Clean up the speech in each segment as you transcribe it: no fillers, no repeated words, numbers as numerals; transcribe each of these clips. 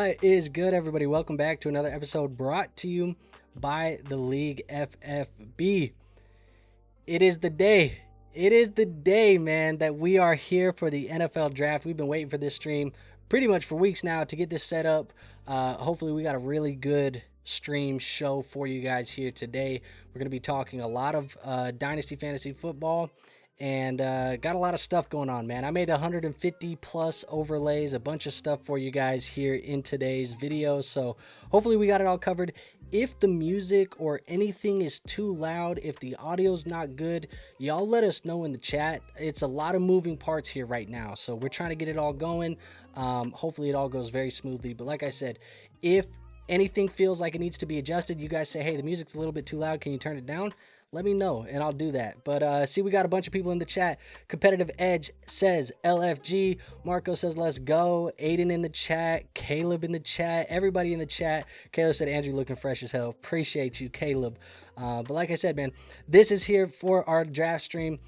What is good, everybody? Welcome back to another episode brought to you by the League FFB. It is the day. It is the day, man, that we are here for the NFL draft. We've been waiting for this stream pretty much for weeks now to get this set up. Hopefully, we got a really good stream show for you guys here today. We're going to be talking a lot of Dynasty Fantasy Football. And got a lot of stuff going on, man. I made 150 plus overlays, a bunch of stuff for you guys here in today's video. So hopefully we got it all covered. If the music or anything is too loud, if the audio's not good, y'all let us know in the chat. It's a lot of moving parts here right now. So we're trying to get it all going. Hopefully it all goes very smoothly. But like I said, if anything feels like it needs to be adjusted, you guys say, hey, the music's a little bit too loud. Can you turn it down? Let me know, and I'll do that. But see, we got a bunch of people in the chat. Competitive Edge says LFG. Marco says let's go. Aiden in the chat. Caleb in the chat. Everybody in the chat. Caleb said Andrew looking fresh as hell. Appreciate you, Caleb. But like I said, man, this is here for our draft stream.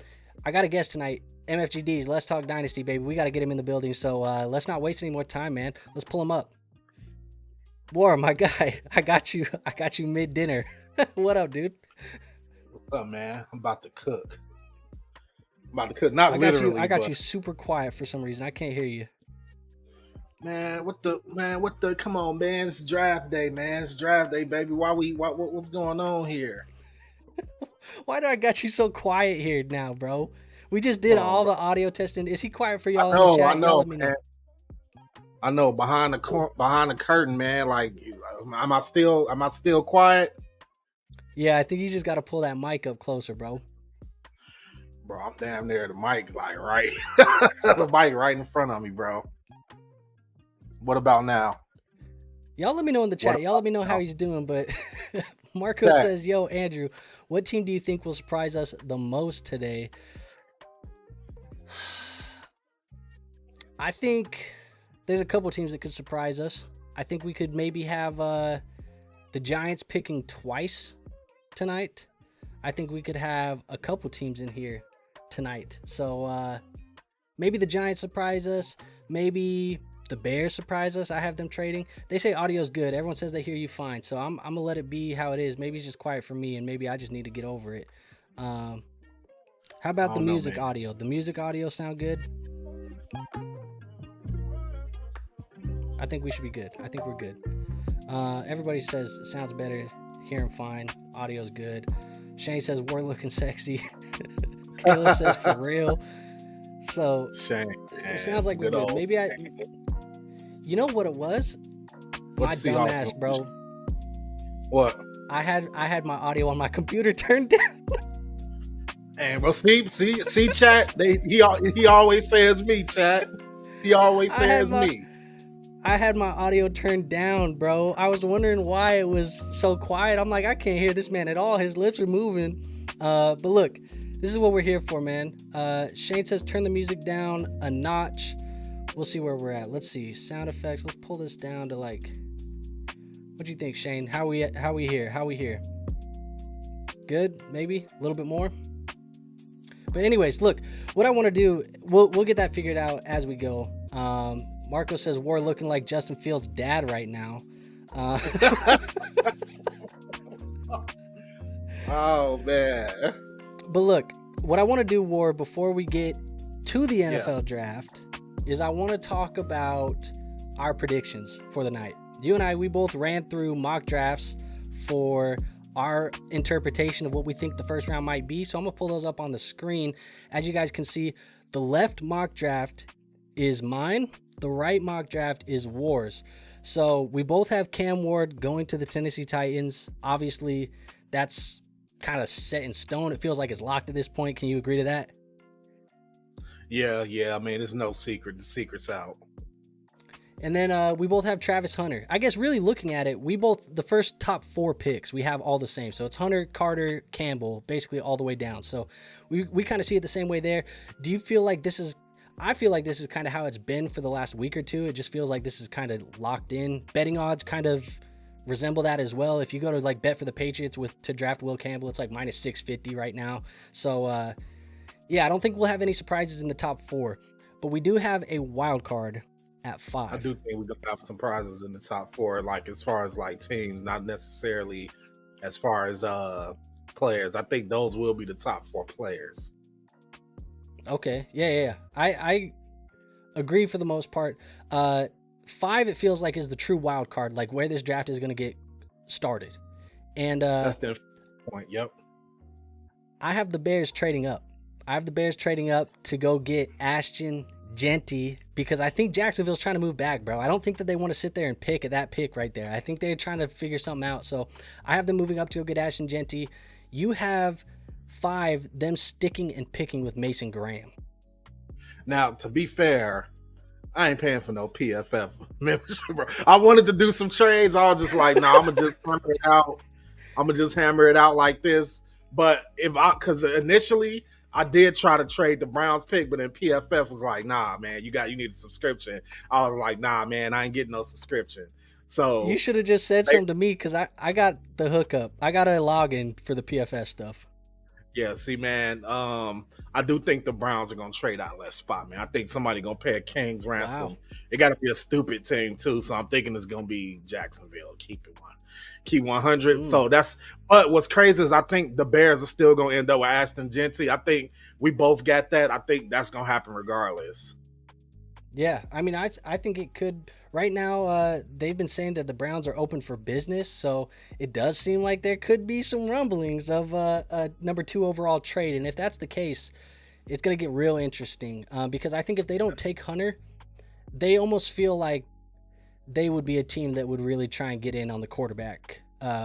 I got a guest tonight. MFGDs. Let's talk Dynasty, baby. We got to get him in the building. So let's not waste any more time, man. Let's pull him up. War, my guy. I got you mid-dinner. What up, dude? What's up, man? I'm about to cook. Not literally. I got you super quiet for some reason. I can't hear you. What the come on, man. It's draft day, man. It's draft day, baby. What's going on here? Why do I got you so quiet here now, bro? We just did all the audio testing. Is he quiet for y'all in the chat? I know, man. I know behind the curtain, man. Like, am I still quiet? Yeah, I think you just got to pull that mic up closer, bro. Bro, I'm damn near the mic, like right, the mic right in front of me, bro. What about now? Y'all let me know in the chat. Y'all let me know how he's doing. But Marco says, yo, Andrew, what team do you think will surprise us the most today? I think there's a couple teams that could surprise us. I think we could maybe have the Giants picking twice tonight. I think we could have a couple teams in here tonight. So maybe the Giants surprise us. Maybe the Bears surprise us. I have them trading. They say audio's good. Everyone says they hear you fine. So I'm going to let it be how it is. Maybe it's just quiet for me, and maybe I just need to get over it. How about the music audio? The music audio sound good? I think we should be good. I think we're good. Everybody says it sounds better. Hearing fine. Audio's good. Shane says we're looking sexy. Caleb says for real. So Shane, it sounds like we're good. Maybe you know what it was? My dumb ass, bro. What? I had my audio on my computer turned down. And bro, see, chat. He always says me, chat. He always says me. I had my audio turned down, bro. I was wondering why it was so quiet. I'm like, I can't hear this man at all. His lips are moving. But look, this is what we're here for, man. Shane says turn the music down a notch. We'll see where we're at. Let's see. Sound effects. Let's pull this down to like, what do you think, Shane? How we here? Good? Maybe? A little bit more? But anyways, look, what I want to do, we'll get that figured out as we go. Marco says we're looking like Justin Fields' dad right now. Oh, man. But look, what I want to do, War, before we get to the NFL draft, is I want to talk about our predictions for the night. You and I, we both ran through mock drafts for our interpretation of what we think the first round might be. So I'm going to pull those up on the screen. As you guys can see, the left mock draft is mine. The right mock draft is War's. So we both have Cam Ward going to the Tennessee Titans. Obviously, that's kind of set in stone. It feels like it's locked at this point. Can you agree to that? Yeah. I mean, there's no secret. The secret's out. And then we both have Travis Hunter. I guess really looking at it, we both, the first top 4 picks, we have all the same. So it's Hunter, Carter, Campbell, basically all the way down. So we kind of see it the same way there. Do you feel like this is, I feel like this is kind of how it's been for the last week or two. It just feels like this is kind of locked in. Betting odds kind of resemble that as well. If you go to like bet for the Patriots to draft Will Campbell, it's like minus 650 right now. So yeah, I don't think we'll have any surprises in the top 4, but we do have a wild card at I 5. do think we're gonna have surprises in the top four, like as far as like teams, not necessarily as far as players. I think those will be the top four players. Okay. Yeah. I agree for the most part. 5, it feels like, is the true wild card, like where this draft is going to get started. And That's the point. Yep. I have the Bears trading up. I have the Bears trading up to go get Ashton Genty because I think Jacksonville's trying to move back, bro. I don't think that they want to sit there and pick at that pick right there. I think they're trying to figure something out. So I have them moving up to go get Ashton Genty. You have 5, them sticking and picking with Mason Graham. Now, to be fair, I ain't paying for no PFF membership, bro. I wanted to do some trades. I was just like, no, I'm gonna just hammer it out. I'm gonna just hammer it out like this. But because initially I did try to trade the Browns pick, but then PFF was like, nah, man, you need a subscription. I was like, nah, man, I ain't getting no subscription. So you should have just said something to me because I got the hookup. I got a login for the PFF stuff. Yeah, see, man, I do think the Browns are gonna trade out that spot, man. I think somebody gonna pay a king's ransom. Wow. It got to be a stupid team too, so I'm thinking it's gonna be Jacksonville. Keep 100. So but what's crazy is I think the Bears are still gonna end up with Ashton Genty. I think we both got that. I think that's gonna happen regardless. Yeah, I mean, I think it could. Right now, they've been saying that the Browns are open for business, so it does seem like there could be some rumblings of a number 2 overall trade. And if that's the case, it's going to get real interesting because I think if they don't take Hunter, they almost feel like they would be a team that would really try and get in on the quarterback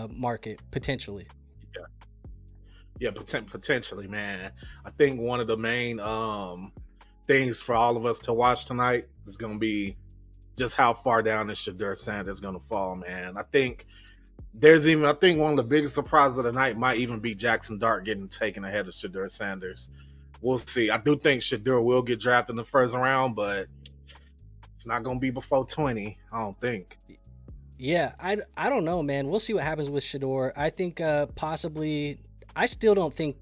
market, potentially. Yeah, potentially, man. I think one of the main things for all of us to watch tonight is going to be just how far down this Shedeur Sanders is going to fall, man. I think one of the biggest surprises of the night might even be Jackson Dart getting taken ahead of Shedeur Sanders. We'll see. I do think Shedeur will get drafted in the first round, but it's not going to be before 20, I don't think. Yeah, I don't know, man. We'll see what happens with Shedeur. I think possibly, I still don't think,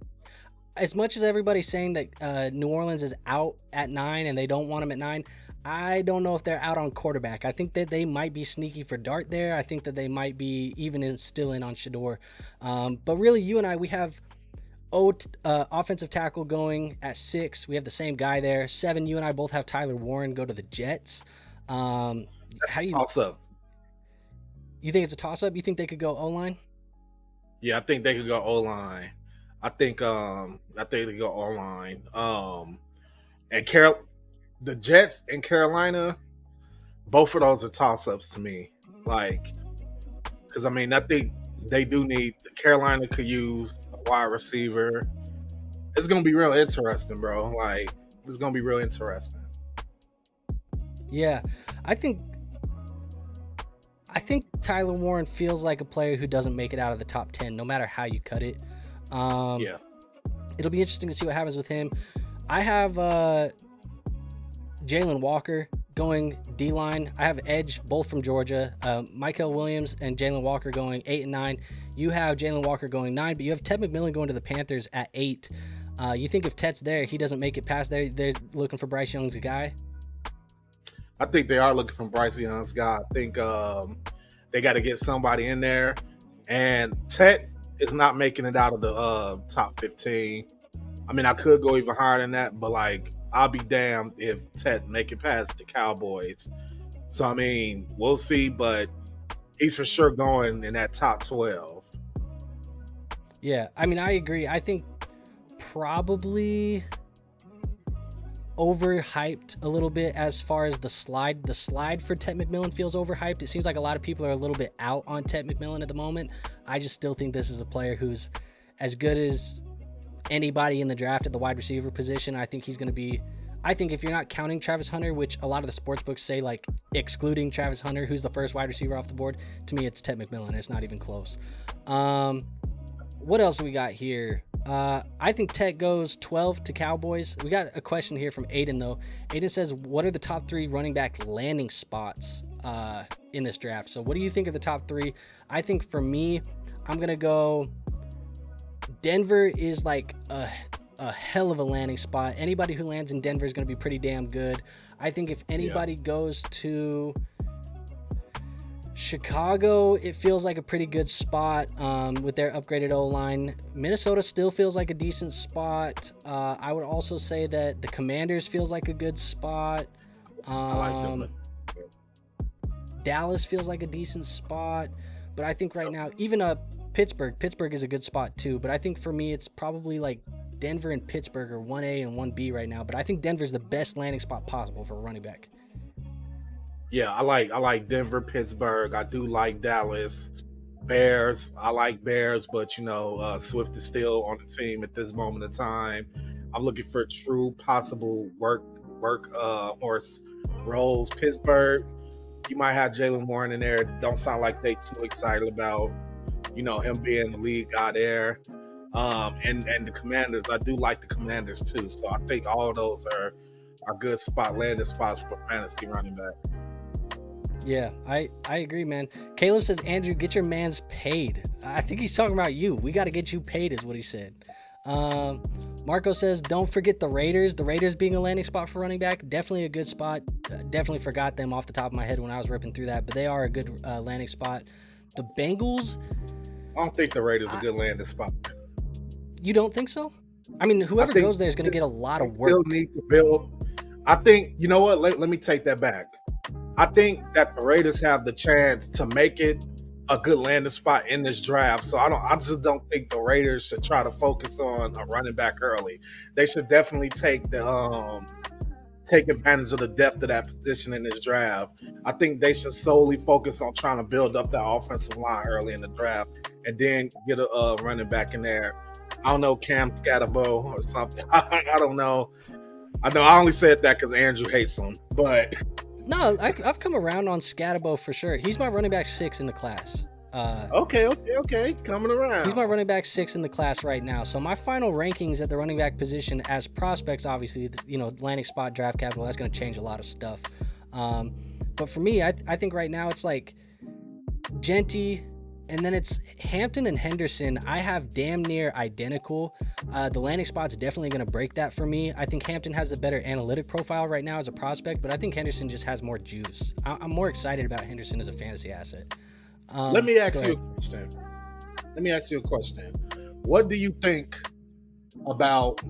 as much as everybody's saying that New Orleans is out at 9 and they don't want him at 9, I don't know if they're out on quarterback. I think that they might be sneaky for Dart there. I think that they might be even still in on Shedeur. But really, you and I, we have offensive tackle going at 6. We have the same guy there. 7, you and I both have Tyler Warren go to the Jets. How do you toss-up? You think it's a toss-up? You think they could go O-line? Yeah, I think they could go O-line. I think they go O-line. And the Jets and Carolina, both of those are toss-ups to me. Like, because I mean, I think they do need. Carolina could use a wide receiver. It's gonna be real interesting, bro. Like, it's gonna be real interesting. Yeah, I think Tyler Warren feels like a player who doesn't make it out of the top 10, no matter how you cut it. Yeah, it'll be interesting to see what happens with him. I have Jalen Walker going D-line. I have edge, both from Georgia. Michael Williams and Jalen Walker going 8 and 9. You have Jalen Walker going 9, but you have Ted McMillan going to the Panthers at 8. You think if Ted's there, he doesn't make it past there, they're looking for Bryce Young's guy? I think they are looking for Bryce Young's guy. I think they got to get somebody in there. And Ted is not making it out of the top 15. I mean, I could go even higher than that, but like, I'll be damned if Ted make it past the Cowboys. So, I mean, we'll see, but he's for sure going in that top 12. Yeah, I mean, I agree. I think probably overhyped a little bit as far as the slide. The slide for Ted McMillan feels overhyped. It seems like a lot of people are a little bit out on Ted McMillan at the moment. I just still think this is a player who's as good as anybody in the draft at the wide receiver position. I think he's going to be, I think if you're not counting Travis Hunter, which a lot of the sports books say like excluding Travis Hunter, who's the first wide receiver off the board, to me it's Ted McMillan. It's not even close. What else we got here? I think Ted goes 12 to Cowboys. We got a question here from Aiden though. Aiden says, what are the top 3 running back landing spots in this draft? So what do you think of the top 3? I think for me, I'm going to go Denver is like a a hell of a landing spot. Anybody who lands in Denver is going to be pretty damn good. I think if anybody goes to Chicago, it feels like a pretty good spot with their upgraded O-line. Minnesota still feels like a decent spot. I would also say that the Commanders feels like a good spot. I like them. Dallas feels like a decent spot. But I think right now, even Pittsburgh is a good spot too. But I think for me, it's probably like Denver and Pittsburgh are 1A and 1B right now. But I think Denver's the best landing spot possible for a running back. Yeah, I like Denver, Pittsburgh. I do like Dallas, Bears. I like Bears, but Swift is still on the team at this moment in time. I'm looking for true possible workhorse roles. Pittsburgh, you might have Jalen Warren in there. Don't sound like they too excited about him being the lead guy there. And the Commanders, I do like the Commanders too. So I think all of those are good landing spots for fantasy running backs. Yeah, I agree, man. Caleb says, Andrew, get your mans paid. I think he's talking about you. We got to get you paid is what he said. Marco says, don't forget the Raiders. The Raiders being a landing spot for running back, definitely a good spot. Definitely forgot them off the top of my head when I was ripping through that, but they are a good landing spot. The Bengals, I don't think the Raiders are a good landing spot. You don't think so? I mean, whoever goes there is going to get a lot of work. Still need to build. I think, you know what? Let me take that back. I think that the Raiders have the chance to make it a good landing spot in this draft. So I just don't think the Raiders should try to focus on a running back early. They should definitely take advantage of the depth of that position in this draft. I think they should solely focus on trying to build up that offensive line early in the draft and then get a running back in there. I don't know, Cam Scatterbo or something. I don't know. I know I only said that because Andrew hates him, but no, I've come around on Scatterbo for sure. He's my running back 6 in the class. Okay. Coming around. He's my running back 6 in the class right now. So my final rankings at the running back position as prospects, obviously, landing spot, draft capital, that's going to change a lot of stuff. But for me, I think right now it's like Genty, and then it's Hampton and Henderson. I have damn near identical. The landing spot's definitely going to break that for me. I think Hampton has a better analytic profile right now as a prospect, but I think Henderson just has more juice. I'm more excited about Henderson as a fantasy asset. Let me ask you a question. What do you think about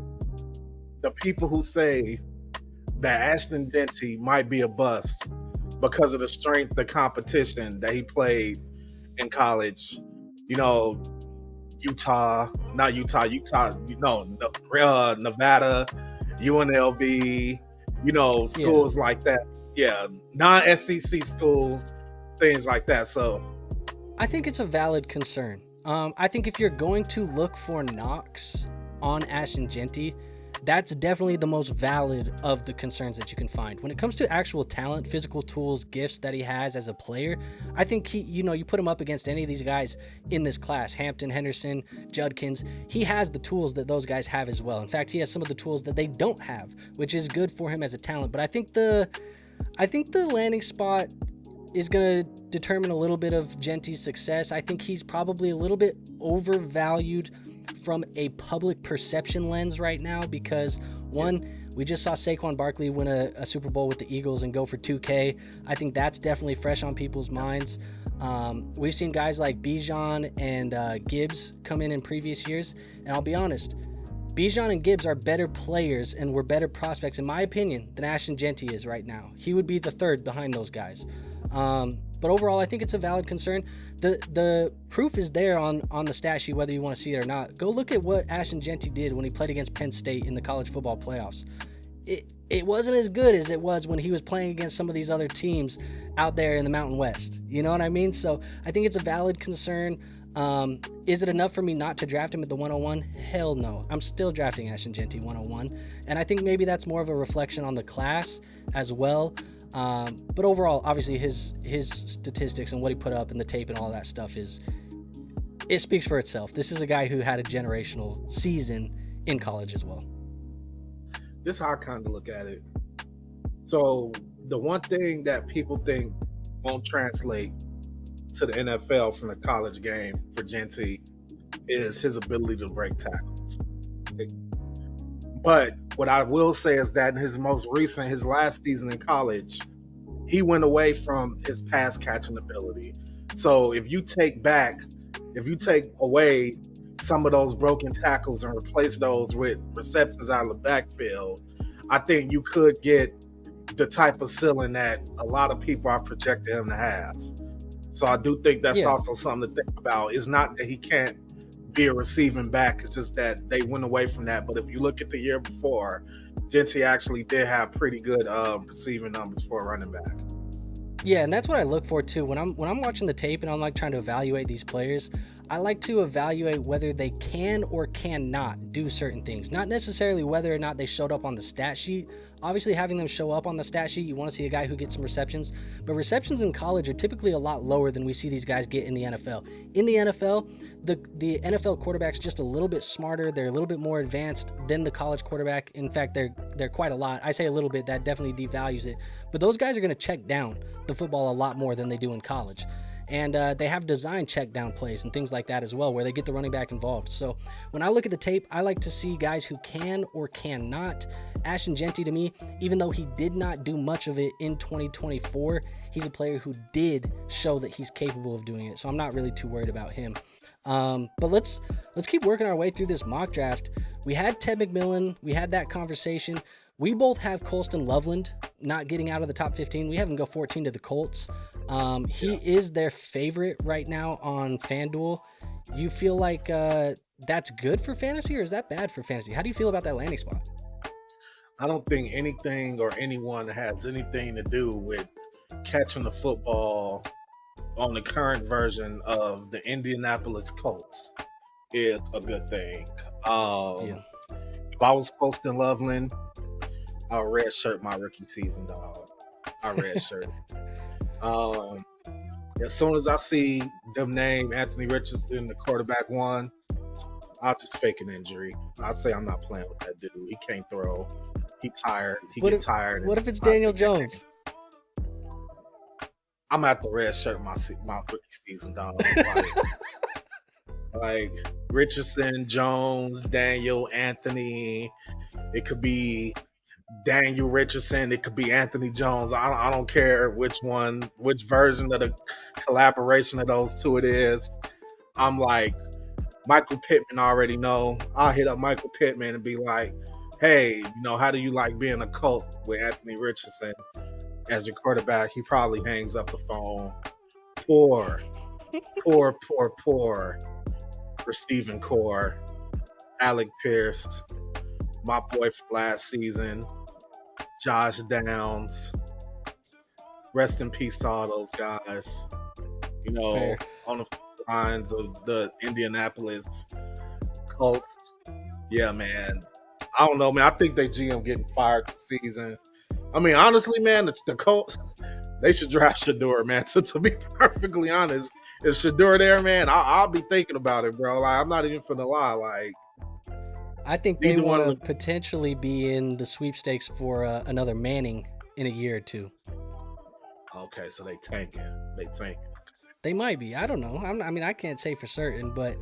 the people who say that Ashton Denty might be a bust because of the strength of competition that he played in college? Nevada, UNLV, schools like that. Yeah, non-SEC schools, things like that. So I think it's a valid concern. I think if you're going to look for knocks on Ashton Genty, that's definitely the most valid of the concerns that you can find. When it comes to actual talent, physical tools, gifts that he has as a player, I think you put him up against any of these guys in this class, Hampton, Henderson, Judkins, he has the tools that those guys have as well. In fact, he has some of the tools that they don't have, which is good for him as a talent. But I think the landing spot is going to determine a little bit of Genty's success. I think he's probably a little bit overvalued from a public perception lens right now because, one, we just saw Saquon Barkley win a Super Bowl with the Eagles and go for 2K. I think that's definitely fresh on people's minds. We've seen guys like Bijan and Gibbs come in previous years, and I'll be honest, Bijan and Gibbs are better players and were better prospects, in my opinion, than Ashton Genty is right now. He would be the third behind those guys. But overall, I think it's a valid concern. The proof is there on the stat sheet, whether you want to see it or not. Go look at what Ashton Genty did when he played against Penn State in the college football playoffs. It wasn't as good as it was when he was playing against some of these other teams out there in the Mountain West. You know what I mean? So I think it's a valid concern. Is it enough for me not to draft him at the 101? Hell no. I'm still drafting Ashton Genty 101. And I think maybe that's more of a reflection on the class as well. But overall, obviously his statistics and what he put up and the tape and all that stuff it speaks for itself. This is a guy who had a generational season in college as well. This is how I kind of look at it. So the one thing that people think won't translate to the NFL from the college game for Genty is his ability to break tackles. But what I will say is that in his last season in college, he went away from his pass catching ability. So if you take away some of those broken tackles and replace those with receptions out of the backfield, I think you could get the type of ceiling that a lot of people are projecting him to have. So I do think that's also something to think about. It's not that he can't be a receiving back, it's just that they went away from that. But if you look at the year before, Genty actually did have pretty good receiving numbers for a running back. Yeah, and that's what I look for too. When I'm watching the tape and I'm like trying to evaluate these players, I like to evaluate whether they can or cannot do certain things. Not necessarily whether or not they showed up on the stat sheet. Obviously, having them show up on the stat sheet, you want to see a guy who gets some receptions. But receptions in college are typically a lot lower than we see these guys get in the NFL. In the NFL, the NFL quarterback's just a little bit smarter. They're a little bit more advanced than the college quarterback. In fact, they're quite a lot. I say a little bit, that definitely devalues it. But those guys are going to check down the football a lot more than they do in college. And they have design check down plays and things like that as well, where they get the running back involved. So when I look at the tape, I like to see guys who can or cannot. Ashton Genty, to me, even though he did not do much of it in 2024, he's a player who did show that he's capable of doing it. So I'm not really too worried about him. But let's keep working our way through this mock draft. We had Ted McMillan. We had that conversation. We both have Colston Loveland not getting out of the top 15. We have him go 14 to the Colts. He is their favorite right now on FanDuel. You feel like that's good for fantasy, or is that bad for fantasy? How do you feel about that landing spot? I don't think anything or anyone has anything to do with catching the football on the current version of the Indianapolis Colts is a good thing. If I was Colston Loveland, I'll redshirt my rookie season, dog. I redshirt. As soon as I see them name Anthony Richardson, the quarterback one, I'll just fake an injury. I'll say I'm not playing with that dude. He can't throw. He tired. Get tired. What if it's Daniel Jones? I'm gonna have to redshirt my rookie season, dog. Like Richardson, Jones, Daniel, Anthony. It could be Daniel Richardson, it could be Anthony Jones. I don't care which version of the collaboration of those two it is. I'm like, Michael Pittman already know. I'll hit up Michael Pittman and be like, hey, how do you like being a Colt with Anthony Richardson as your quarterback? He probably hangs up the phone. Poor receiving core. Alec Pierce, my boy from last season. Josh Downs. Rest in peace to all those guys. Fair. On the lines of the Indianapolis Colts. Yeah, man. I don't know, man. I think they GM getting fired this season. I mean, honestly, man, the Colts, they should draft Shedeur, man. So to be perfectly honest, if Shedeur there, man, I'll be thinking about it, bro. Like, I'm not even finna lie. Like, I think they want to potentially be in the sweepstakes for another Manning in a year or two. Okay, so they tanking. They might be. I don't know. I can't say for certain, but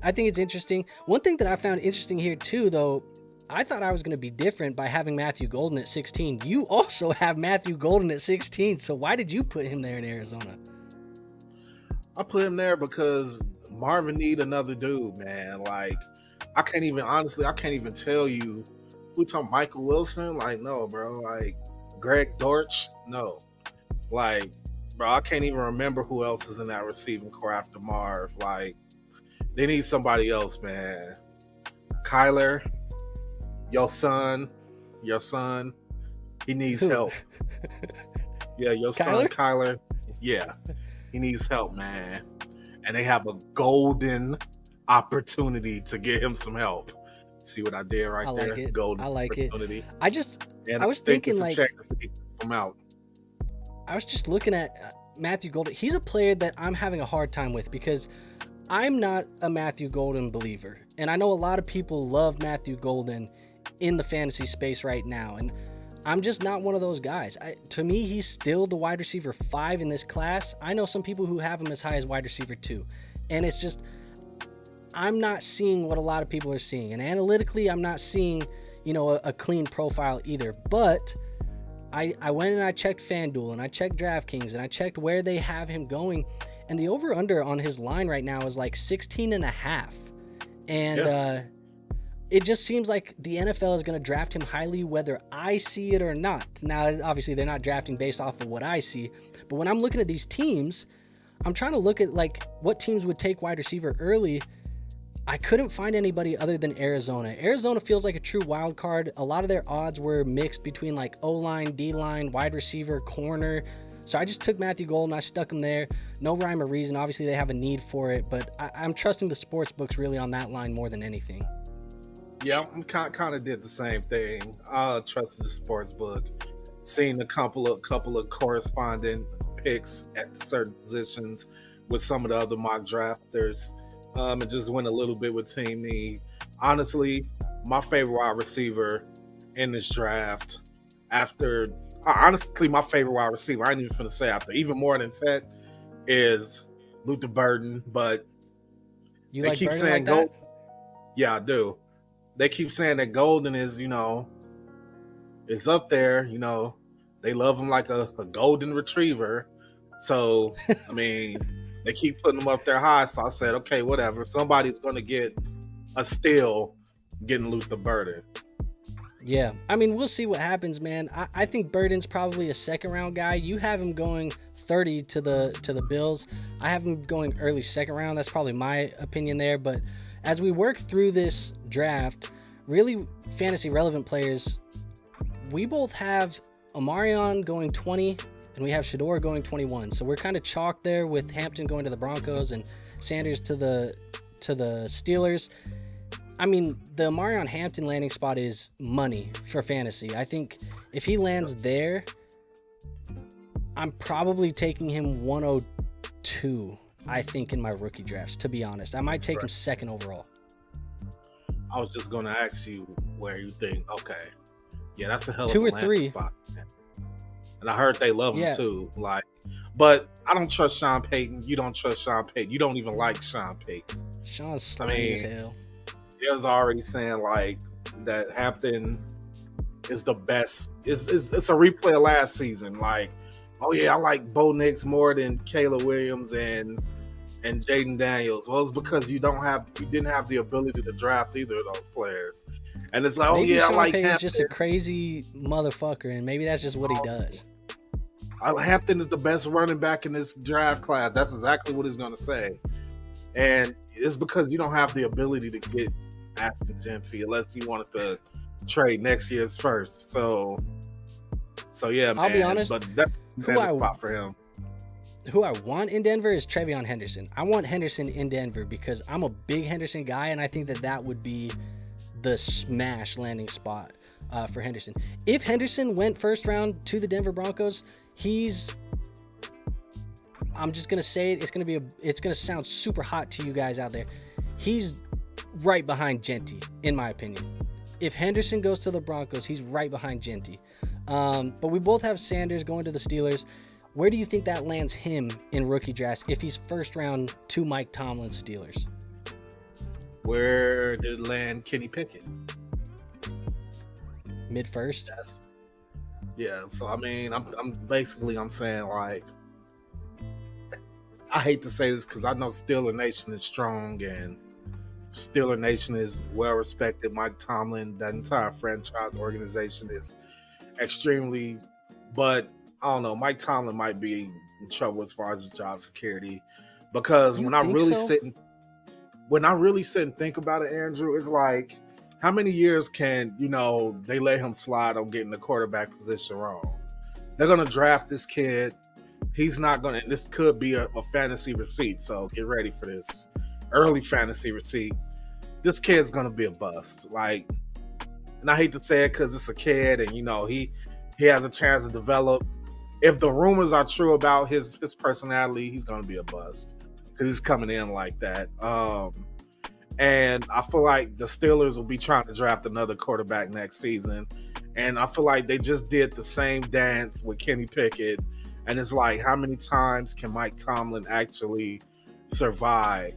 I think it's interesting. One thing that I found interesting here too, though, I thought I was going to be different by having Matthew Golden at 16. You also have Matthew Golden at 16, so why did you put him there in Arizona? I put him there because Marvin need another dude, man. Like, I can't even tell you. We talking Michael Wilson? Like, no, bro. Like, Greg Dortch? No. Like, bro, I can't even remember who else is in that receiving core after Marv. Like, they need somebody else, man. Kyler, your son, he needs help. Yeah, your son, Kyler. Yeah, he needs help, man. And they have a golden opportunity to get him some help. See what I did right there? I like it. Golden I like opportunity. it. I was thinking, like, come out. I was just looking at Matthew Golden. He's a player that I'm having a hard time with because I'm not a Matthew Golden believer. And I know a lot of people love Matthew Golden in the fantasy space right now. And I'm just not one of those guys. To me, he's still the wide receiver 5 in this class. I know some people who have him as high as wide receiver 2. And it's just, I'm not seeing what a lot of people are seeing. And analytically, I'm not seeing, a clean profile either. But I went and I checked FanDuel and I checked DraftKings and I checked where they have him going, and the over under on his line right now is like 16.5. And it just seems like the NFL is going to draft him highly, whether I see it or not. Now, obviously, they're not drafting based off of what I see, but when I'm looking at these teams, I'm trying to look at like what teams would take wide receiver early. I couldn't find anybody other than Arizona. Arizona feels like a true wild card. A lot of their odds were mixed between like O-line, D-line, wide receiver, corner. So I just took Matthew Golden. I stuck him there. No rhyme or reason. Obviously, they have a need for it, but I'm trusting the sports books really on that line more than anything. Yeah, I kind of did the same thing. I trusted the sports book. Seen a couple of corresponding picks at certain positions with some of the other mock drafters. And just went a little bit with team need. Honestly, my favorite wide receiver in this draft my favorite wide receiver, I ain't even finna say after, even more than Tech, is Luther Burden. But you they like keep Burden saying like that? Yeah, I do. They keep saying that Golden is, is up there. They love him like a golden retriever. So, I mean, they keep putting him up there high. So I said, okay, whatever. Somebody's going to get a steal getting Luther Burden. Yeah, I mean, we'll see what happens, man. I think Burden's probably a second-round guy. You have him going 30 to the Bills. I have him going early second round. That's probably my opinion there. But as we work through this draft, really fantasy relevant players, we both have Omarion going 20 and we have Shador going 21. So we're kind of chalked there with Hampton going to the Broncos and Sanders to the Steelers. I mean, the Omarion Hampton landing spot is money for fantasy. I think if he lands there, I'm probably taking him 102, I think, in my rookie drafts, to be honest. I might take him second overall. I was just going to ask you where you think, okay, yeah, that's a hell of two a or landing three spot. And I heard they love him too. But I don't trust Sean Payton. You don't trust Sean Payton. You don't even like Sean Payton. Sean's slimy as hell. He was already saying that Hampton is the best. It's a replay of last season. Oh yeah, I like Bo Nix more than Caleb Williams and Jaden Daniels. Well, it's because you didn't have the ability to draft either of those players. And it's like, maybe Sean I like Payton's Hampton. Just a crazy motherfucker, and maybe that's just what he does. Hampton is the best running back in this draft class. That's exactly what he's going to say. And it's because you don't have the ability to get Ashton Genty unless you wanted to trade next year's first. So yeah, man. I'll be honest, but that's a spot for him. Who I want in Denver is Trevion Henderson. I want Henderson in Denver because I'm a big Henderson guy, and I think that would be the smash landing spot for Henderson. If Henderson went first round to the Denver Broncos, I'm just gonna say it. It's gonna sound super hot to you guys out there. He's right behind Genty, in my opinion. If Henderson goes to the Broncos, he's right behind Genty. But we both have Sanders going to the Steelers. Where do you think that lands him in rookie drafts if he's first round to Mike Tomlin's Steelers? Where did it land Kenny Pickett? Mid first? Yeah, so I mean, I'm saying, I hate to say this because I know Steeler Nation is strong and Steeler Nation is well respected. Mike Tomlin, that entire franchise organization is extremely, but I don't know, Mike Tomlin might be in trouble as far as his job security, because when I really sit and think about it, Andrew, it's like, how many years can they let him slide on getting the quarterback position wrong? They're gonna draft this kid. He's not gonna. This could be a fantasy receipt. So get ready for this early fantasy receipt. This kid's gonna be a bust. And I hate to say it because it's a kid, and he has a chance to develop. If the rumors are true about his personality, he's gonna be a bust because he's coming in like that. And I feel like the Steelers will be trying to draft another quarterback next season. And I feel like they just did the same dance with Kenny Pickett. And it's like, how many times can Mike Tomlin actually survive,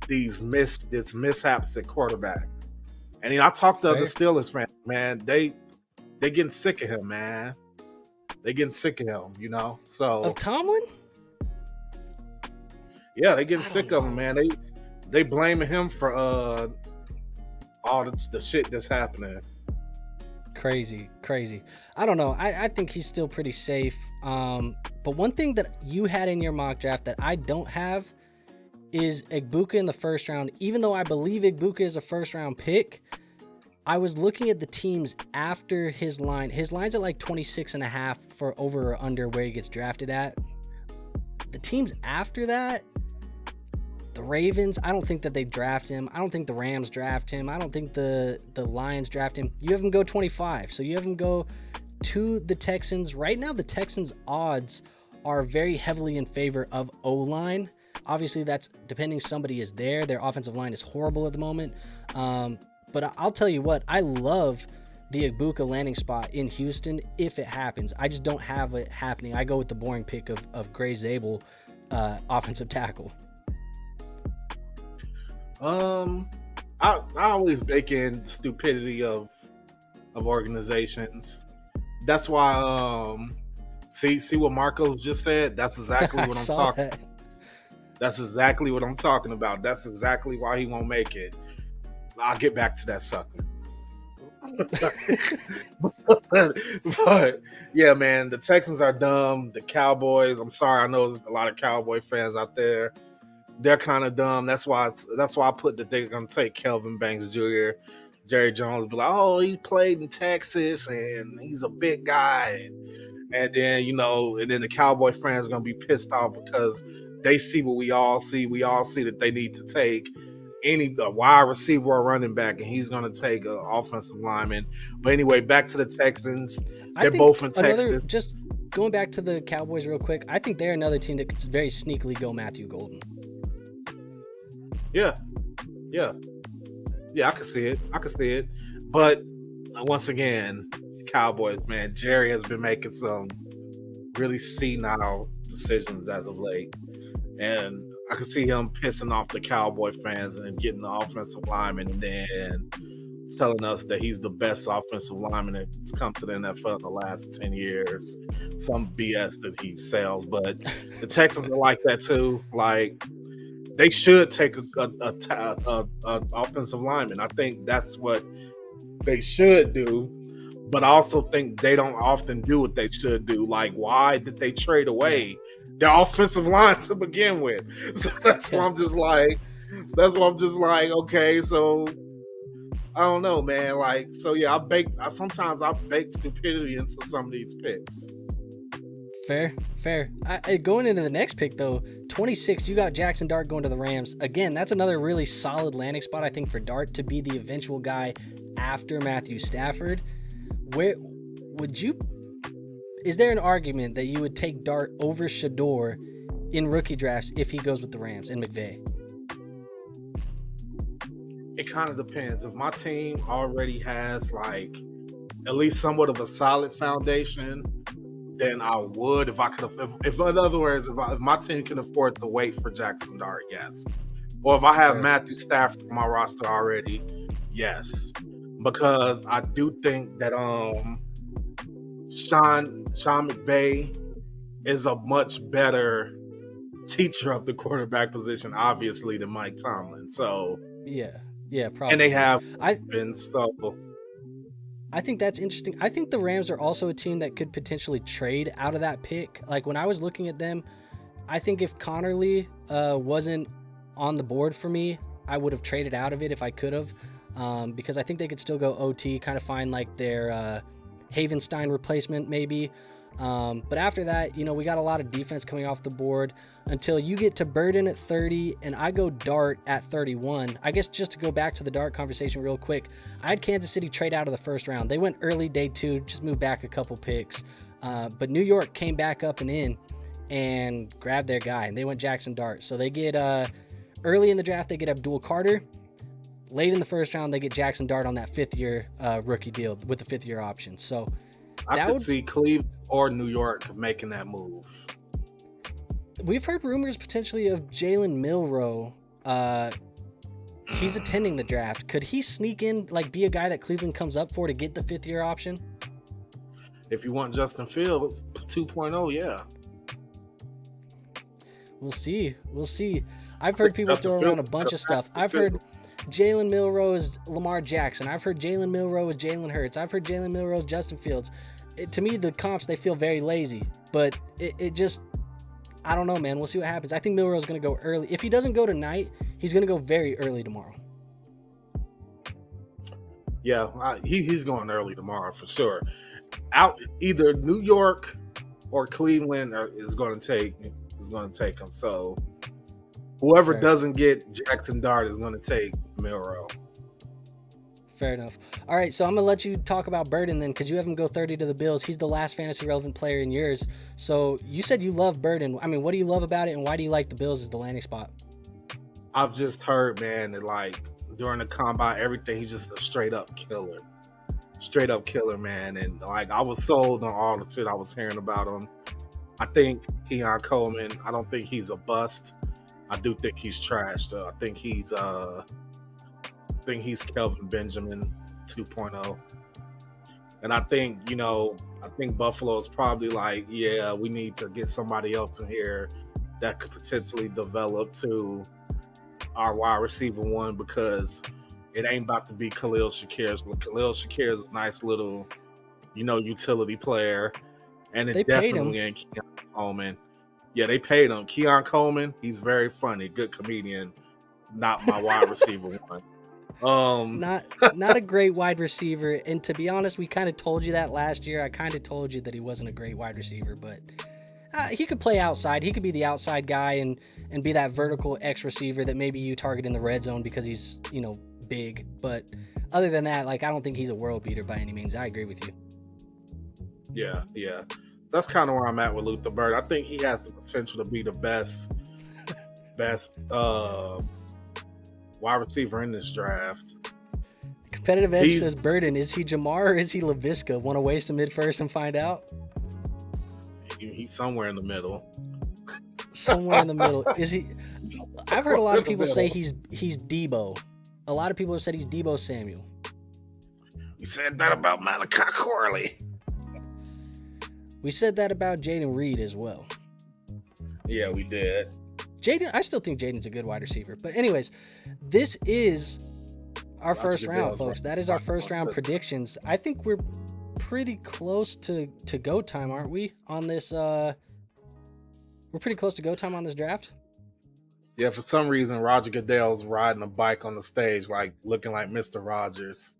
these mishaps at quarterback? And I talked to the Fair. Steelers fans, man. They getting sick of him, man. They getting sick of him, you know. So Of Tomlin? yeah, they getting I don't sick of him, know. man. They blaming him for all the shit that's happening. Crazy. I don't know. I think he's still pretty safe. But one thing that you had in your mock draft that I don't have is Egbuka in the first round. Even though I believe Egbuka is a first round pick, I was looking at the teams after his line. His line's at like 26.5 for over or under where he gets drafted at. The teams after that, the Ravens, I don't think that they draft him. I don't think the Rams draft him. I don't think the Lions draft him. You have him go 25. So you have him go to the Texans. Right now, the Texans' odds are very heavily in favor of O-line. Obviously, that's depending somebody is there. Their offensive line is horrible at the moment. But I'll tell you what, I love the Egbuka landing spot in Houston if it happens. I just don't have it happening. I go with the boring pick of Gray Zabel, offensive tackle. I always bake in stupidity of organizations. That's why see what Marcos just said. That's exactly what I'm talking. That's exactly what I'm talking about. That's exactly why he won't make it. I'll get back to that sucker. but yeah, man, the Texans are dumb. The Cowboys, I'm sorry, I know there's a lot of Cowboy fans out there. They're kind of dumb. That's why I put that they're gonna take Kelvin Banks Jr. Jerry Jones be like, oh, he played in Texas and he's a big guy, and then and then the Cowboy fans are gonna be pissed off because they see what we all see. We all see that they need to take a wide receiver or running back, and he's going to take an offensive lineman. But anyway, back to the Texans. They're both in Texas. Just going back to the Cowboys real quick, I think they're another team that could very sneakily go Matthew Golden. Yeah, I can see it. But once again, Cowboys, man, Jerry has been making some really senile decisions as of late, and I can see him pissing off the Cowboy fans and then getting the offensive lineman and then telling us that he's the best offensive lineman that's come to the NFL in the last 10 years. Some BS that he sells. But the Texans are like that too. Like, they should take a offensive lineman. I think that's what they should do. But I also think they don't often do what they should do. Like, why did they trade away their offensive line to begin with? So that's why I'm just like, okay, so I don't know, man. Like, so yeah, sometimes I bake stupidity into some of these picks. Fair. Going into the next pick though, 26, you got Jackson Dart going to the Rams. Again, that's another really solid landing spot, I think, for Dart to be the eventual guy after Matthew Stafford. Where would you? Is there an argument that you would take Dart over Shador in rookie drafts if he goes with the Rams and McVay? It kind of depends. If my team already has like at least somewhat of a solid foundation, then I would. If in other words, if my team can afford to wait for Jackson Dart, yes. Or if I have Matthew Stafford on my roster already, yes. Because I do think that Sean McVay is a much better teacher of the quarterback position, obviously, than Mike Tomlin. So yeah, probably. And they have been so. I think that's interesting. I think the Rams are also a team that could potentially trade out of that pick. Like, when I was looking at them, I think if Connerly wasn't on the board for me, I would have traded out of it if I could have. Because I think they could still go OT, kind of find like their Havenstein replacement maybe. But after that, we got a lot of defense coming off the board until you get to Burden at 30 and I go Dart at 31. I guess just to go back to the Dart conversation real quick, I had Kansas City trade out of the first round. They went early day 2, just moved back a couple picks. But New York came back up and in and grabbed their guy, and they went Jackson Dart. So they get early in the draft, they get Abdul Carter. Late in the first round, they get Jackson Dart on that 5th-year rookie deal with the 5th-year option. So I could see Cleveland or New York making that move. We've heard rumors potentially of Jalen Milroe he's attending the draft. Could he sneak in, like, be a guy that Cleveland comes up for to get the 5th-year option? If you want Justin Fields 2.0, yeah. We'll see. We'll see. I've heard people Justin throw around a Fields bunch of stuff. I've heard Jalen Milroe is Lamar Jackson. I've heard Jalen Milroe is Jalen Hurts. I've heard Jalen Milroe is Justin Fields. To me, the comps, they feel very lazy. But it just, I don't know, man. We'll see what happens. I think Milroe's going to go early. If he doesn't go tonight, he's going to go very early tomorrow. Yeah, he's going early tomorrow for sure. Out either New York or Cleveland is going to take him. So whoever doesn't get Jackson Dart is going to take Milroe. Fair enough. All right, so I'm going to let you talk about Burden then, because you have him go 30 to the Bills. He's the last fantasy-relevant player in yours. So you said you love Burden. I mean, what do you love about it, and why do you like the Bills as the landing spot? I've just heard, man, that, like, during the combine, everything, he's just a straight-up killer. Straight-up killer, man. And, like, I was sold on all the shit I was hearing about him. I think Keon Coleman, I don't think he's a bust. I do think he's trash, though. I think he's Kelvin Benjamin 2.0. And I think Buffalo's probably like, yeah, we need to get somebody else in here that could potentially develop to our wide receiver one, because it ain't about to be Khalil Shakir. Khalil Shakir is a nice little, utility player. And it definitely ain't Keon Coleman. Yeah, they paid him. Keon Coleman, he's very funny, good comedian. Not my wide receiver one. Not a great wide receiver, and to be honest, we kind of told you that last year. I kind of told you that he wasn't a great wide receiver, but he could play outside. He could be the outside guy and be that vertical X receiver that maybe you target in the red zone because he's big. But other than that, like, I don't think he's a world beater by any means. I agree with you. Yeah. That's kind of where I'm at with Luther Bird. I think he has the potential to be the best wide receiver in this draft. Competitive Edge says Burden. Is he Jamar or is he LaVisca? Want to waste a mid-first and find out? He's somewhere in the middle. Somewhere in the middle. Is he? I've heard a lot of people say he's Debo. A lot of people have said he's Debo Samuel. We said that about Malachi Corley. We said that about Jaden Reed as well. Yeah, we did. I still think Jaden's a good wide receiver. But anyways, this is our first round, folks. That is our first round predictions. I think we're pretty close to go time, aren't we? On this, we're pretty close to go time on this draft. Yeah, for some reason, Roger Goodell's riding a bike on the stage, like looking like Mr. Rogers.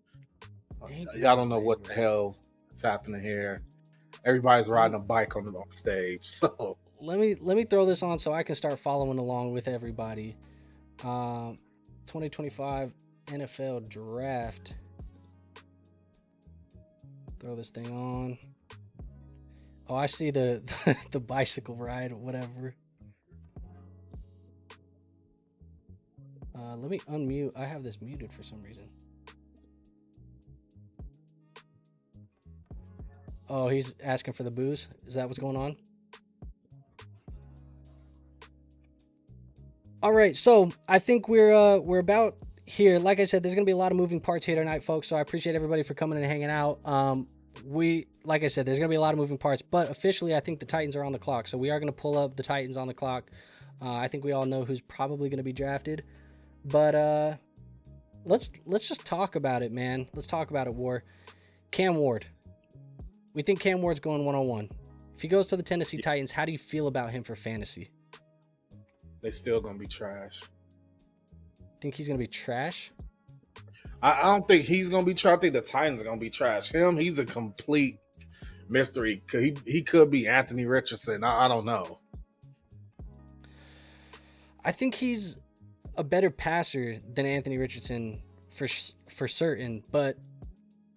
Y'all don't know what the hell is happening here. Everybody's riding a bike on the stage. So let me throw this on so I can start following along with everybody. 2025 NFL Draft. Throw this thing on. Oh, I see the bicycle ride or whatever. Let me unmute. I have this muted for some reason. Oh, he's asking for the booze. Is that what's going on? All right, so I think we're about here. Like I said, there's gonna be a lot of moving parts here tonight, folks. So I appreciate everybody for coming and hanging out. Like I said, there's gonna be a lot of moving parts, but officially, I think the Titans are on the clock. So we are gonna pull up the Titans on the clock. I think we all know who's probably gonna be drafted, but let's just talk about it, man. Let's talk about it. Cam Ward. We think Cam Ward's going 101. If he goes to the Tennessee Titans, how do you feel about him for fantasy? They still gonna be trash. Think he's gonna be trash? I don't think he's gonna be trash. I think the Titans are gonna be trash. He's a complete mystery. He could be Anthony Richardson. I don't know. I think he's a better passer than Anthony Richardson for certain, but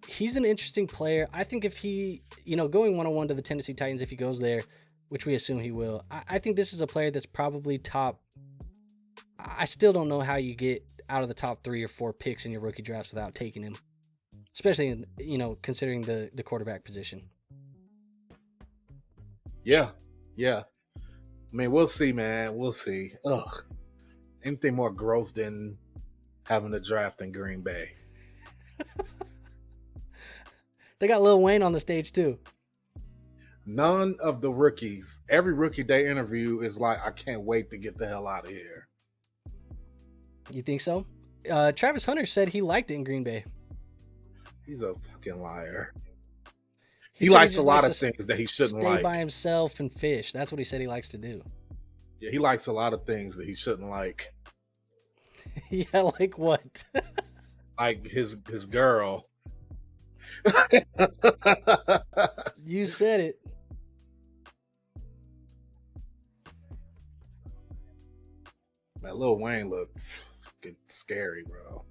he's an interesting player. I think if he, going 101 to the Tennessee Titans, if he goes there, which we assume he will, I think this is a player that's probably top. I still don't know how you get out of the top 3 or 4 picks in your rookie drafts without taking him, especially considering the quarterback position. Yeah. I mean, we'll see, man. We'll see. Ugh. Anything more gross than having the draft in Green Bay. They got Lil Wayne on the stage too. None of the rookies, every rookie they interview is like, I can't wait to get the hell out of here. You think so? Travis Hunter said he liked it in Green Bay. He's a fucking liar. He likes a lot of things that he shouldn't like. Stay by himself and fish. That's what he said he likes to do. Yeah, he likes a lot of things that he shouldn't like. Yeah, like what? Like his girl. You said it. Man, Lil Wayne look fucking scary, bro.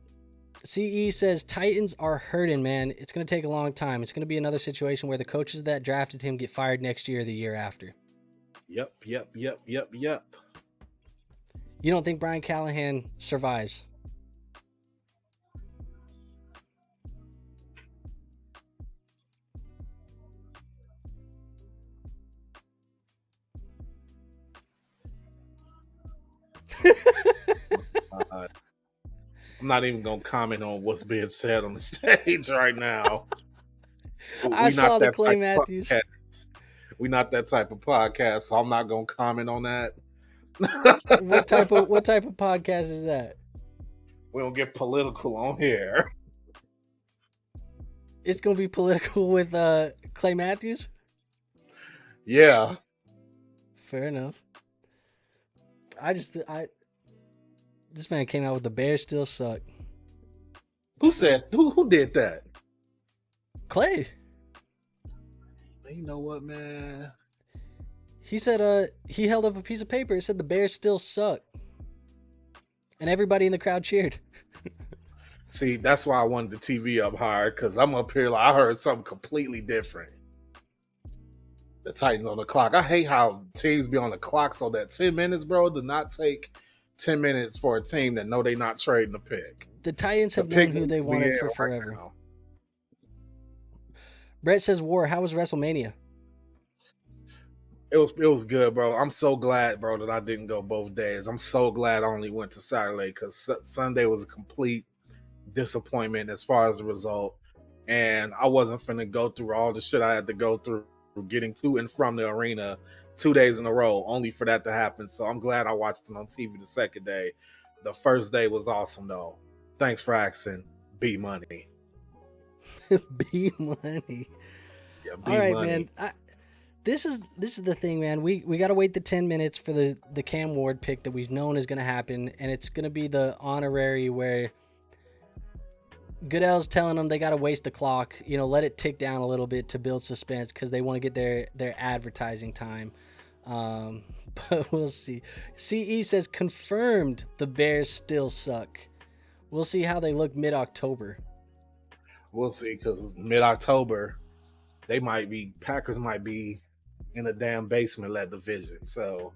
CE says Titans are hurting, man. It's going to take a long time. It's going to be another situation where the coaches that drafted him get fired next year or the year after. Yep. You don't think Brian Callahan survives? I'm not even gonna comment on what's being said on the stage right now. I saw the Clay Matthews. We're not that type of podcast, so I'm not gonna comment on that. What type of podcast is that? We don't get political on here. It's gonna be political with Clay Matthews? Yeah. Fair enough. This man came out with the Bears still suck. Who did that? Clay. You know what, man? He said he held up a piece of paper. It said the Bears still suck. And everybody in the crowd cheered. See, that's why I wanted the TV up higher, because I'm up here like I heard something completely different. The Titans on the clock. I hate how teams be on the clock so that 10 minutes, bro, does not take 10 minutes for a team that know they not trading a pick. The Titans have known who they wanted for forever. Right. Brett says, War, how was WrestleMania? It was good, bro. I'm so glad, bro, that I didn't go both days. I'm so glad I only went to Saturday, because Sunday was a complete disappointment as far as the result. And I wasn't finna go through all the shit I had to go through getting to and from the arena 2 days in a row, only for that to happen. So I'm glad I watched it on TV the second day. The first day was awesome, though. Thanks for asking. B Money. B Money. Yeah, B all right, Money. man. This is the thing, man. We got to wait the 10 minutes for the Cam Ward pick that we've known is going to happen, and it's going to be the honorary where Goodell's telling them they got to waste the clock, let it tick down a little bit to build suspense because they want to get their advertising time. But we'll see. CE says confirmed the Bears still suck. We'll see how they look mid-October. We'll see, because mid-October, Packers might be in a damn basement led division. So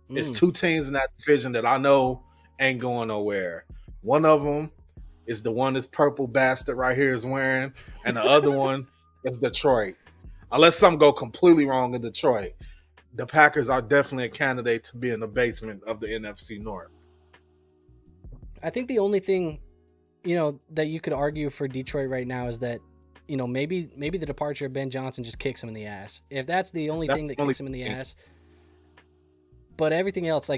it's two teams in that division that I know ain't going nowhere. One of them is the one this purple bastard right here is wearing, and the other one is Detroit. Unless something go completely wrong in Detroit, the Packers are definitely a candidate to be in the basement of the NFC North. I think the only thing, that you could argue for Detroit right now is that, maybe the departure of Ben Johnson just kicks him in the ass. If that's the only thing that kicks him in the ass. But everything else,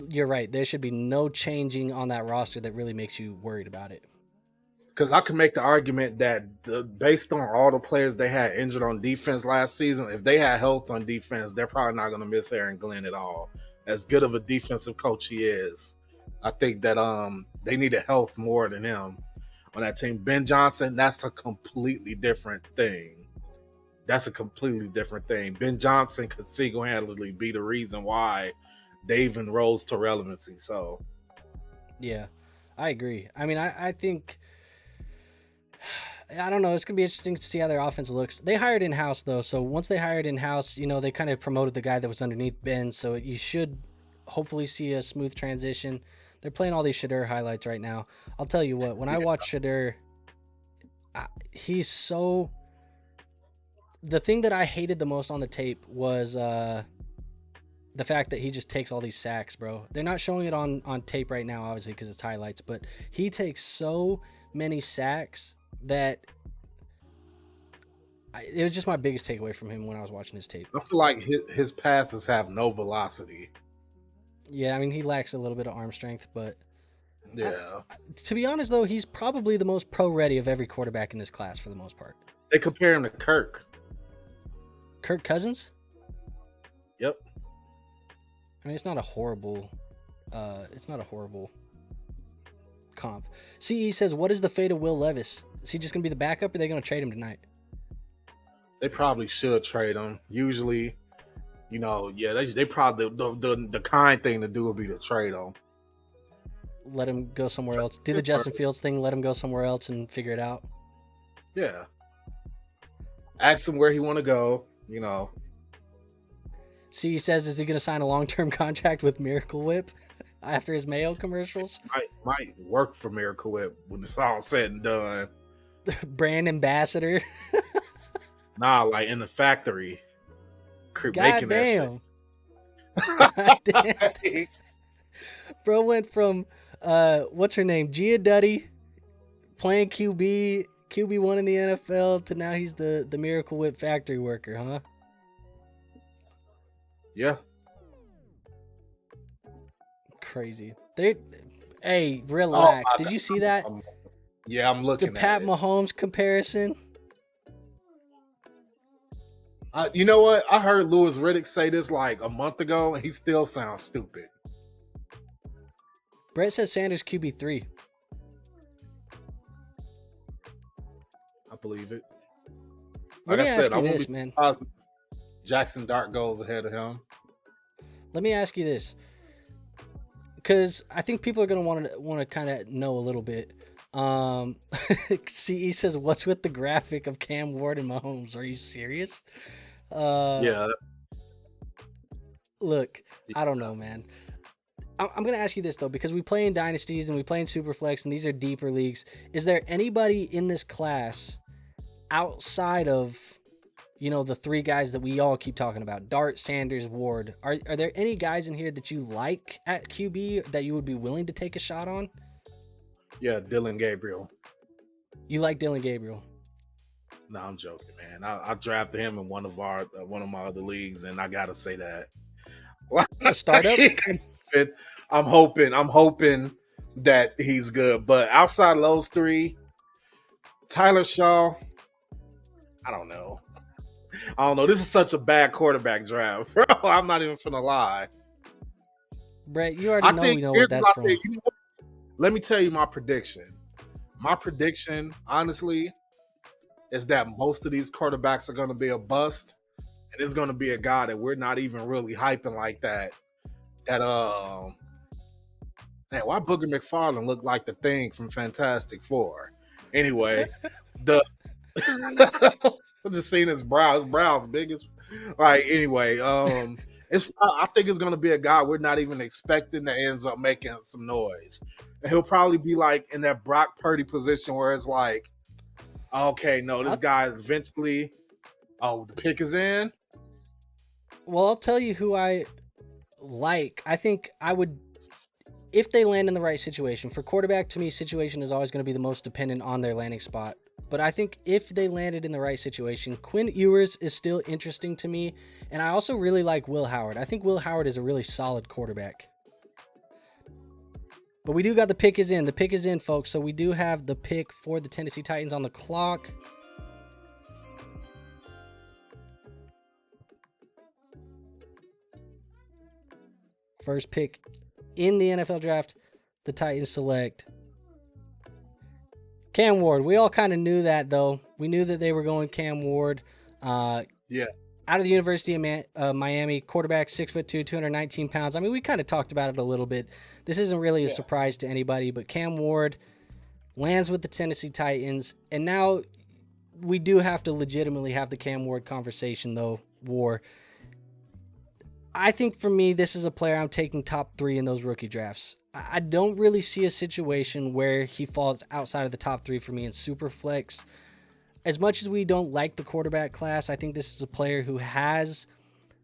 you're right. There should be no changing on that roster that really makes you worried about it. Because I can make the argument that based on all the players they had injured on defense last season, if they had health on defense, they're probably not going to miss Aaron Glenn at all. As good of a defensive coach he is, I think that they needed health more than him on that team. Ben Johnson, that's a completely different thing. Ben Johnson could single-handedly be the reason why they even rose to relevancy. So, yeah, I agree. I mean, I think, I don't know. It's going to be interesting to see how their offense looks. They hired in-house, though. So once they hired in-house, they kind of promoted the guy that was underneath Ben. So you should hopefully see a smooth transition. They're playing all these Shedeur highlights right now. I'll tell you what, when I watch Shedeur, he's so... The thing that I hated the most on the tape was the fact that he just takes all these sacks, bro. They're not showing it on tape right now, obviously, because it's highlights, but he takes so many sacks that it was just my biggest takeaway from him when I was watching his tape. I feel like his passes have no velocity. Yeah, I mean, he lacks a little bit of arm strength, but yeah. To be honest, though, he's probably the most pro-ready of every quarterback in this class for the most part. They compare him to Kirk Cousins? Yep. I mean, it's not a horrible comp. CE says, what is the fate of Will Levis? Is he just going to be the backup, or are they going to trade him tonight? They probably should trade him. Usually, they probably the kind thing to do would be to trade him. Let him go somewhere else. Do the Justin Fields thing. Let him go somewhere else and figure it out. Yeah. Ask him where he want to go. See, he says, is he going to sign a long-term contract with Miracle Whip after his Mayo commercials? Might work for Miracle Whip when it's all said and done. Brand ambassador. Nah, like in the factory. God damn. God damn. Bro went from what's her name, Gia Duddy, playing QB1 in the NFL, to now he's the Miracle Whip factory worker, huh? Yeah. Crazy. Hey, relax. Did you see that? Yeah, I'm looking at it. The Pat Mahomes comparison. You know what? I heard Louis Riddick say this like a month ago, and he still sounds stupid. Brett says Sanders QB3. I believe it. Like I said, I won't be surprised. Jackson Dart goes ahead of him. Let me ask you this, because I think people are going to want to kind of know a little bit. CE says, "What's with the graphic of Cam Ward and Mahomes? Are you serious?" Yeah. Look, I don't know, man. I'm going to ask you this, though, because we play in Dynasties and we play in Superflex, and these are deeper leagues. Is there anybody in this class outside of, the three guys that we all keep talking about, Dart, Sanders, Ward? Are there any guys in here that you like at QB that you would be willing to take a shot on? Yeah, Dylan Gabriel. You like Dylan Gabriel? No, I'm joking, man. I drafted him in one of my other leagues, and I gotta say that. A startup? I'm hoping that he's good. But outside of those three, Tyler Shaw, I don't know. This is such a bad quarterback draft, bro. I'm not even finna lie. Brett, you already know we know what that's from. Let me tell you my prediction. My prediction, honestly, is that most of these quarterbacks are going to be a bust, and it's going to be a guy that we're not even really hyping like that. Man, why Booger McFarland look like the Thing from Fantastic Four? Anyway, I'm just seeing his brow. His brow's big as. Like, anyway, I think it's going to be a guy we're not even expecting that ends up making some noise. And he'll probably be like in that Brock Purdy position where it's like, okay, no, this guy is eventually, the pick is in. Well, I'll tell you who I like. I think I would, if they land in the right situation. For quarterback, to me, situation is always going to be the most dependent on their landing spot. But I think if they landed in the right situation, Quinn Ewers is still interesting to me. And I also really like Will Howard. I think Will Howard is a really solid quarterback. But we do got the pick is in. The pick is in, folks. So we do have the pick for the Tennessee Titans on the clock. First pick in the NFL draft, the Titans select Cam Ward. We all kind of knew that, though. We knew that they were going Cam Ward. Yeah. Out of the University of Miami, quarterback, 6'2", 219 pounds. I mean, we kind of talked about it a little bit. This isn't really a surprise to anybody, but Cam Ward lands with the Tennessee Titans. And now we do have to legitimately have the Cam Ward conversation, though, War. I think for me, this is a player I'm taking top 3 in those rookie drafts. I don't really see a situation where he falls outside of the top 3 for me in Superflex. As much as we don't like the quarterback class, I think this is a player who has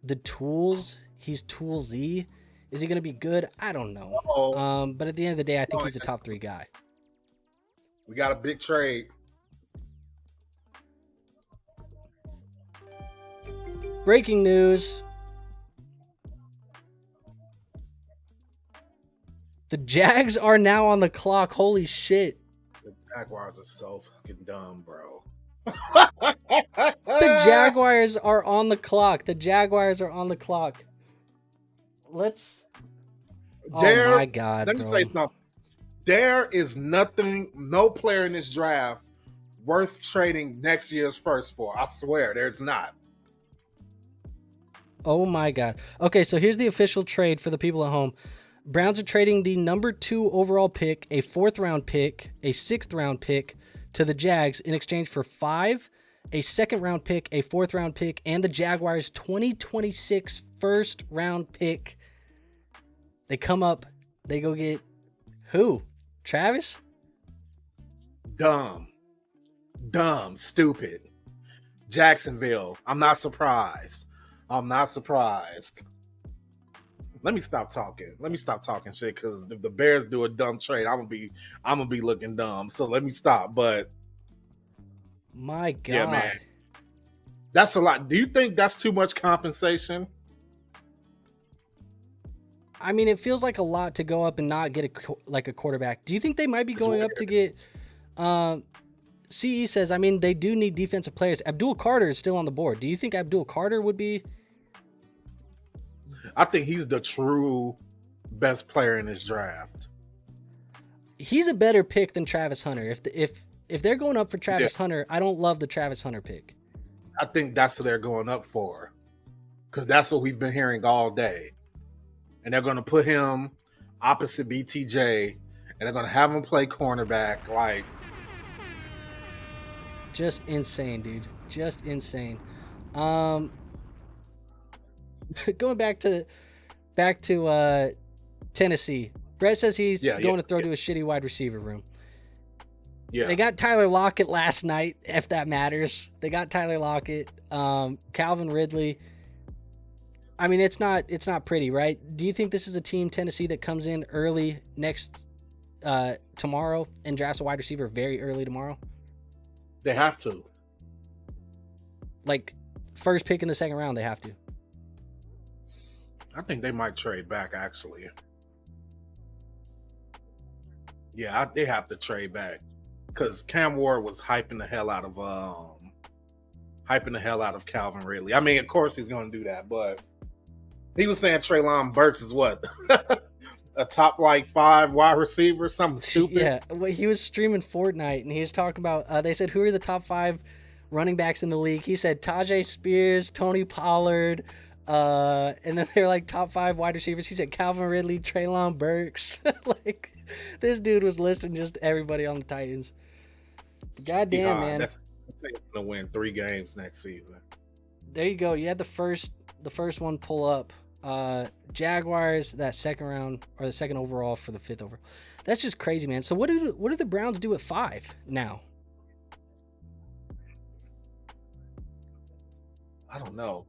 the tools. He's toolsy. Is he going to be good? I don't know. Oh, But at the end of the day, I think he's a top 3 guy. we got a big trade. Breaking news. The Jags are now on the clock. Holy shit. The Jaguars are so fucking dumb, bro. The Jaguars are on the clock. The Jaguars are on the clock. Let's. Oh my God. Let me say something. There is nothing, no player in this draft worth trading next year's first for. I swear, there's not. Oh my God. Okay, so here's the official trade for the people at home. Browns are trading the number 2 overall pick, a 4th round pick, a 6th round pick to the Jags in exchange for 5, a 2nd round pick, a 4th round pick, and the Jaguars' 2026 1st round pick. They come up, they go get who? Travis? Dumb, stupid. Jacksonville. I'm not surprised. Let me stop talking. Shit, because if the Bears do a dumb trade, I'm gonna be looking dumb. So let me stop. But my God, yeah, man, that's a lot. Do you think that's too much compensation? I mean, it feels like a lot to go up and not get a quarterback. Do you think they might be going up to get? CE says, I mean, they do need defensive players. Abdul Carter is still on the board. Do you think Abdul Carter would be? I think he's the true best player in this draft. He's a better pick than Travis Hunter. If they're going up for Travis Hunter, I don't love the Travis Hunter pick. I think that's what they're going up for, because that's what we've been hearing all day. And they're going to put him opposite BTJ, and they're going to have him play cornerback. Like, just insane, dude. Just insane. Going back to Tennessee. Brett says he's going to throw to a shitty wide receiver room. Yeah. They got Tyler Lockett last night, if that matters. They got Tyler Lockett, Calvin Ridley. I mean, it's not pretty, right? Do you think this is a team, Tennessee, that comes in early tomorrow and drafts a wide receiver very early tomorrow? They have to. Like, first pick in the 2nd round, they have to. I think they might trade back, actually. Yeah, they have to trade back, because Cam Ward was hyping the hell out of Calvin Ridley. I mean, of course he's going to do that, but he was saying Treylon Burks is what? A top 5 wide receiver, something stupid. Yeah, well, he was streaming Fortnite and he was talking about. They said, who are the top 5 running backs in the league? He said Tajay Spears, Tony Pollard. And then they're like top 5 wide receivers. He said Calvin Ridley, Treylon Burks. Like, this dude was listing just everybody on the Titans. God damn, man. That's going to win 3 games next season. There you go. You had the first one pull up. Jaguars, that 2nd round, or the 2nd overall for the 5th overall. That's just crazy, man. So what do the Browns do at 5 now? I don't know.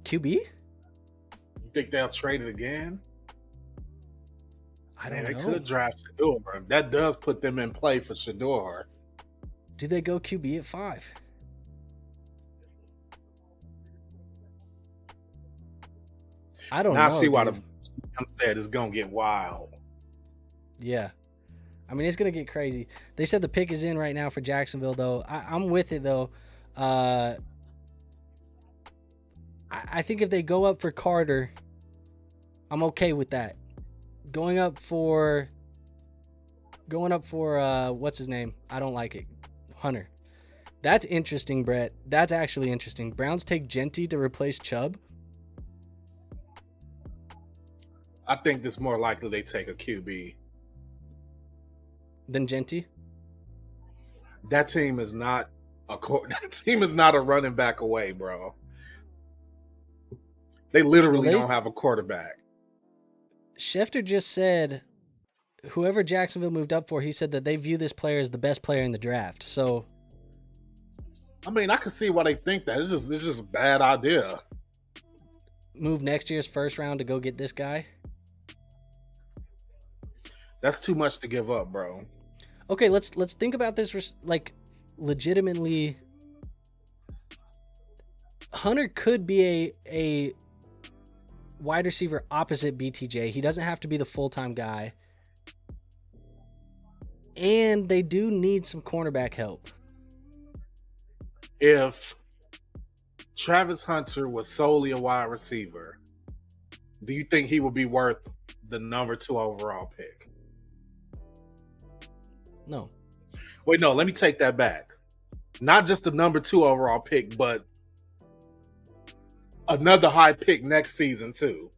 QB? You think they'll trade it again? I don't know. They could draft Shador. That does put them in play for Shador. Do they go QB at 5? I don't know. I see why the said it's going to get wild. Yeah. I mean, it's going to get crazy. They said the pick is in right now for Jacksonville, though. I'm with it, though. I think if they go up for Carter, I'm okay with that. Going up for what's his name? I don't like it. Hunter. That's interesting, Brett. That's actually interesting. Browns take Genty to replace Chubb. I think it's more likely they take a QB than Genty. That team is not a running back away, bro. They literally don't have a quarterback. Schefter just said whoever Jacksonville moved up for, he said that they view this player as the best player in the draft. So I mean, I can see why they think that. It's just a bad idea. Move next year's first round to go get this guy. That's too much to give up, bro. Okay, let's think about this like legitimately. Hunter could be a wide receiver opposite BTJ. He doesn't have to be the full-time guy. And they do need some cornerback help. If Travis Hunter was solely a wide receiver, do you think he would be worth the number 2 overall pick? No. Wait, no, let me take that back. Not just the number 2 overall pick, but another high pick next season too.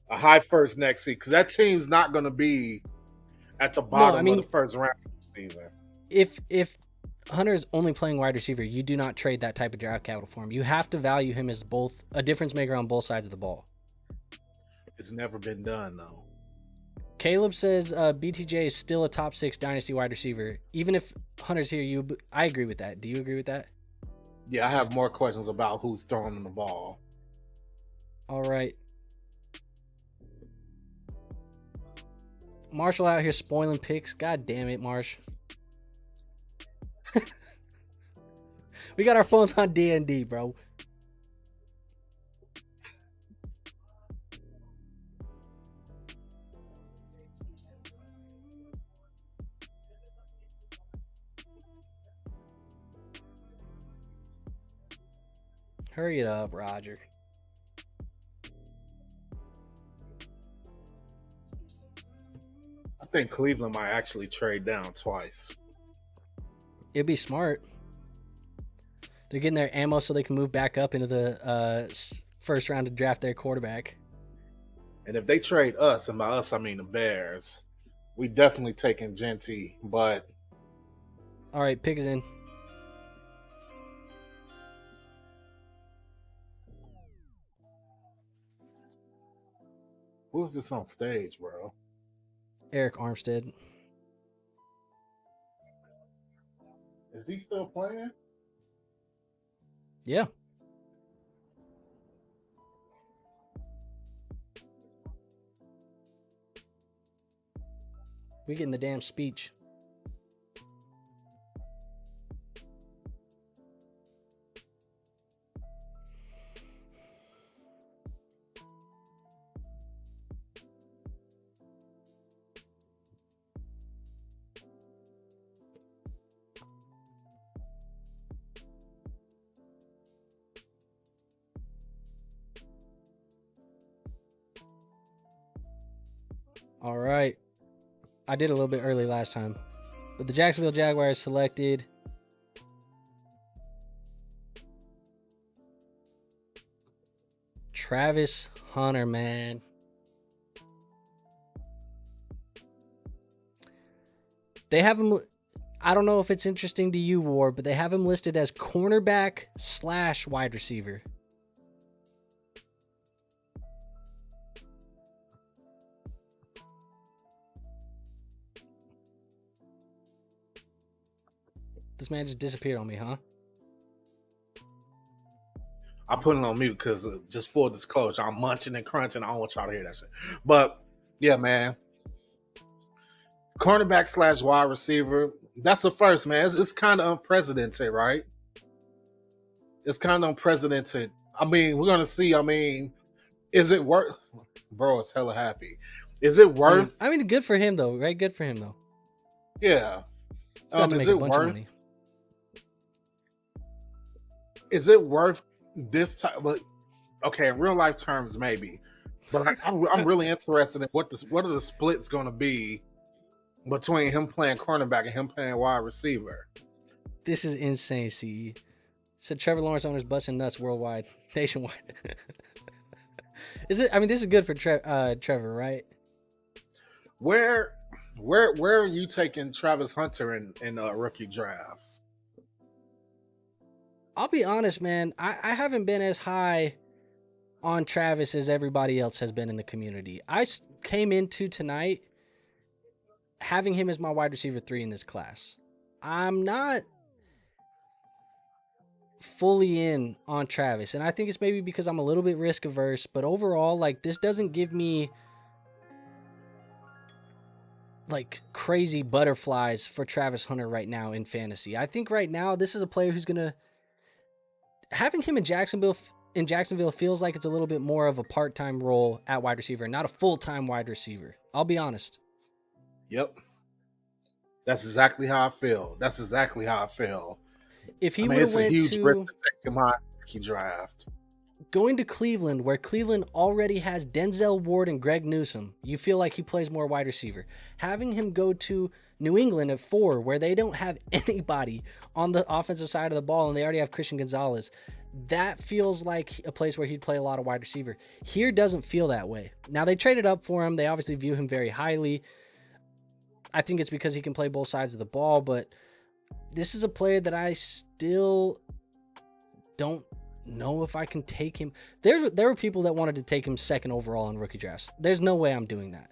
A high first next season. Because that team's not going to be at the bottom of the first round season. If Hunter is only playing wide receiver, you do not trade that type of draft capital for him. You have to value him as both a difference maker on both sides of the ball. It's never been done, though. Caleb says BTJ is still a top 6 dynasty wide receiver. Even if Hunter's here, I agree with that. Do you agree with that? Yeah, I have more questions about who's throwing the ball. All right. Marshall out here spoiling picks. God damn it, Marsh. We got our phones on D&D, bro. Hurry it up, Roger. I think Cleveland might actually trade down twice. It'd be smart. They're getting their ammo so they can move back up into the first round to draft their quarterback. And if they trade us, and by us I mean the Bears, we definitely taking Genty, but... All right, pick is in. Who's this on stage, bro? Eric Armstead. Is he still playing? Yeah. We getting the damn speech. All right. I did a little bit early last time. But the Jacksonville Jaguars selected Travis Hunter, man. They have him, I don't know if it's interesting to you, War, but they have him listed as cornerback / wide receiver. This man just disappeared on me, huh? I put it on mute because just full disclosure, I'm munching and crunching. I don't want y'all to hear that shit. But yeah, man, cornerback / wide receiver. That's the first, man. It's kind of unprecedented, right? It's kind of unprecedented. I mean, we're gonna see. I mean, is it worth? Bro, it's hella happy. Is it worth? Dude, I mean, good for him though, right? Good for him though. Yeah. Is it worth? Is it worth this type? But okay, in real life terms, maybe. But I'm really interested in what are the splits going to be between him playing cornerback and him playing wide receiver. This is insane, CE. Said Trevor Lawrence owners busting nuts worldwide, nationwide. Is it? I mean, this is good for Trevor, right? Where are you taking Travis Hunter in rookie drafts? I'll be honest, man. I haven't been as high on Travis as everybody else has been in the community. I came into tonight having him as my wide receiver 3 in this class. I'm not fully in on Travis, and I think it's maybe because I'm a little bit risk averse, but overall, like, this doesn't give me like crazy butterflies for Travis Hunter right now in fantasy. I think right now this is a player who's gonna having him in Jacksonville feels like it's a little bit more of a part-time role at wide receiver, not a full-time wide receiver. I'll be honest. Yep. That's exactly how I feel. If he I mean, would it's have a went huge risk to to take him on rookie draft. going to Cleveland, where Cleveland already has Denzel Ward and Greg Newsome, you feel like he plays more wide receiver. Having him go to New England at 4, where they don't have anybody on the offensive side of the ball and they already have Christian Gonzalez, that feels like a place where he'd play a lot of wide receiver. Here doesn't feel that way. Now, they traded up for him. They obviously view him very highly. I think it's because he can play both sides of the ball, but this is a player that I still don't know if I can take him. There were people that wanted to take him second overall in rookie drafts. There's no way I'm doing that.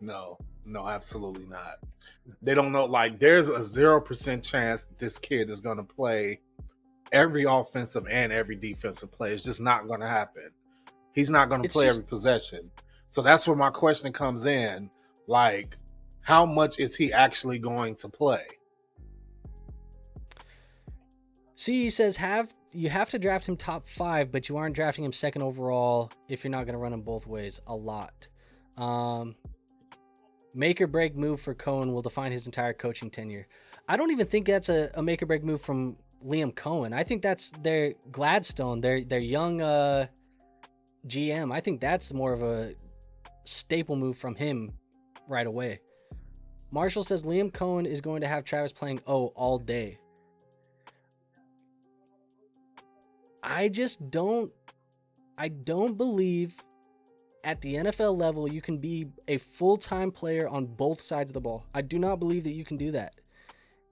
No, absolutely not. They don't know. Like, there's a 0% chance that this kid is going to play every offensive and every defensive play. It's just not going to happen. He's not going to play every possession. So that's where my question comes in. Like, how much is he actually going to play? See, he says you have to draft him top 5, but you aren't drafting him second overall if you're not going to run him both ways a lot. Make or break move for Cohen will define his entire coaching tenure. I don't even think that's a make or break move from Liam Cohen. I think that's their Gladstone, their young GM. I think that's more of a staple move from him right away. Marshall says Liam Cohen is going to have Travis playing all day. I don't believe at the NFL level you can be a full-time player on both sides of the ball. I do not believe that you can do that.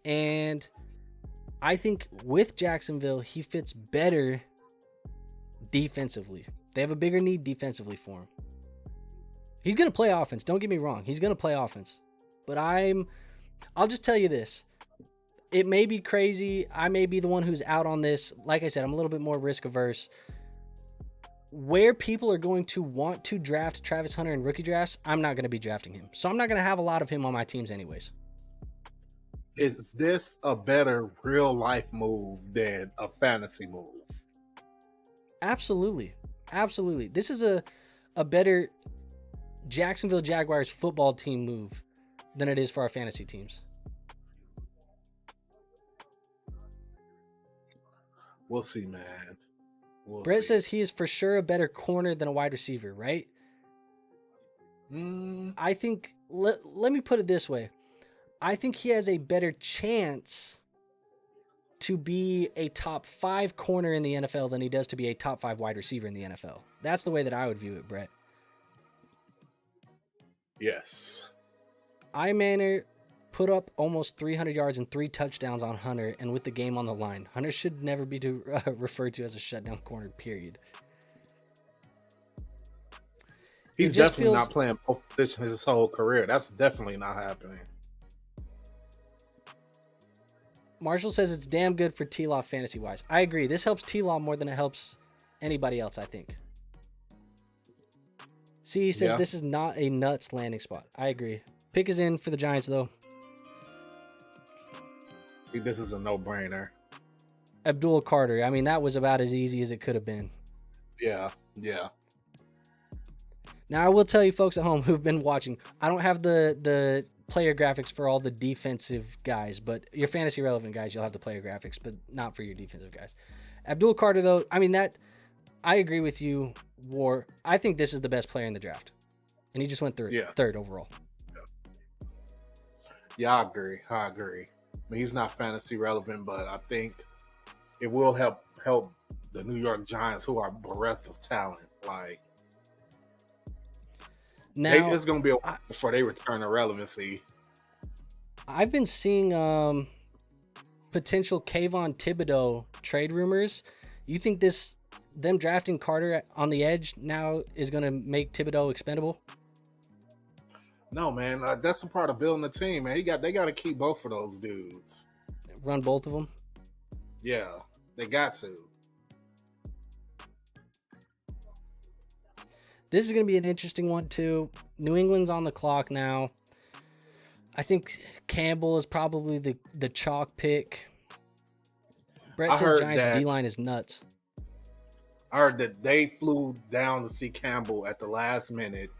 And I think with Jacksonville, he fits better defensively. They have a bigger need defensively for him. He's going to play offense. Don't get me wrong. He's going to play offense. But I'll just tell you this. It may be crazy. I may be the one who's out on this. Like I said, I'm a little bit more risk averse. Where people are going to want to draft Travis Hunter in rookie drafts, I'm not going to be drafting him. So I'm not going to have a lot of him on my teams anyways. Is this a better real life move than a fantasy move? Absolutely. This is a better Jacksonville Jaguars football team move than it is for our fantasy teams. We'll see, man. Brett says he is for sure a better corner than a wide receiver, right? I think, let me put it this way. I think he has a better chance to be a top 5 corner in the NFL than he does to be a top 5 wide receiver in the NFL. That's the way that I would view it, Brett. Yes. Manor put up almost 300 yards and 3 touchdowns on Hunter, and with the game on the line. Hunter should never be referred to as a shutdown corner, period. He's definitely not playing both positions his whole career. That's definitely not happening. Marshall says it's damn good for T-Law fantasy-wise. I agree. This helps T-Law more than it helps anybody else, I think. See, he says this is not a nuts landing spot. I agree. Pick is in for the Giants, though. This is a no-brainer. Abdul Carter. I mean, that was about as easy as it could have been. Yeah. Now, I will tell you folks at home who've been watching, I don't have the player graphics for all the defensive guys, but your fantasy relevant guys, you'll have the player graphics, but not for your defensive guys. Abdul Carter, though, I mean, I agree with you, War. I think this is the best player in the draft. And he just went third overall. Yeah, I agree. I mean, he's not fantasy relevant, but I think it will help the New York Giants, who are a breath of talent. Like, now it's going to be a while before they return to relevancy. I've been seeing potential Kayvon Thibodeau trade rumors. You think them drafting Carter on the edge now is going to make Thibodeau expendable? No, man, that's a part of building a team, man. They got to keep both of those dudes. Run both of them? Yeah. They got to. This is going to be an interesting one too. New England's on the clock now. I think Campbell is probably the chalk pick. Brett I says heard Giants that. D-line is nuts. I heard that they flew down to see Campbell at the last minute.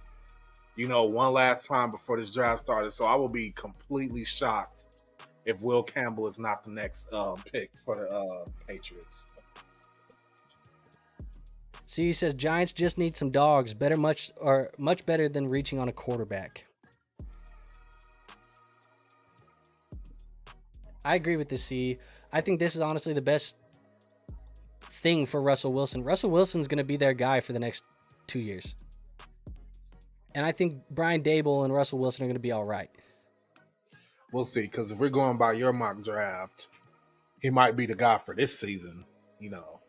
One last time before this draft started. So I will be completely shocked if Will Campbell is not the next pick for the Patriots. See, he says Giants just need some dogs. Much better than reaching on a quarterback. I agree with this, C. I think this is honestly the best thing for Russell Wilson. Russell Wilson's going to be their guy for the next 2 years. And I think Brian Dable and Russell Wilson are going to be all right. We'll see, because if we're going by your mock draft, he might be the guy for this season. You don't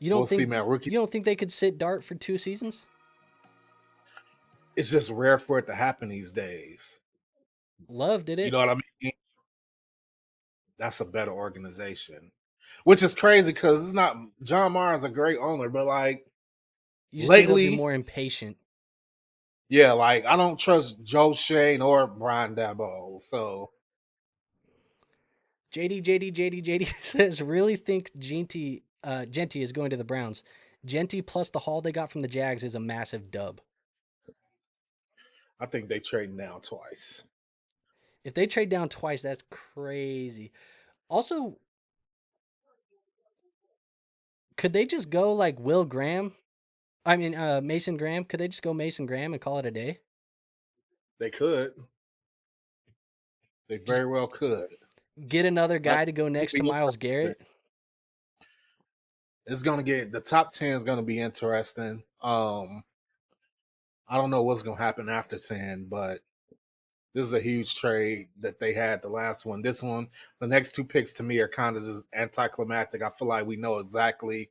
we'll think, see, man. You don't think they could sit Dart for 2 seasons? It's just rare for it to happen these days. Love did it. You know what I mean? That's a better organization. Which is crazy because it's not John Mara's a great owner, but like you just lately, think they'll be more impatient. Yeah, like I don't trust Joe Shane or Brian Daboll. So JD says, really think Genty is going to the Browns. Genty plus the haul they got from the Jags is a massive dub. I think they trade down twice. If they trade down twice, that's crazy. Also, could they just go like Will Graham? I mean, Mason Graham. Could they just go Mason Graham and call it a day? They could. They very well could. Get another guy to go next to Myles Garrett. It's gonna get the top 10 is gonna be interesting. I don't know what's gonna happen after 10, but this is a huge trade that they had the last one. This one, the next 2 picks to me are kind of just anticlimactic. I feel like we know exactly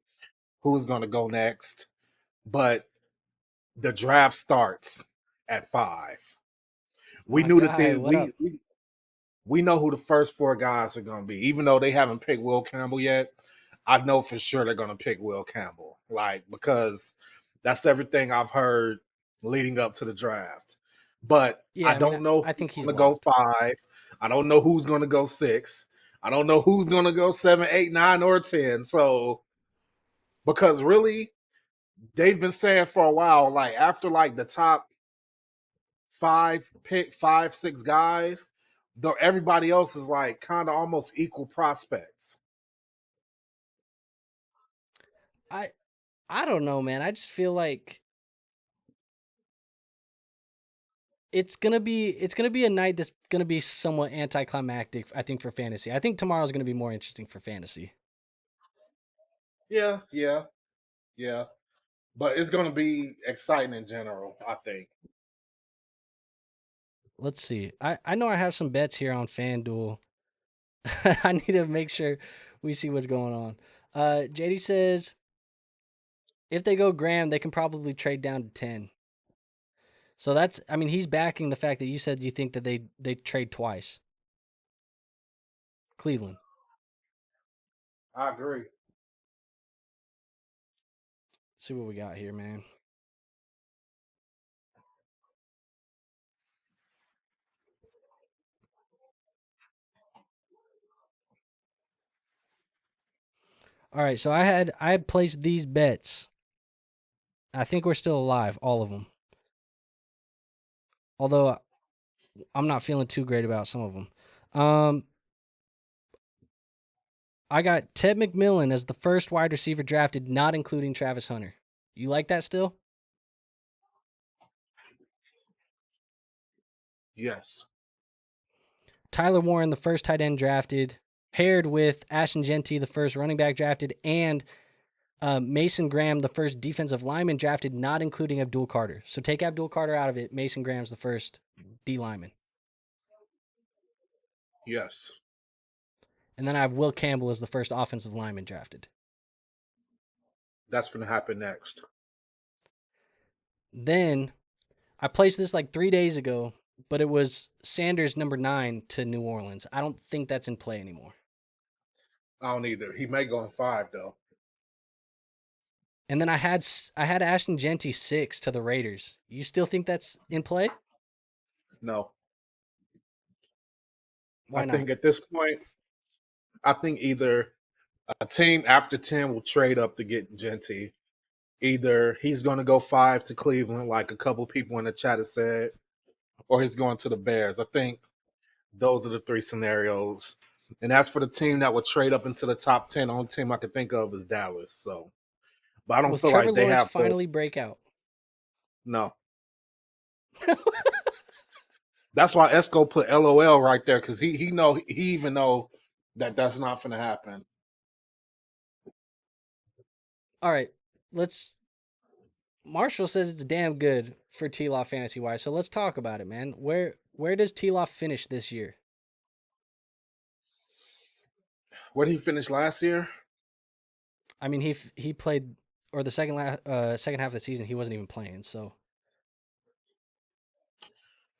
who's gonna go next, but the draft starts at 5. We knew that we know who the first 4 guys are going to be. Even though they haven't picked Will Campbell yet, I know for sure they're going to pick Will Campbell. Like, because that's everything I've heard leading up to the draft. But yeah, I don't know I think he's going to go 5. I don't know who's going to go 6. I don't know who's going to go 7, 8, 9, or 10. So, because really, they've been saying for a while, like after like the top 5, 6 guys, though everybody else is like kind of almost equal prospects. I don't know, man. I just feel like it's gonna be a night that's gonna be somewhat anticlimactic, I think, for fantasy. I think tomorrow's gonna be more interesting for fantasy. Yeah. But it's gonna be exciting in general, I think. Let's see. I know I have some bets here on FanDuel. I need to make sure we see what's going on. JD says if they go Graham, they can probably trade down to 10. So he's backing the fact that you said you think that they trade twice. Cleveland. I agree. Let's see what we got here, man. All right, so I had placed these bets. I think we're still alive, all of them. Although I'm not feeling too great about some of them. I got Ted McMillan as the first wide receiver drafted, not including Travis Hunter. You like that still? Yes. Tyler Warren, the first tight end drafted, paired with Ashton Genty, the first running back drafted, and Mason Graham, the first defensive lineman drafted, not including Abdul Carter. So take Abdul Carter out of it. Mason Graham's the first D lineman. Yes. And then I have Will Campbell as the first offensive lineman drafted. That's going to happen next. Then I placed this like 3 days ago, but it was Sanders number 9 to New Orleans. I don't think that's in play anymore. I don't either. He may go in 5 though. And then I had Ashton Genty 6 to the Raiders. You still think that's in play? No, I Why not? think at this point, I think either a team after 10 will trade up to get Genty. Either he's going to go 5 to Cleveland, like a couple people in the chat have said, or he's going to the Bears. I think those are the 3 scenarios. And as for the team that would trade up into the top 10, the only team I can think of is Dallas. So, but I don't Will feel Trevor like they Lawrence have to. finally break out? No, that's why Esco put LOL right there because he even know that that's not going to happen. All right, let's. Marshall says it's damn good for T-Law fantasy wise, so let's talk about it, man. Where does T-Law finish this year? Where did he finish last year? I mean, he played, or the second half of the season he wasn't even playing. So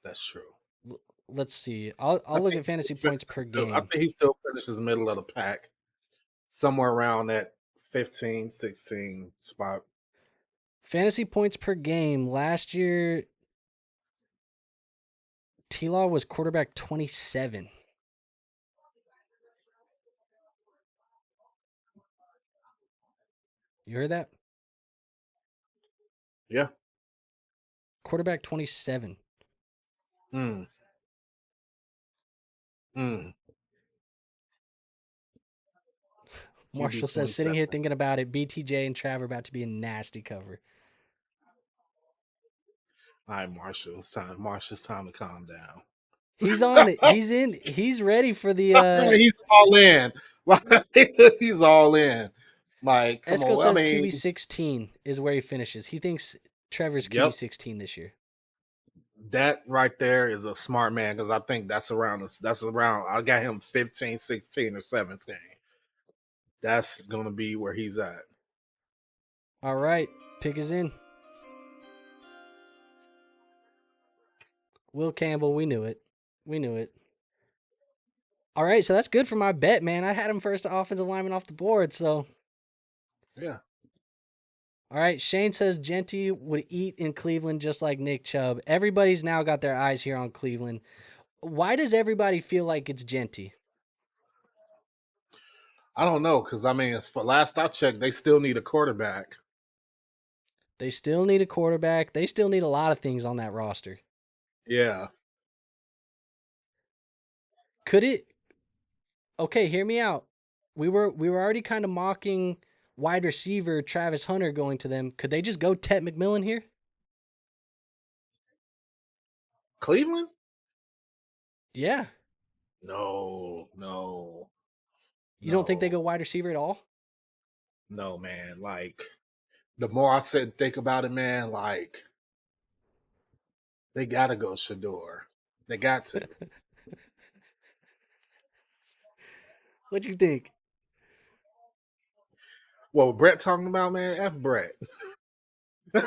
That's true. let's see. I'll look at fantasy points per I game. think he still finishes middle of the pack, somewhere around that 15, 16 spot. Fantasy points per game last year. T-Law was quarterback 27. You heard that? Yeah. Quarterback 27. Mm. Mm. Marshall says, sitting here thinking about it, BTJ and Trav are about to be a nasty cover. All right, Marshall. It's time. Marshall's time to calm down. He's on it. He's in. He's ready for the. He's all in. He's all in. Like, come Esco on. I says mean, QB 16 is where he finishes. He thinks Trevor's QB yep. 16 this year. That right there is a smart man because I think that's around us. That's around. I got him 15, 16, or 17. That's gonna be where he's at. All right, pick is in. Will Campbell, we knew it. We knew it. All right, so that's good for my bet, man. I had him first offensive lineman off the board, so. Yeah. All right, Shane says Genty would eat in Cleveland just like Nick Chubb. Everybody's now got their eyes here on Cleveland. Why does everybody feel like it's Genty? I don't know because I mean, as for last I checked, they still need a quarterback. They still need a quarterback. They still need a lot of things on that roster. Yeah. Could it? Okay, hear me out. We were already kind of mocking wide receiver Travis Hunter going to them. Could they just go Tet McMillan here? Cleveland? Yeah. No. You don't think they go wide receiver at all? No, man. Like, the more I said think about it, man, like, they gotta go Shador. They got to. What you think? What Brett talking about, man? F Brett. He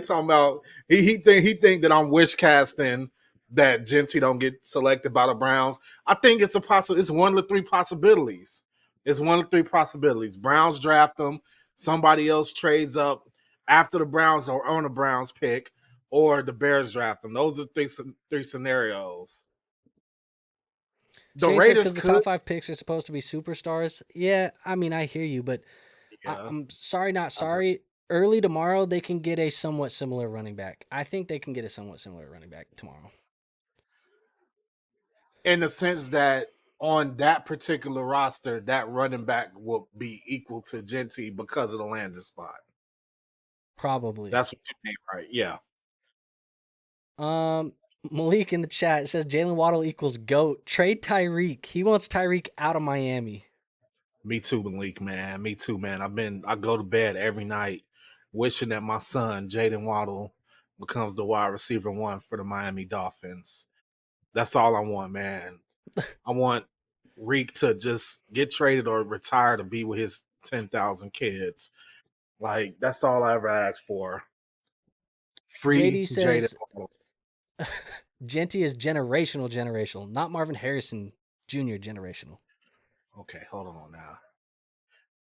talking about he think that I'm wish casting that Genty don't get selected by the Browns. I think it's a possible. It's one of the 3 possibilities. It's one of the 3 possibilities. Browns draft them. Somebody else trades up after the Browns or on the Browns pick, or the Bears draft them. Those are 3 scenarios. The Shane says Raiders because the could. top 5 picks are supposed to be superstars. Yeah, I mean, I hear you, but Yeah. I'm sorry, not sorry. Early tomorrow, they can get a somewhat similar running back. I think they can get a somewhat similar running back tomorrow. In the sense that on that particular roster, that running back will be equal to Genty because of the landing spot. Probably. That's what you mean, right? Yeah. Malik in the chat says Jalen Waddle equals GOAT. Trade Tyreek. He wants Tyreek out of Miami. Me too, Malik, man. Me too, man. I go to bed every night wishing that my son, Jaden Waddle, becomes the wide receiver 1 for the Miami Dolphins. That's all I want, man. I want Reek to just get traded or retire to be with his 10,000 kids. Like, that's all I ever asked for. Free JD Jaden says Waddle. Genty is generational, not Marvin Harrison Jr. generational. Okay, hold on now.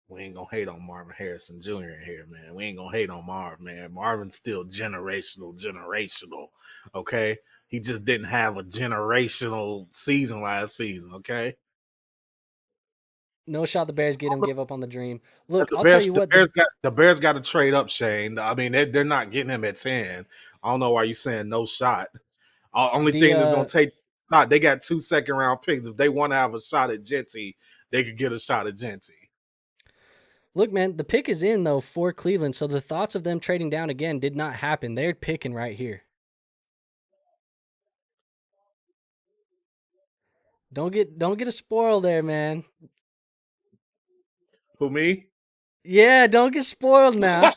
We ain't gonna hate on Marvin Harrison Jr. in here, man. We ain't gonna hate on Marv, man. Marvin's still generational. Okay, he just didn't have a generational season last season. Okay, No shot the Bears get him. Give up on the dream. Look, the I'll tell Bears, you the what. Bears got to trade up, Shane. I mean, they're not getting him at 10. I don't know why you saying no shot. Only The thing that's gonna take shot. They got 2 second-round picks. If they want to have a shot at Genty, they could get a shot at Genty. Look, man, the pick is in though for Cleveland. So the thoughts of them trading down again did not happen. They're picking right here. Don't get a spoil there, man. Who, me? Yeah, don't get spoiled now.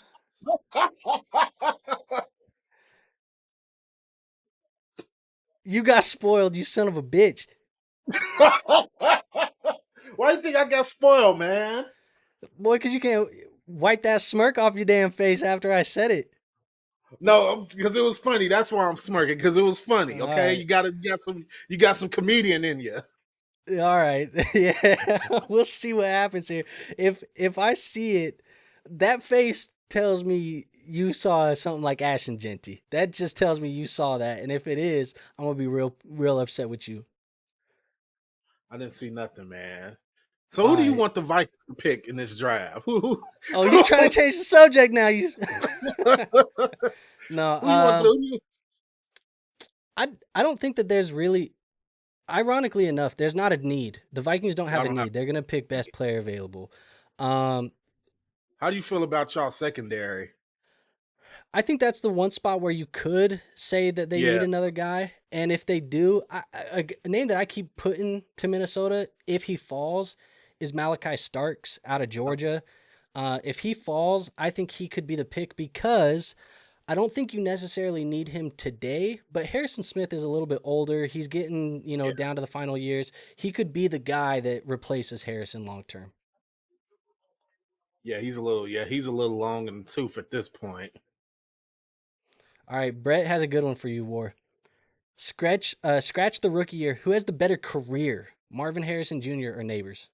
You got spoiled, you son of a bitch. Why do you think I got spoiled, man? Boy, because you can't wipe that smirk off your damn face after I said it. No, because it was funny. That's why I'm smirking, because it was funny. All Okay, right. you got some comedian in you. All right. Yeah. We'll see what happens here. If I see it, that face tells me you saw something like Ashton Genty. That just tells me you saw that. And if it is, I'm gonna be real upset with you. I didn't see nothing, man. So All who do you right. want the Vikings to pick in this draft? Who Oh, you trying to change the subject now? You no. who you want to? I don't think that there's really. Ironically enough, there's not a need. The Vikings don't have I a don't have. need. They're gonna pick best player available. Um, How do you feel about y'all secondary? I think that's the one spot where you could say that they need Yeah, another guy. And if they do, a name that I keep putting to Minnesota, if he falls, is Malachi Starks out of Georgia. If he falls, I think he could be the pick because I don't think you necessarily need him today. But Harrison Smith is a little bit older. He's getting, yeah, down to the final years. He could be the guy that replaces Harrison long term. yeah. He's a little long in the tooth at this point. All right, Brett has a good one for you, War. Scratch the rookie year. Who has the better career, Marvin Harrison Jr. or Neighbors?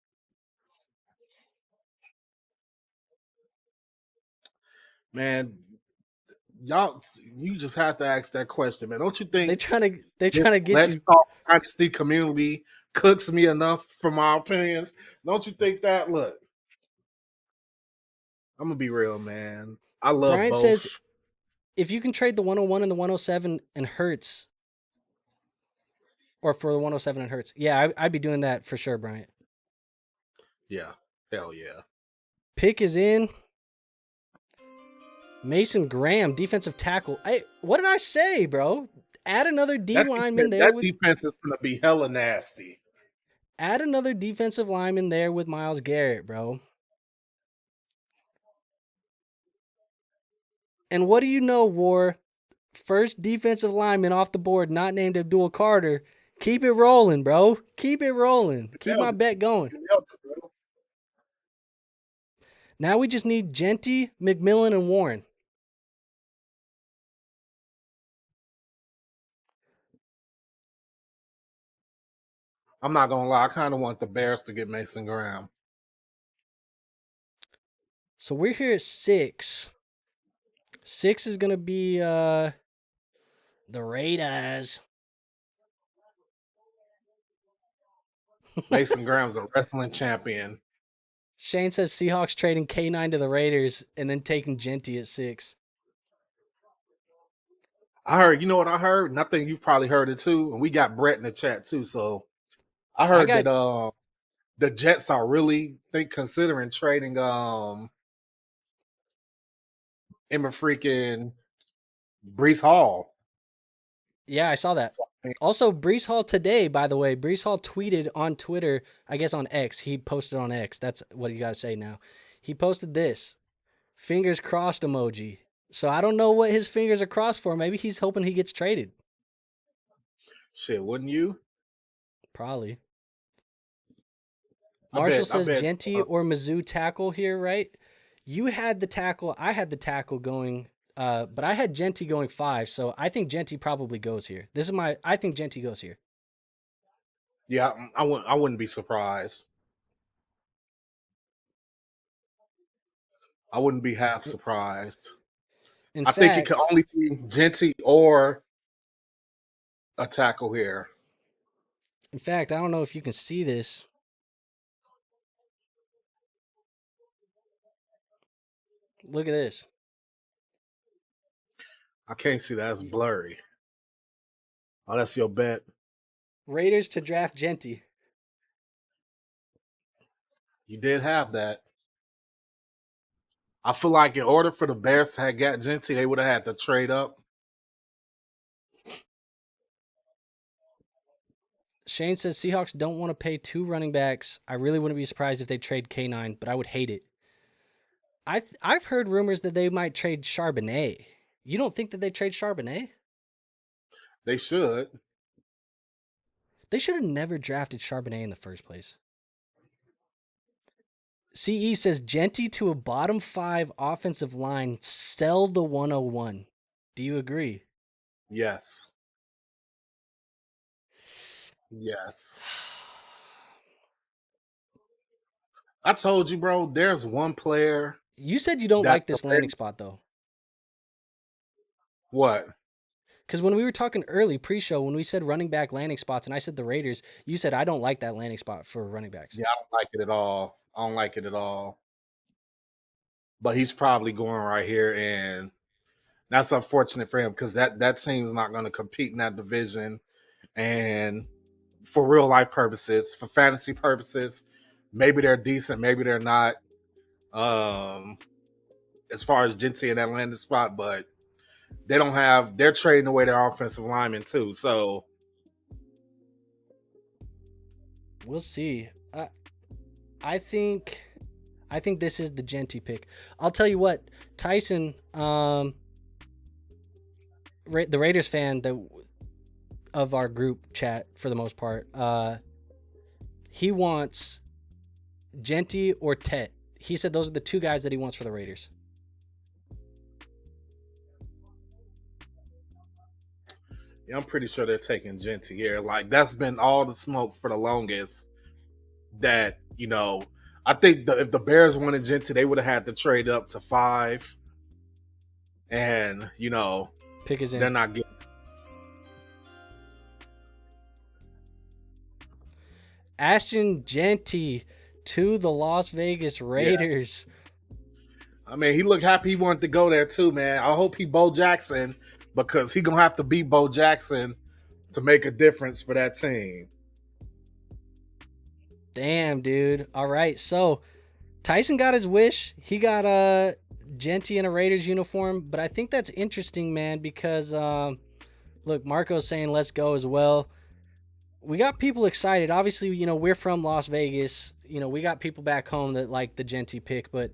Man, y'all, you just have to ask that question, man. Don't you They think trying to they this trying to get Let's you, Talk Dynasty community cooks me enough for my opinions? Don't you think that? Look, I'm gonna be real, man. I love Bryant says. both. If you can trade the 101 and the 107 and Hertz, or for the 107 and Hertz, yeah, I'd be doing that for sure, Bryant. Yeah, hell yeah. Pick is in. Mason Graham, defensive tackle. What did I say, bro? Add another D That lineman defense, there that with defense is gonna be hella nasty. add another defensive lineman there with Myles Garrett, bro. And what do you know, War? First defensive lineman off the board, not named Abdul Carter. Keep it rolling, bro. Keep it rolling. Keep my Nailed it. bet going. Nailed it, bro. Now we just need Genty, McMillan, and Warren. I'm not gonna lie. I kind of want the Bears to get Mason Graham. So we're here at 6. 6 is gonna be the Raiders. Mason Graham's a wrestling champion. Shane says Seahawks trading K9 to the Raiders and then taking Genty at 6. I heard. You know what I heard? And I think you've probably heard it too. And we got Brett in the chat too. So I I heard got that the Jets are really considering trading Emma freaking Brees Hall. Yeah, I saw that. So, Also, Brees Hall today, by the way, Brees Hall tweeted on Twitter, I guess on X. He posted on X. That's what you got to say now. He posted this fingers crossed emoji. So I don't know what his fingers are crossed for. Maybe he's hoping he gets traded. shit, wouldn't you? Probably. I Marshall bet. I says bet. Genty or Mizzou tackle here, right? You had the tackle. I had the tackle going, but I had Genty going 5. So I think Genty probably goes here. I think Genty goes here. Yeah, I wouldn't be surprised. I wouldn't be half surprised. In I think it could fact, only be Genty or a tackle here. I don't know if you can see this. Look at this. I can't see that. It's blurry. Oh, that's your bet. Raiders to draft Genty. You did have that. I feel like in order for the Bears to have got Genty, they would have had to trade up. Shane says Seahawks don't want to pay 2 running backs. I really wouldn't be surprised if they trade K9, but I would hate it. I've heard rumors that they might trade Charbonnet. You don't think that they trade Charbonnet? They should. They should have never drafted Charbonnet in the first place. CE says Genty to a bottom 5 offensive line. Sell the 101. Do you agree? Yes. Yes. I told you, bro, there's one player. You said you don't that like this the landing Bears- spot, though. What? Because when we were talking early pre-show, when we said running back landing spots, and I said the Raiders, you said I don't like that landing spot for running backs. Yeah, I don't like it at all. I don't like it at all. But he's probably going right here, and that's unfortunate for him because that team's not going to compete in that division. And for real life purposes, for fantasy purposes, maybe they're decent, maybe they're not. As far as Genty in that landing spot, but they're trading away their offensive linemen too. So we'll see. I think this is the Genty pick. I'll tell you what, Tyson, the Raiders fan of our group chat for the most part, he wants Genty or Tet. He said those are the 2 guys that he wants for the Raiders. yeah, I'm pretty sure they're taking Genty here. Like that's been all the smoke for the longest. That I think if the Bears wanted Genty, they would have had to trade up to 5, and Pick is in. they're not getting. Ashton Genty to the Las Vegas Raiders. Yeah. I mean, he looked happy he wanted to go there too, man. I hope he Bo Jackson because he gonna have to beat Bo Jackson to make a difference for that team. Damn, dude. All right, so Tyson got his wish. He got Genty in a Raiders uniform, but I think that's interesting, man, because look, Marco's saying let's go as well. We got people excited. Obviously, we're from Las Vegas. We got people back home that like the Genty pick, but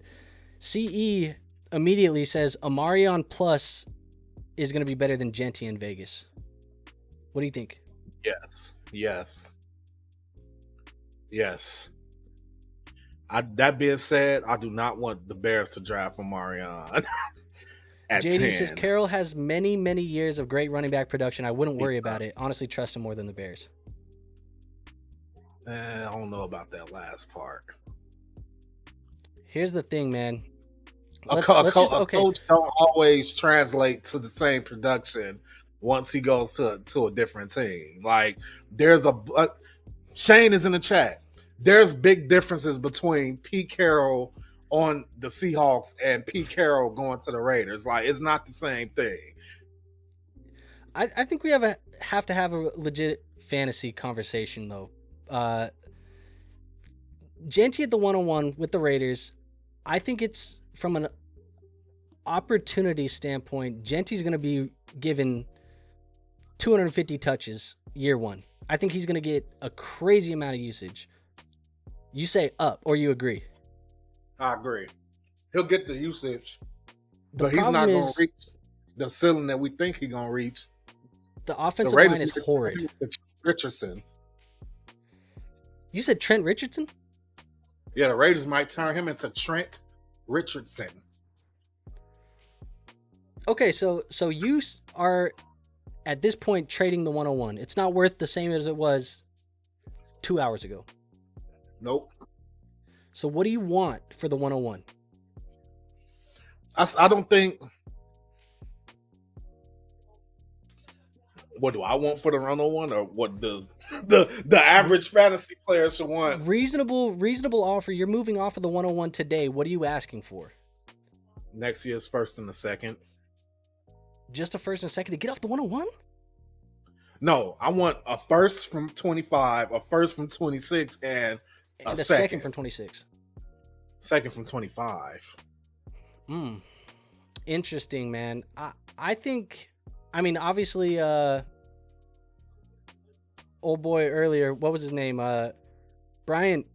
CE immediately says Amarion Plus is going to be better than Genty in Vegas. What do you think? Yes. That being said, I do not want the Bears to draft Amarion at JD 10. says Carroll has many, many years of great running back production. I wouldn't worry about it. Honestly, trust him more than the Bears. I don't know about that last part. Here's the thing, man. A coach don't always translate to the same production once he goes to a different team. Like there's Shane is in the chat. There's big differences between Pete Carroll on the Seahawks and Pete Carroll going to the Raiders. Like it's not the same thing. I think we have to have a legit fantasy conversation though. Genty at the 101 with the Raiders. I think it's from an opportunity standpoint, Genty's going to be given 250 touches year 1. I think he's going to get a crazy amount of usage. You say up, or you agree? I agree. He'll get the usage, but he's not going to reach the ceiling that we think he's going to reach. The offensive line is horrid. Richardson. You said Trent Richardson? Yeah, the Raiders might turn him into Trent Richardson. Okay, so you are at this point trading the 101. It's not worth the same as it was 2 hours ago. Nope. So what do you want for the 101? I don't think. What do I want for the run on one, or what does the average fantasy player should want? Reasonable offer. You're moving off of the 101 today. What are you asking for? Next year's first and the second. Just a first and a second to get off the 101? No, I want a first from 25, a first from 26, and a second from 26. Second from 25. Interesting, man. I think, I mean, obviously, old boy earlier, what was his name? Bryant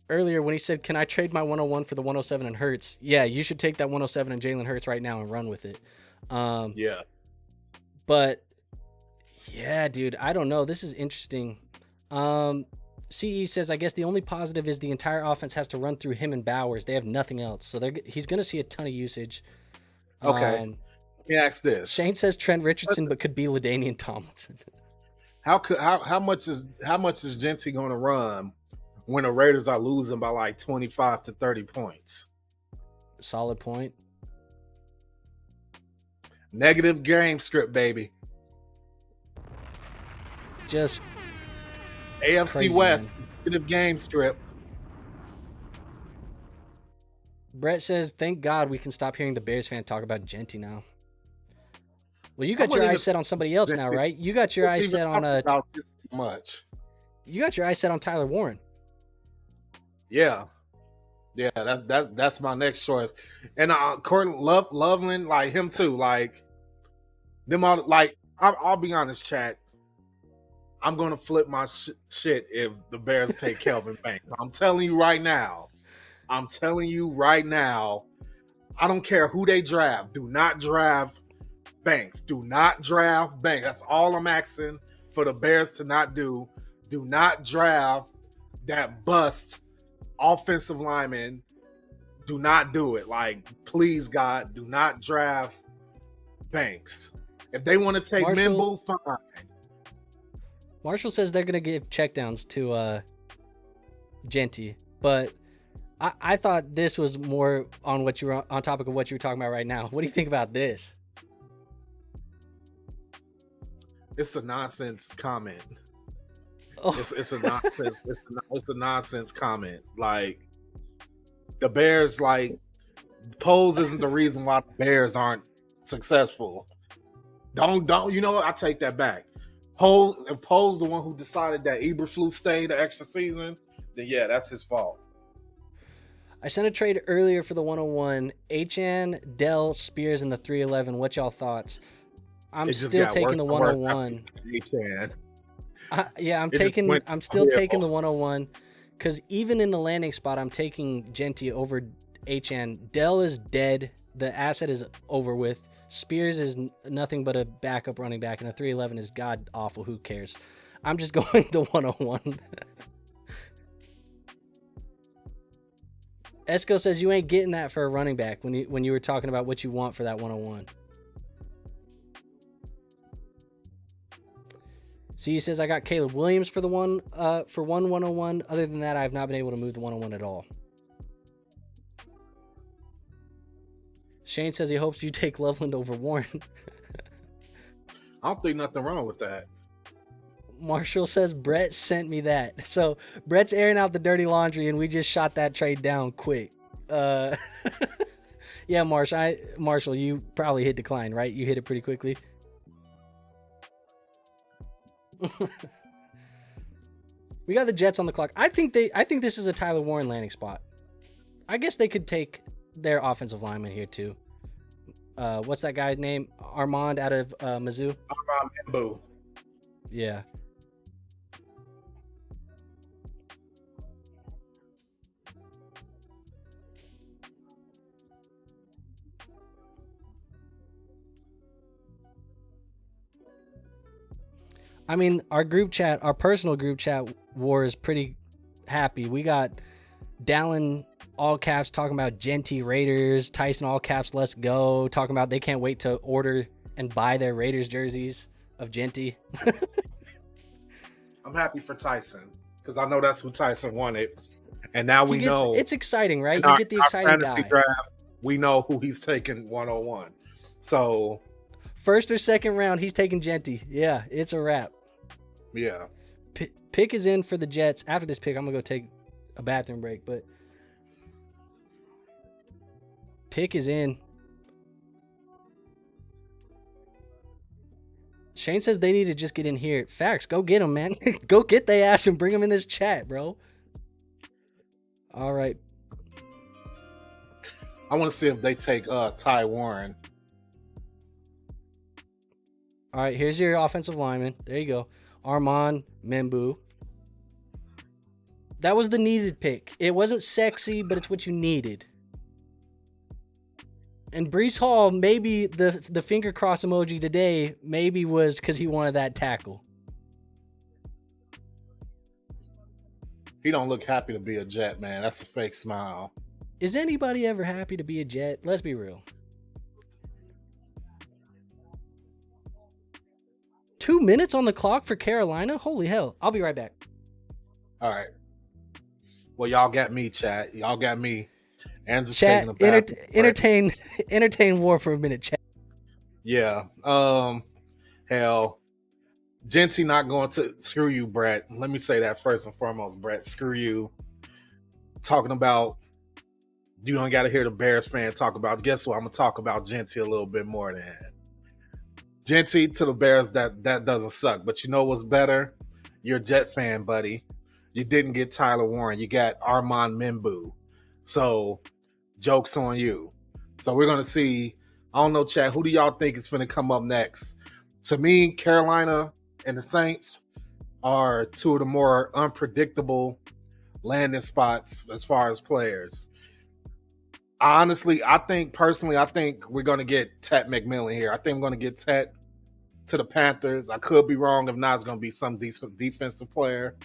earlier when he said, "Can I trade my 101 for the 107 and Hurts?" Yeah, you should take that 107 and Jalen Hurts right now and run with it. Yeah. But yeah, dude, I don't know. This is interesting. CE says, I guess the only positive is the entire offense has to run through him and Bowers. They have nothing else. So he's going to see a ton of usage. Okay. Let me ask this. Shane says Trent Richardson, but could be LaDainian Tomlinson. How much is Genty going to run when the Raiders are losing by like 25 to 30 points? Solid point. Negative game script, baby. Just AFC crazy, West, man. negative game script. Brett says, thank God we can stop hearing the Bears fan talk about Genty now. Well, you got your eyes set on somebody else now, right? You got your eyes set on much. You got your eyes set on Tyler Warren. Yeah. Yeah, that's my next choice. And Courtland Loveland, like him too. Like them all. Like I'll be honest, chat. I'm gonna flip my shit if the Bears take Kelvin Banks. I'm telling you right now. I don't care who they draft. Do not draft Banks. Do not draft Banks. That's all I'm asking for the Bears to not do. Do not draft that bust offensive lineman. Do not do it. Like, please, God, do not draft Banks. If they want to take Mimble, fine. Marshall says they're going to give checkdowns to Genty, but I thought this was more on what you were on topic of what you were talking about right now. What do you think about this? It's a nonsense comment. Oh. It's a nonsense. It's a nonsense comment. Like the Bears, like Poles isn't the reason why the Bears aren't successful. Don't you know what? I take that back. If Poles the one who decided that Eberflus stayed the extra season, then yeah, that's his fault. I sent a trade earlier for the 101. Achan, Dell, Spears, and the 311. What y'all thoughts? I'm still taking the 101. I'm still taking the 101 because even in the landing spot, I'm taking Genty over Achan. Dell is dead. The asset is over with. Spears is nothing but a backup running back, and the 311 is god awful. Who cares? I'm just going the 101. Esco says you ain't getting that for a running back when you were talking about what you want for that 101. C says I got Caleb Williams for the 101. Other than that, I have not been able to move the 101 at all. Shane says he hopes you take Loveland over Warren. I don't think nothing wrong with that. Marshall says Brett sent me that. So Brett's airing out the dirty laundry, and we just shot that trade down quick. Yeah, Marshall, you probably hit decline, right? You hit it pretty quickly. We got the Jets on the clock. I think this is a Tyler Warren landing spot. I guess they could take their offensive lineman here too. What's that guy's name? Armand out of Mizzou. Armand Bamboo. Yeah. I mean, our personal group chat war is pretty happy. We got Dallin all caps talking about Genty Raiders, Tyson all caps let's go, talking about they can't wait to order and buy their Raiders jerseys of Genty. I'm happy for Tyson because I know that's who Tyson wanted, and now we know it's exciting, right? You get the exciting guy. Draft, we know who he's taking 101. So First or second round, he's taking Genty. Yeah, it's a wrap. yeah. Pick is in for the Jets. After this pick, I'm gonna go take a bathroom break, but pick is in. Shane says they need to just get in here. Facts. Go get them, man. Go get their ass and bring them in this chat, bro. All right. I want to see if they take Ty Warren. All right, here's your offensive lineman. There you go. Armand Membu. That was the needed pick. It wasn't sexy, but it's what you needed. And Breece Hall, maybe the finger cross emoji today maybe was because he wanted that tackle. He don't look happy to be a Jet, man. That's a fake smile. Is anybody ever happy to be a Jet? Let's be real. 2 minutes on the clock for Carolina? Holy hell. I'll be right back. All right. Well, y'all got me, chat. Y'all got me. And just chat, taking a bath. entertain war for a minute, chat. Yeah. Hell. Genty not going to screw you, Brett. Let me say that first and foremost, Brett. Screw you. Talking about you don't got to hear the Bears fan talk about. Guess what? I'm gonna talk about Genty a little bit more than Genty to the Bears. That doesn't suck. But you know what's better? You're a Jet fan, buddy. You didn't get Tyler Warren. You got Armand Membu. So joke's on you. So we're gonna see. I don't know, chat. Who do y'all think is gonna come up next? To me, Carolina and the Saints are two of the more unpredictable landing spots as far as players. Honestly, I think we're going to get Tet McMillan here. I think we're going to get Tet to the Panthers. I could be wrong. If not, it's going to be some decent defensive player.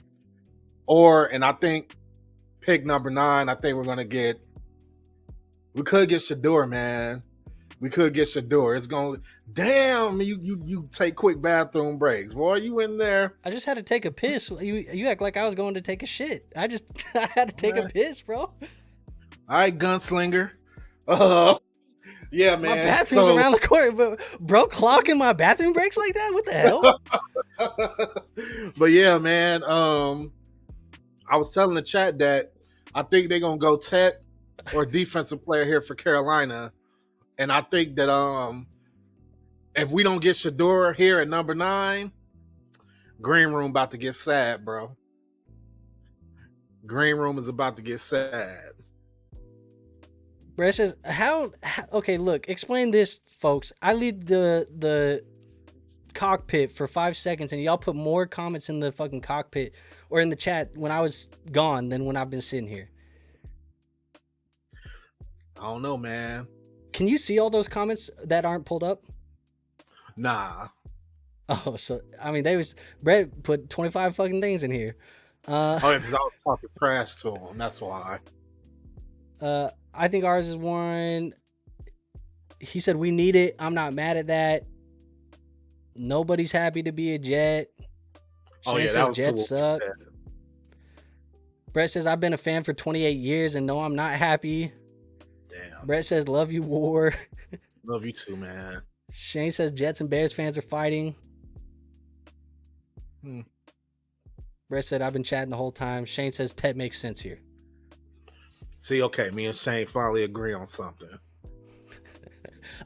And I think pick number 9, I think we could get Shador, man. We could get Shador. It's going, damn, you take quick bathroom breaks. Boy, you in there. I just had to take a piss. You act like I was going to take a shit. I had to take a piss, bro. All right, gunslinger. Yeah, man. My bathroom's around the corner, but bro, clocking my bathroom breaks like that? What the hell? But yeah, man. I was telling the chat that I think they're gonna go Tet or defensive player here for Carolina, and I think that if we don't get Shador here at number 9, Green Room about to get sad, bro. Green Room is about to get sad. Brett says, how okay, look, explain this, folks. I leave the cockpit for 5 seconds and y'all put more comments in the fucking cockpit or in the chat when I was gone than when I've been sitting here. I don't know, man. Can you see all those comments that aren't pulled up? Nah. Oh, so I mean, Brett put 25 fucking things in here. Yeah, because I was talking trash to him. That's why. I think ours is Warren. He said we need it. I'm not mad at that. Nobody's happy to be a Jet. Shane says Jets suck. Brett says I've been a fan for 28 years and no, I'm not happy. Damn. Brett says love you, War. Love you too, man. Shane says Jets and Bears fans are fighting. Brett said I've been chatting the whole time. Shane says Ted makes sense here. See, okay, me and Shane finally agree on something.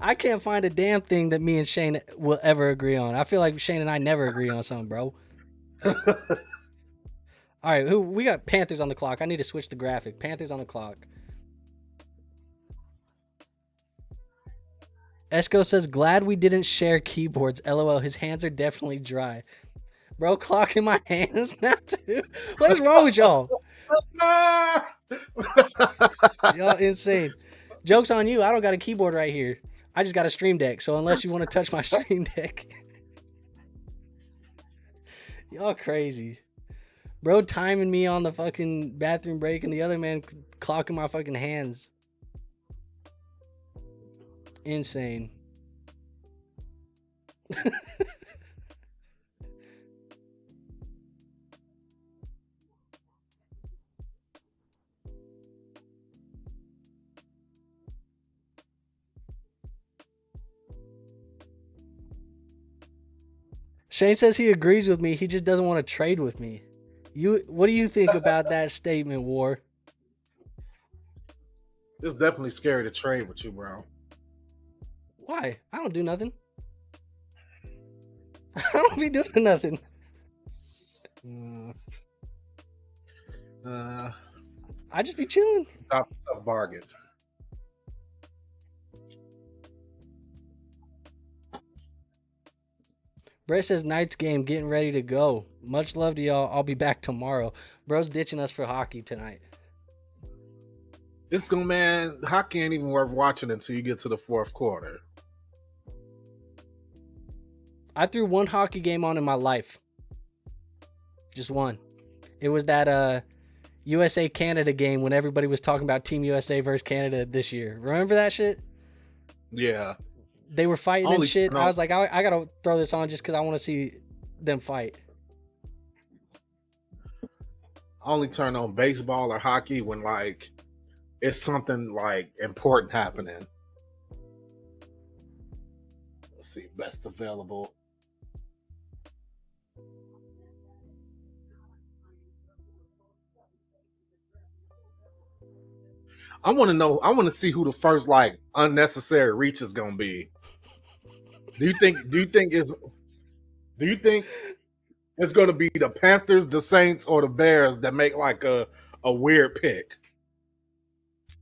I can't find a damn thing that me and Shane will ever agree on. I feel like Shane and I never agree on something, bro. All right, we got Panthers on the clock. I need to switch the graphic. Panthers on the clock. Esco says, glad we didn't share keyboards. LOL, his hands are definitely dry. Bro, clock in my hands now, too. What is wrong with y'all? Y'all insane. Joke's on you. I don't got a keyboard right here. I just got a Stream Deck. So unless you want to touch my Stream Deck. Y'all crazy. Bro timing me on the fucking bathroom break and the other man clocking my fucking hands. Insane. Shane says he agrees with me. He just doesn't want to trade with me. What do you think about that statement, War? It's definitely scary to trade with you, bro. Why? I don't do nothing. I don't be doing nothing. I just be chilling. Tough bargain. Brett says Knights game getting ready to go. Much love to y'all. I'll be back tomorrow. Bro's ditching us for hockey tonight. Hockey ain't even worth watching until you get to the fourth quarter. I threw one hockey game on in my life. Just one. It was that USA Canada game when everybody was talking about Team USA versus Canada this year. Remember that shit? Yeah. They were fighting and shit. I was like, I gotta throw this on just because I want to see them fight. I only turn on baseball or hockey when like it's something like important happening. Let's see, best available. I want to see who the first like unnecessary reach is going to be. Do you think it's going to be the Panthers, the Saints, or the Bears that make like a weird pick?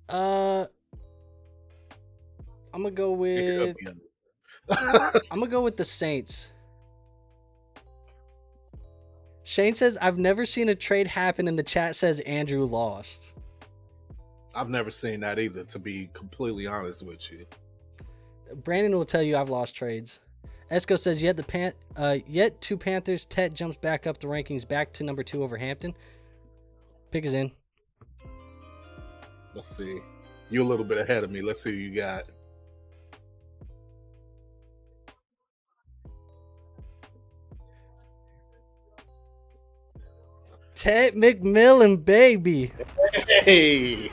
I'm gonna go with the Saints. Shane says I've never seen a trade happen, and the chat says Andrew lost. I've never seen that either, to be completely honest with you. Brandon will tell you I've lost trades. Esco says yet two Panthers. Tet jumps back up the rankings, back to number 2 over Hampton. Pick is in. Let's see. You're a little bit ahead of me. Let's see who you got. Ted McMillan, baby. Hey.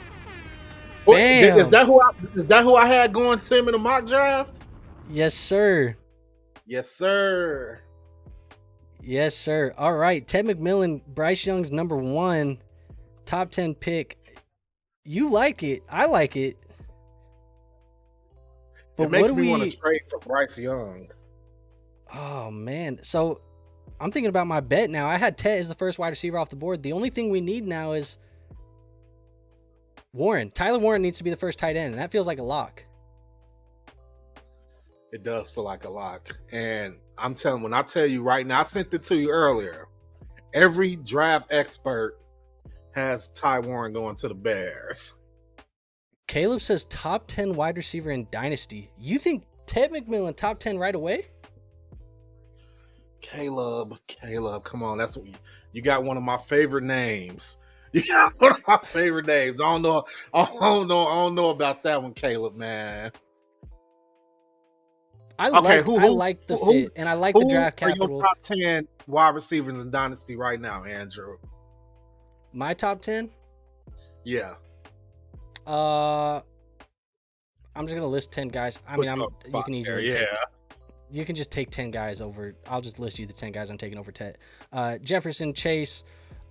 Bam. Is that who I had going to him in the mock draft? Yes, sir. Yes, sir. Yes, sir. All right. Ted McMillan, Bryce Young's number 1, top 10 pick. You like it. I like it. But it makes me want to trade for Bryce Young. Oh, man. So I'm thinking about my bet now. I had Ted as the first wide receiver off the board. The only thing we need now is Warren. Tyler Warren needs to be the first tight end, and that feels like a lock. It does feel like a lock. And when I tell you right now, I sent it to you earlier. Every draft expert has Ty Warren going to the Bears. Caleb says top 10 wide receiver in Dynasty. You think Ted McMillan top 10 right away? Caleb, come on. That's what you got, one of my favorite names. You got one of my favorite names. I don't know about that one, Caleb, man. I like the fit, and I like the draft capital. Who are your top 10 wide receivers in Dynasty right now, Andrew? My top 10? Yeah. I'm just gonna list 10 guys. I mean, you can easily you can just take 10 guys over. I'll just list you the 10 guys I'm taking over Ted. Jefferson, Chase,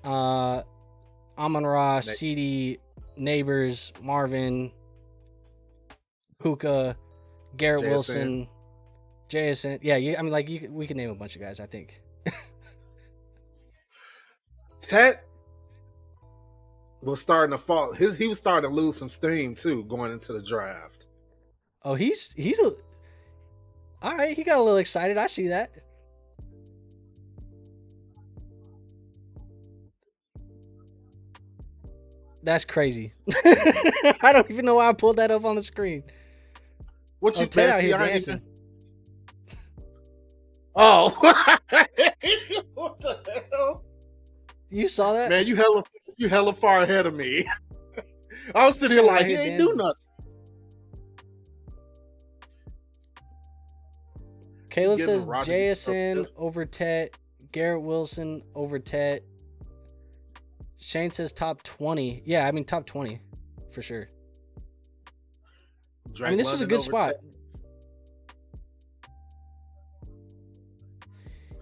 Amon-Ra, CD, Neighbors, Marvin, Hookah, Garrett Wilson, JSN. Yeah, we can name a bunch of guys, I think. Ted was starting to fall. He was starting to lose some steam too going into the draft. Oh, he's all right. He got a little excited. I see that. That's crazy. I don't even know why I pulled that up on the screen. What you Ted out here dancing? Oh, what the hell? You saw that? Man, you hella far ahead of me. I was sitting here like, he ain't do nothing. Caleb says JSN over Tet, Garrett Wilson over Tet. Shane says top 20. Yeah, I mean top 20 for sure. I mean, this was a good spot.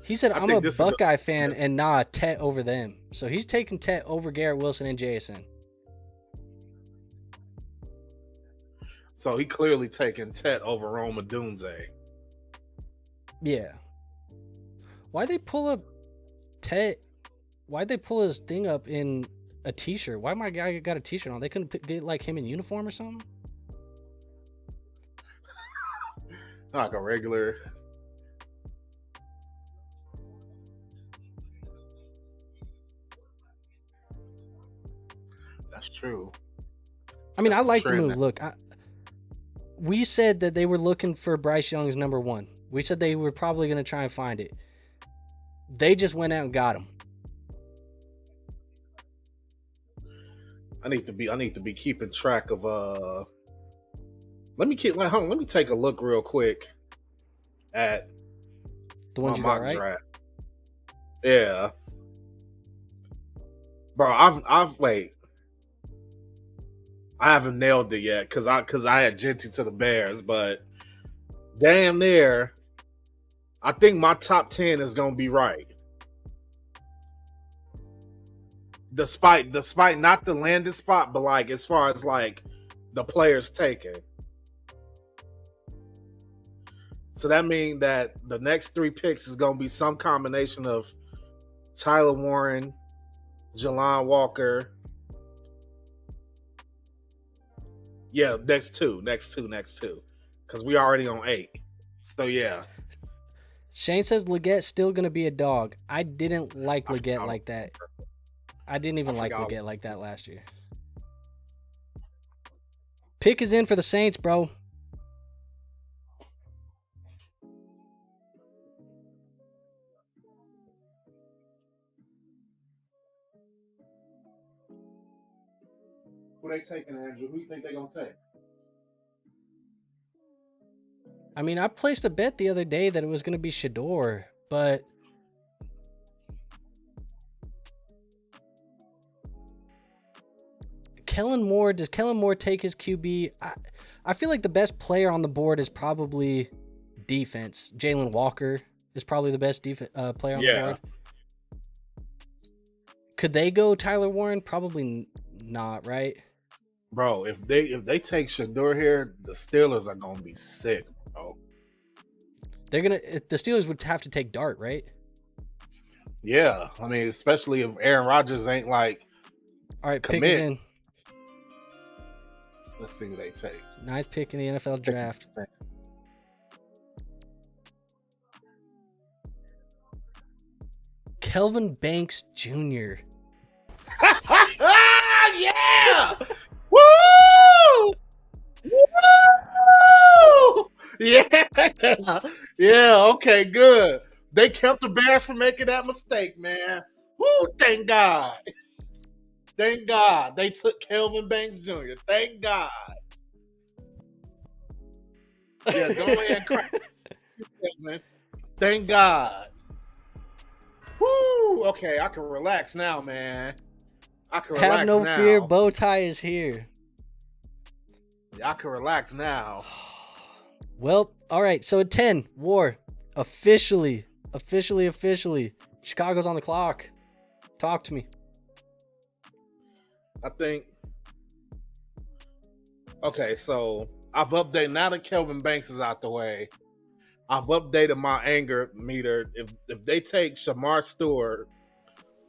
He said, I I'm a think this is Buckeye fan and nah, Tet over them. So he's taking Tet over Garrett Wilson and Jason. So he clearly taking Tet over Roma Dunze. Yeah. Why'd they pull up Tet? Why'd they pull his thing up in a t-shirt? Why my guy got a t-shirt on? They couldn't get like him in uniform or something? Not like a regular. That's true. I mean, That's I like the trend move. now. Look, we said that they were looking for Bryce Young's number one. We said they were probably going to try and find it. They just went out and got him. I need to be keeping track of let me take a look real quick at The ones you got right. draft. Yeah. Bro, I've wait. I haven't nailed it yet because I had Genty to the Bears, but damn near, I think my top 10 is gonna be right. Despite not the landing spot, but like as far as like the players taken. So that means that the next 3 picks is gonna be some combination of Tyler Warren, Jalon Walker. Yeah, next two. Because we already on 8. So yeah. Shane says Leggett still going to be a dog. I didn't like Leggett like that. I didn't even like Leggett like that last year. Pick is in for the Saints, bro. Who they taking, Andrew? Who you think they're going to take? I mean, I placed a bet the other day that it was going to be Shador, but does Kellen Moore take his QB? I feel like the best player on the board is probably defense. Jalen Walker is probably the best player on the board. Could they go Tyler Warren? Probably not, right? Bro, if they take Shador here, the Steelers are gonna be sick, bro. The Steelers would have to take Dart, right? Yeah, I mean, especially if Aaron Rodgers ain't like. All right, commit. pick is in. Let's see who they take. 9th pick in the NFL draft. Kelvin Banks Jr. Yeah! Woo! Woo! Yeah! Yeah, okay, good. They kept the Bears from making that mistake, man. Woo, thank God. Thank God. They took Kelvin Banks Jr. Thank God. Yeah, go ahead and crack. Thank God. Woo! Okay, I can relax now, man. I can relax now. Have no fear, bow tie is here. I can relax now. Well, all right. So at 10, War. Officially. Chicago's on the clock. Talk to me. I think. Okay, so I've updated. Now that Kelvin Banks is out the way, I've updated my anger meter. If they take Shamar Stewart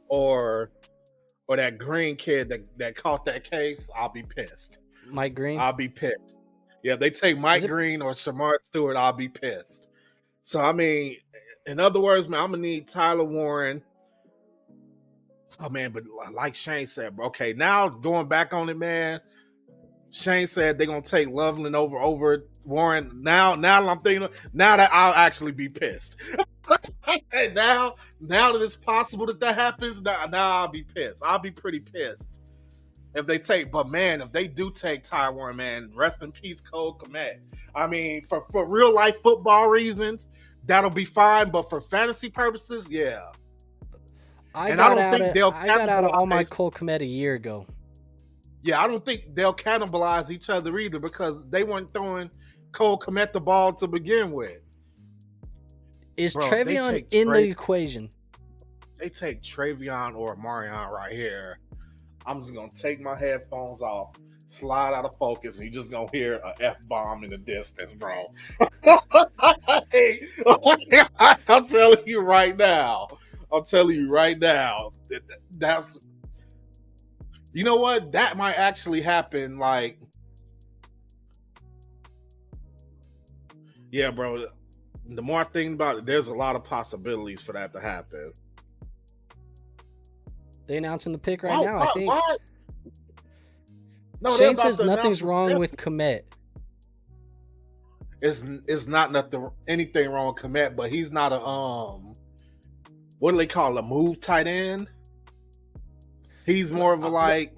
or that Green kid that caught that case, I'll be pissed. Mike Green? I'll be pissed. Yeah, if they take Mike Green or Shamar Stewart, I'll be pissed. So, I mean, in other words, man, I'm going to need Tyler Warren. Oh, man, but like Shane said, bro, okay, now going back on it, man, Shane said they're going to take Loveland over Warren. Now I'm thinking, now that I'll actually be pissed. now that it's possible that happens, now I'll be pissed. I'll be pretty pissed if they take. But man, if they do take Ty Warren, man, rest in peace, Cole Kmet. I mean, for real life football reasons, that'll be fine. But for fantasy purposes, yeah. I got out of all my Cole Kmet a year ago. Yeah, I don't think they'll cannibalize each other either because they weren't throwing Cole Kmet the ball to begin with. Is Bro, if they Trevion take in the equation? They take Travion or Marion right here. I'm just gonna take my headphones off, slide out of focus, and you're just gonna hear a F-bomb in the distance, bro. Hey, I'm telling you right now. I'm telling you right now. That's, you know what? That might actually happen. Like, yeah, bro. The more I think about it, there's a lot of possibilities for that to happen. They announcing the pick right now, I think. What? No, Shane says nothing's wrong with Komet. It's not anything wrong with Komet, but he's not a what do they call a move tight end? He's more of a like.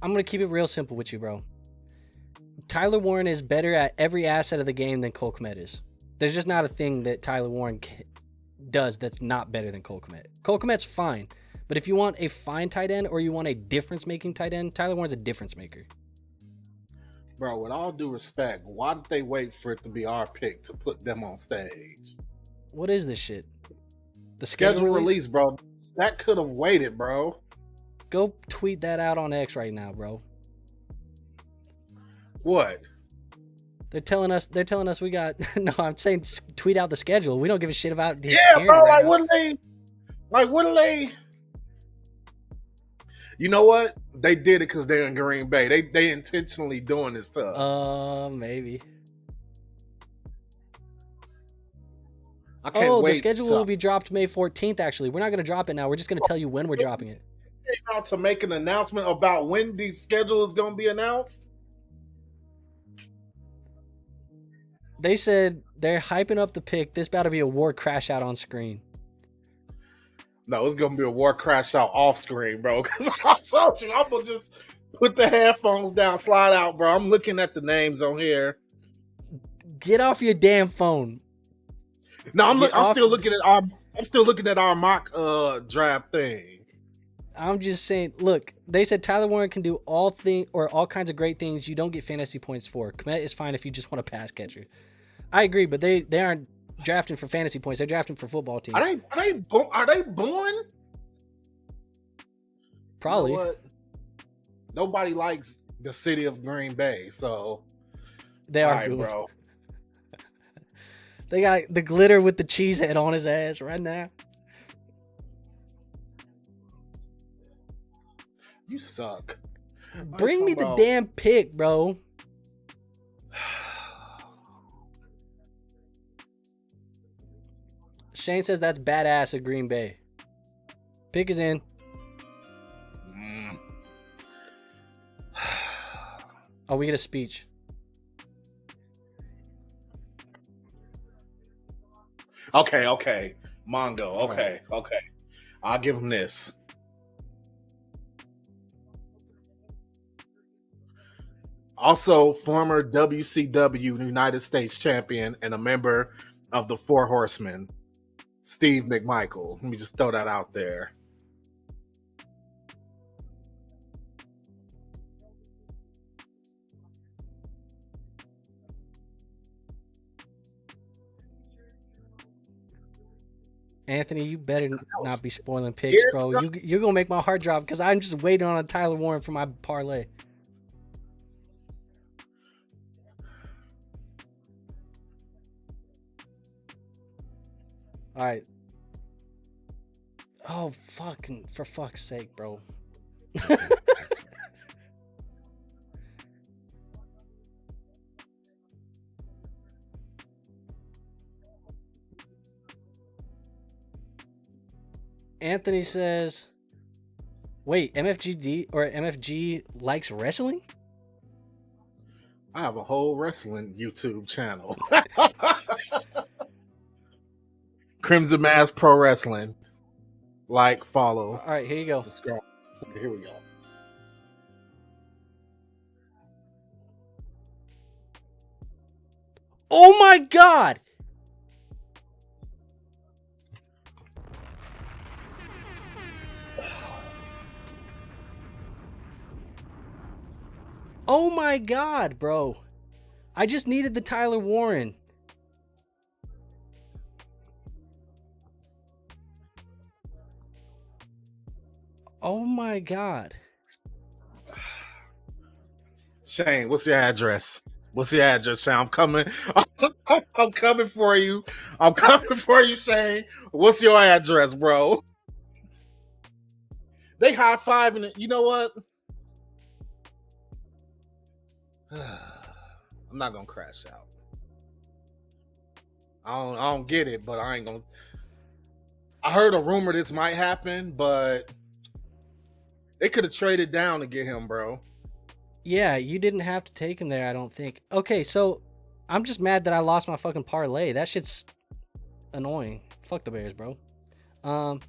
I'm gonna keep it real simple with you, bro. Tyler Warren is better at every asset of the game than Cole Kmet is. There's just not a thing that Tyler Warren does that's not better than Cole Kmet. Cole Kmet's fine, but if you want a fine tight end or you want a difference-making tight end, Tyler Warren's a difference maker. Bro, with all due respect, why did they wait for it to be our pick to put them on stage? What is this shit? The schedule release, bro. That could have waited, bro. Go tweet that out on X right now, bro. What? They're telling us we got no, I'm saying tweet out the schedule. We don't give a shit about yeah, bro, like what do they You know what? They did it because they're in Green Bay. They intentionally doing this to us. Maybe. I can't wait. The schedule will be dropped May 14th, actually. We're not going to drop it now. We're just going to tell you when we're dropping it. To make an announcement about when the schedule is going to be announced? They said they're hyping up the pick. This about to be a war crash out on screen. No, it's going to be a war crash out off screen, bro. Because I told you, I'm going to just put the headphones down, slide out, bro. I'm looking at the names on here. Get off your damn phone. No, I'm still looking at our mock draft things. I'm just saying, look, they said Tyler Warren can do all kinds of great things you don't get fantasy points for. Komet is fine if you just want a pass catcher. I agree, but they aren't drafting for fantasy points. They're drafting for football teams. Are they born? Probably. You know what? Nobody likes the city of Green Bay, so they are, bro. They got the glitter with the cheese head on his ass right now. You suck. Bring me the damn pick, bro. Shane says that's badass at Green Bay. Pick is in. Oh, we get a speech. Okay. Mongo. Okay. I'll give him this. Also, former WCW United States champion and a member of the Four Horsemen, Steve McMichael. Let me just throw that out there. Anthony, you better not be spoiling picks, bro. You're going to make my heart drop because I'm just waiting on a Tyler Warren for my parlay. All right. Oh, for fuck's sake, bro. Anthony says, wait, MFG likes wrestling? I have a whole wrestling YouTube channel. Crimson Mass Pro Wrestling. Like, follow. All right, here you go. Subscribe. Here we go. Oh my God! Oh my God, bro. I just needed the Tyler Warren. Oh my God. Shane, what's your address? What's your address, Shane? I'm coming. I'm coming for you. I'm coming for you, Shane. What's your address, bro? They high fiving it. You know what? I'm not gonna crash out. I don't get it, but I ain't gonna. I heard a rumor this might happen, but they could have traded down to get him, bro. Yeah, you didn't have to take him there, I don't think. Okay, so I'm just mad that I lost my fucking parlay. That shit's annoying. Fuck the Bears, bro. I'm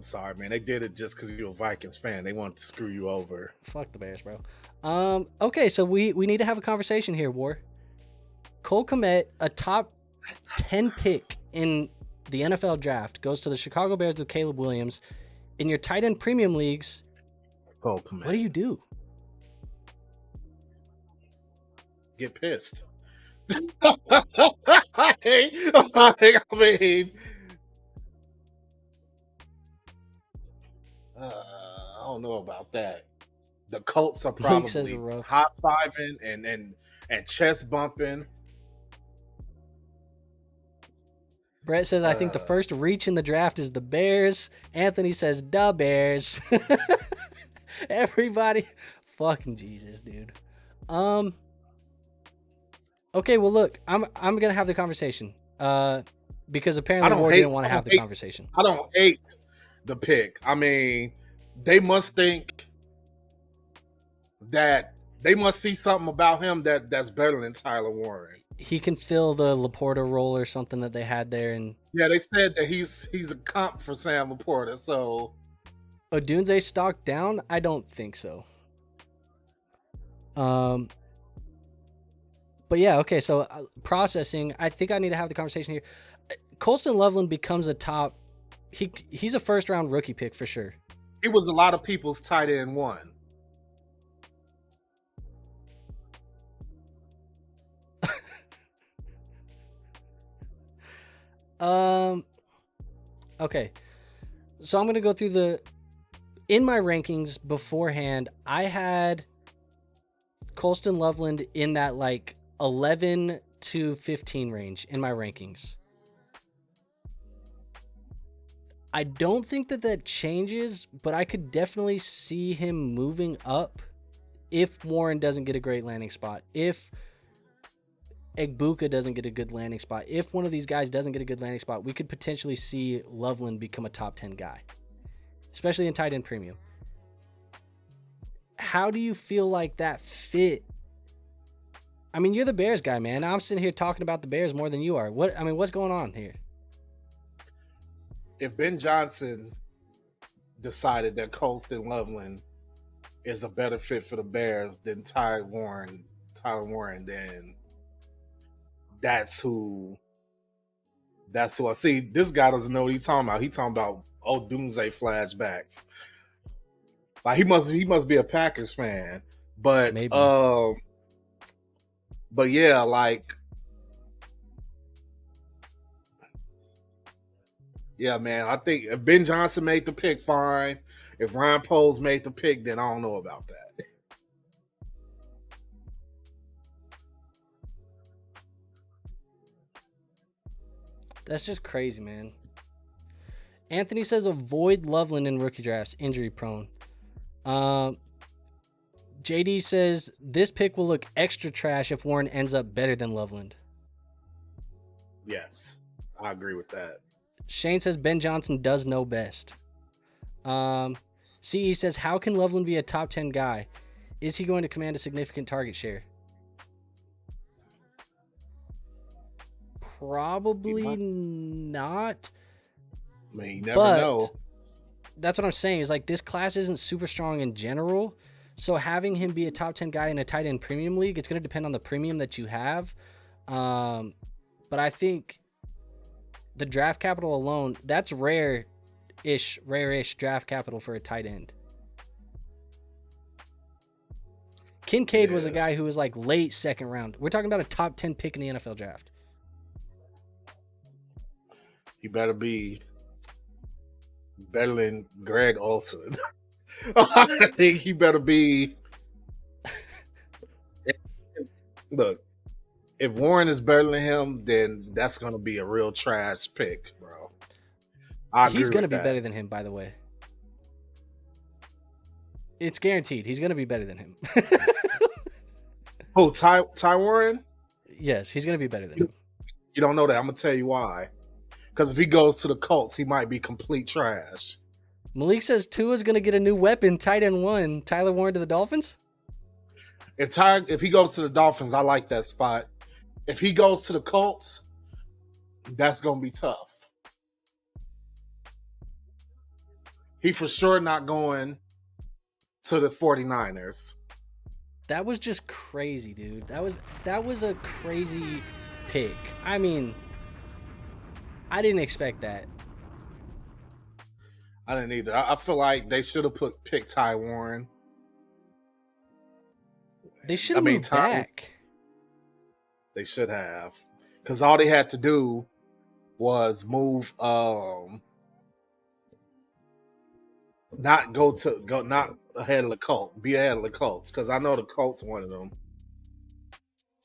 sorry, man. They did it just because you're a Vikings fan. They wanted to screw you over. Fuck the Bears, bro. Okay, so we need to have a conversation here, War. Cole Kmet, a top 10 pick in the NFL draft, goes to the Chicago Bears with Caleb Williams. In your tight end premium leagues, Cole Kmet. what do you do? Get pissed. I mean, I don't know about that. The Colts are Luke says probably we're rough. hot fiving and chest bumping. Brett says, I think the first reach in the draft is the Bears. Anthony says, the Bears. Everybody. Fucking Jesus, dude. Okay, well, look, I'm going to have the conversation. Because apparently Ward didn't want to have the conversation. I don't hate the pick. I mean, they must think that they must see something about him that's better than Tyler Warren. He can fill the Laporta role or something that they had there. And yeah, they said that he's a comp for Sam Laporta. So Odunze stock down? I don't think so. But yeah, okay. So processing, I think I need to have the conversation here. Colston Loveland becomes a top. He's a first round rookie pick for sure. He was a lot of people's tight end one. Okay. So I'm going to go through in my rankings beforehand, I had Colston Loveland in that like 11 to 15 range in my rankings. I don't think that changes, but I could definitely see him moving up if Warren doesn't get a great landing spot. If Egbuka doesn't get a good landing spot. If one of these guys doesn't get a good landing spot, we could potentially see Loveland become a top 10 guy, especially in tight end premium. How do you feel like that fit? I mean, you're the Bears guy, man. I'm sitting here talking about the Bears more than you are. What's going on here? If Ben Johnson decided that Colston Loveland is a better fit for the Bears than Tyler Warren, then that's who I see. This guy doesn't know what he's talking about. He's talking about doomsday flashbacks. Like he must be a Packers fan. But maybe. But yeah, like yeah, man. I think if Ben Johnson made the pick, fine. If Ryan Poles made the pick, then I don't know about that. That's just crazy, man. Anthony says avoid Loveland in rookie drafts, injury prone. JD says this pick will look extra trash if Warren ends up better than Loveland. Yes, I agree with that. Shane says Ben Johnson does know best. CE says, how can Loveland be a top 10 guy? Is he going to command a significant target share? Probably not. I mean, you never know. That's what I'm saying is like this class isn't super strong in general. So having him be a top 10 guy in a tight end premium league, it's going to depend on the premium that you have. But I think the draft capital alone, that's rare-ish draft capital for a tight end. Kincaid was a guy who was like late second round. We're talking about a top 10 pick in the NFL draft. You better be better than Greg Olson. I think he better be. Look, if Warren is better than him, then that's going to be a real trash pick, bro. I He's agree going to with be that. better than him, by the way. It's guaranteed. He's going to be better than him. Oh, Ty Warren? Yes, he's going to be better than him. You don't know that. I'm going to tell you why. Because if he goes to the Colts, he might be complete trash. Malik says Tua's going to get a new weapon, tight end 1. Tyler Warren to the Dolphins? If he goes to the Dolphins, I like that spot. If he goes to the Colts, that's going to be tough. He for sure not going to the 49ers. That was just crazy, dude. That was a crazy pick. I mean, I didn't expect that. I didn't either. I feel like they should have picked Ty Warren. They should have moved back. They should have. Because all they had to do was move not ahead of the Colts. Be ahead of the Colts. Because I know the Colts wanted them.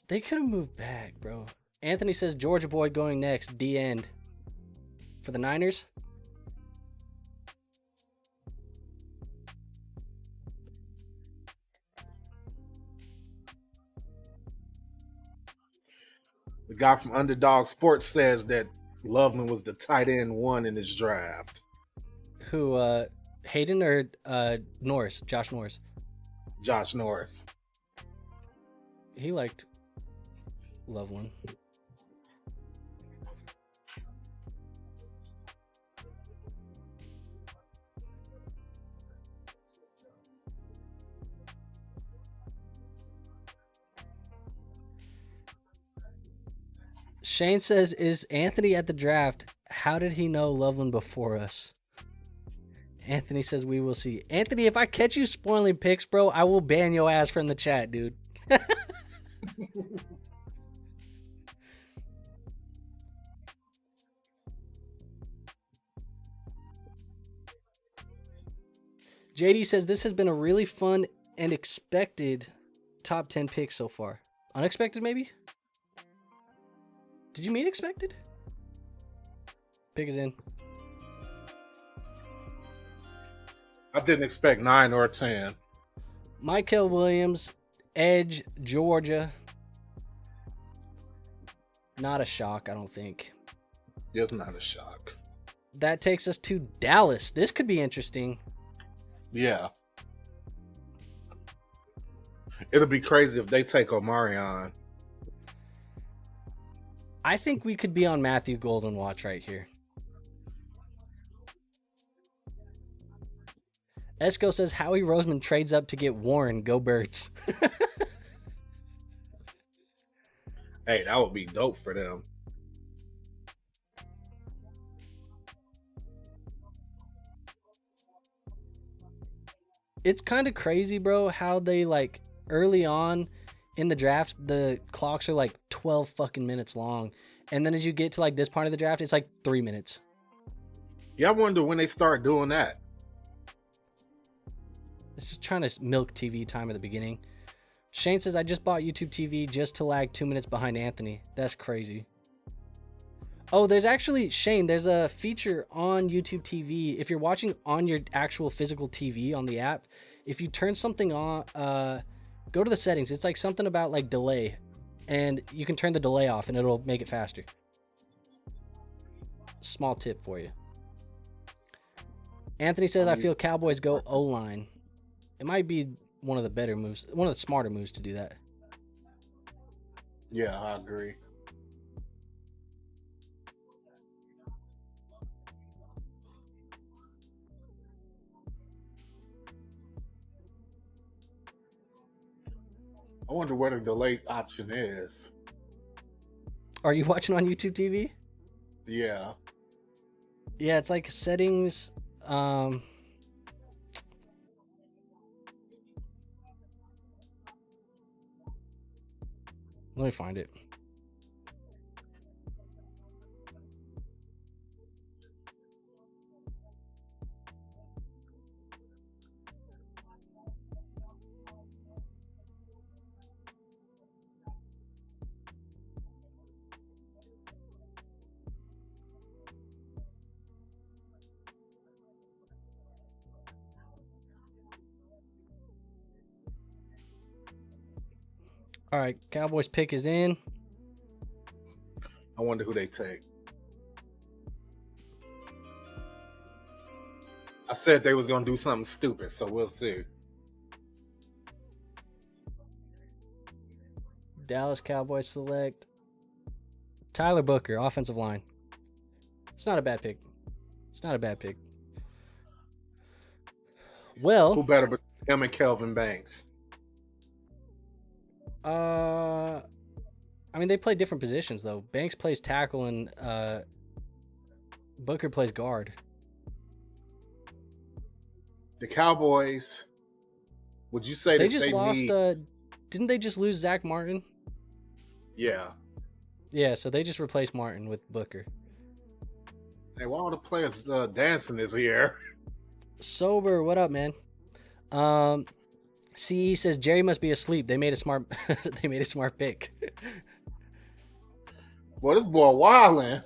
They could have moved back, bro. Anthony says Georgia boy going next. The end. For the Niners? The guy from Underdog Sports says that Loveland was the tight end 1 in this draft. Who, Hayden or Norris? Josh Norris? Josh Norris. He liked Loveland. Shane says, is Anthony at the draft? How did he know Loveland before us? Anthony says, we will see. Anthony, if I catch you spoiling picks, bro, I will ban your ass from the chat, dude. JD says, this has been a really fun and expected top 10 picks so far. Unexpected, maybe? Did you mean expected? Pick is in. I didn't expect 9 or 10. Michael Williams, Edge, Georgia. Not a shock, I don't think. It's not a shock. That takes us to Dallas. This could be interesting. Yeah. It'll be crazy if they take Omarion. I think we could be on Matthew Golden watch right here. Esco says Howie Roseman trades up to get Warren. Go Birds. Hey, that would be dope for them. It's kind of crazy, bro, how they like early on in the draft, the clocks are like 12 fucking minutes long. And then as you get to like this part of the draft, it's like 3 minutes. Yeah, I wonder when they start doing that. This is trying to milk TV time at the beginning. Shane says, I just bought YouTube TV just to lag 2 minutes behind Anthony. That's crazy. Oh, there's actually, Shane, there's a feature on YouTube TV. If you're watching on your actual physical TV on the app, if you turn something on, go to the settings. It's like something about like delay. And you can turn the delay off and it'll make it faster. Small tip for you. Anthony says, I feel Cowboys go O-line. It might be one of the better moves, one of the smarter moves to do that. Yeah, I agree. I wonder what the delay option is. Are you watching on YouTube TV? Yeah. Yeah, it's like settings. Let me find it. All right, Cowboys pick is in. I wonder who they take. I said they was gonna do something stupid, so we'll see. Dallas Cowboys select Tyler Booker, offensive line. It's not a bad pick. It's not a bad pick. Well, Who better but him and Kelvin Banks? I mean, they play different positions though. Banks plays tackle and Booker plays guard. The Cowboys. Would you say They that just they lost. need? Didn't they just lose Zach Martin? Yeah. Yeah, so they just replaced Martin with Booker. Hey, why all the players dancing this year? Sober, what up, man? CE says Jerry must be asleep. They made a smart. They made a smart pick. Boy, this boy wildin'.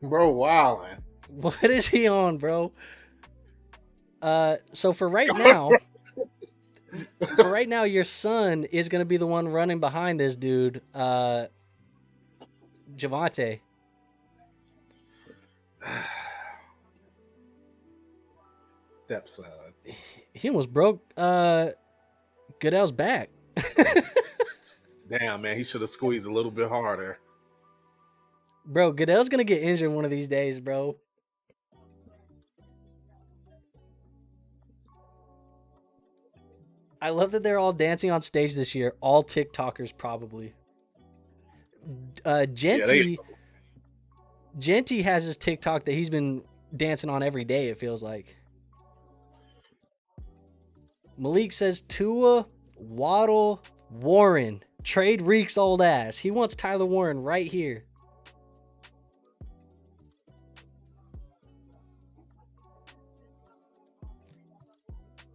Bro, wildin'. What is he on, bro? So for right now, your son is gonna be the one running behind this dude, Javante. Stepson. He almost broke Goodell's back. Damn, man, he should have squeezed a little bit harder. Bro, Goodell's gonna get injured one of these days, bro. I love that they're all dancing on stage this year. All TikTokers, probably. Genty has his TikTok that he's been dancing on every day, it feels like. Malik says Tua, Waddle, Warren. Trade Reek's old ass. He wants Tyler Warren right here.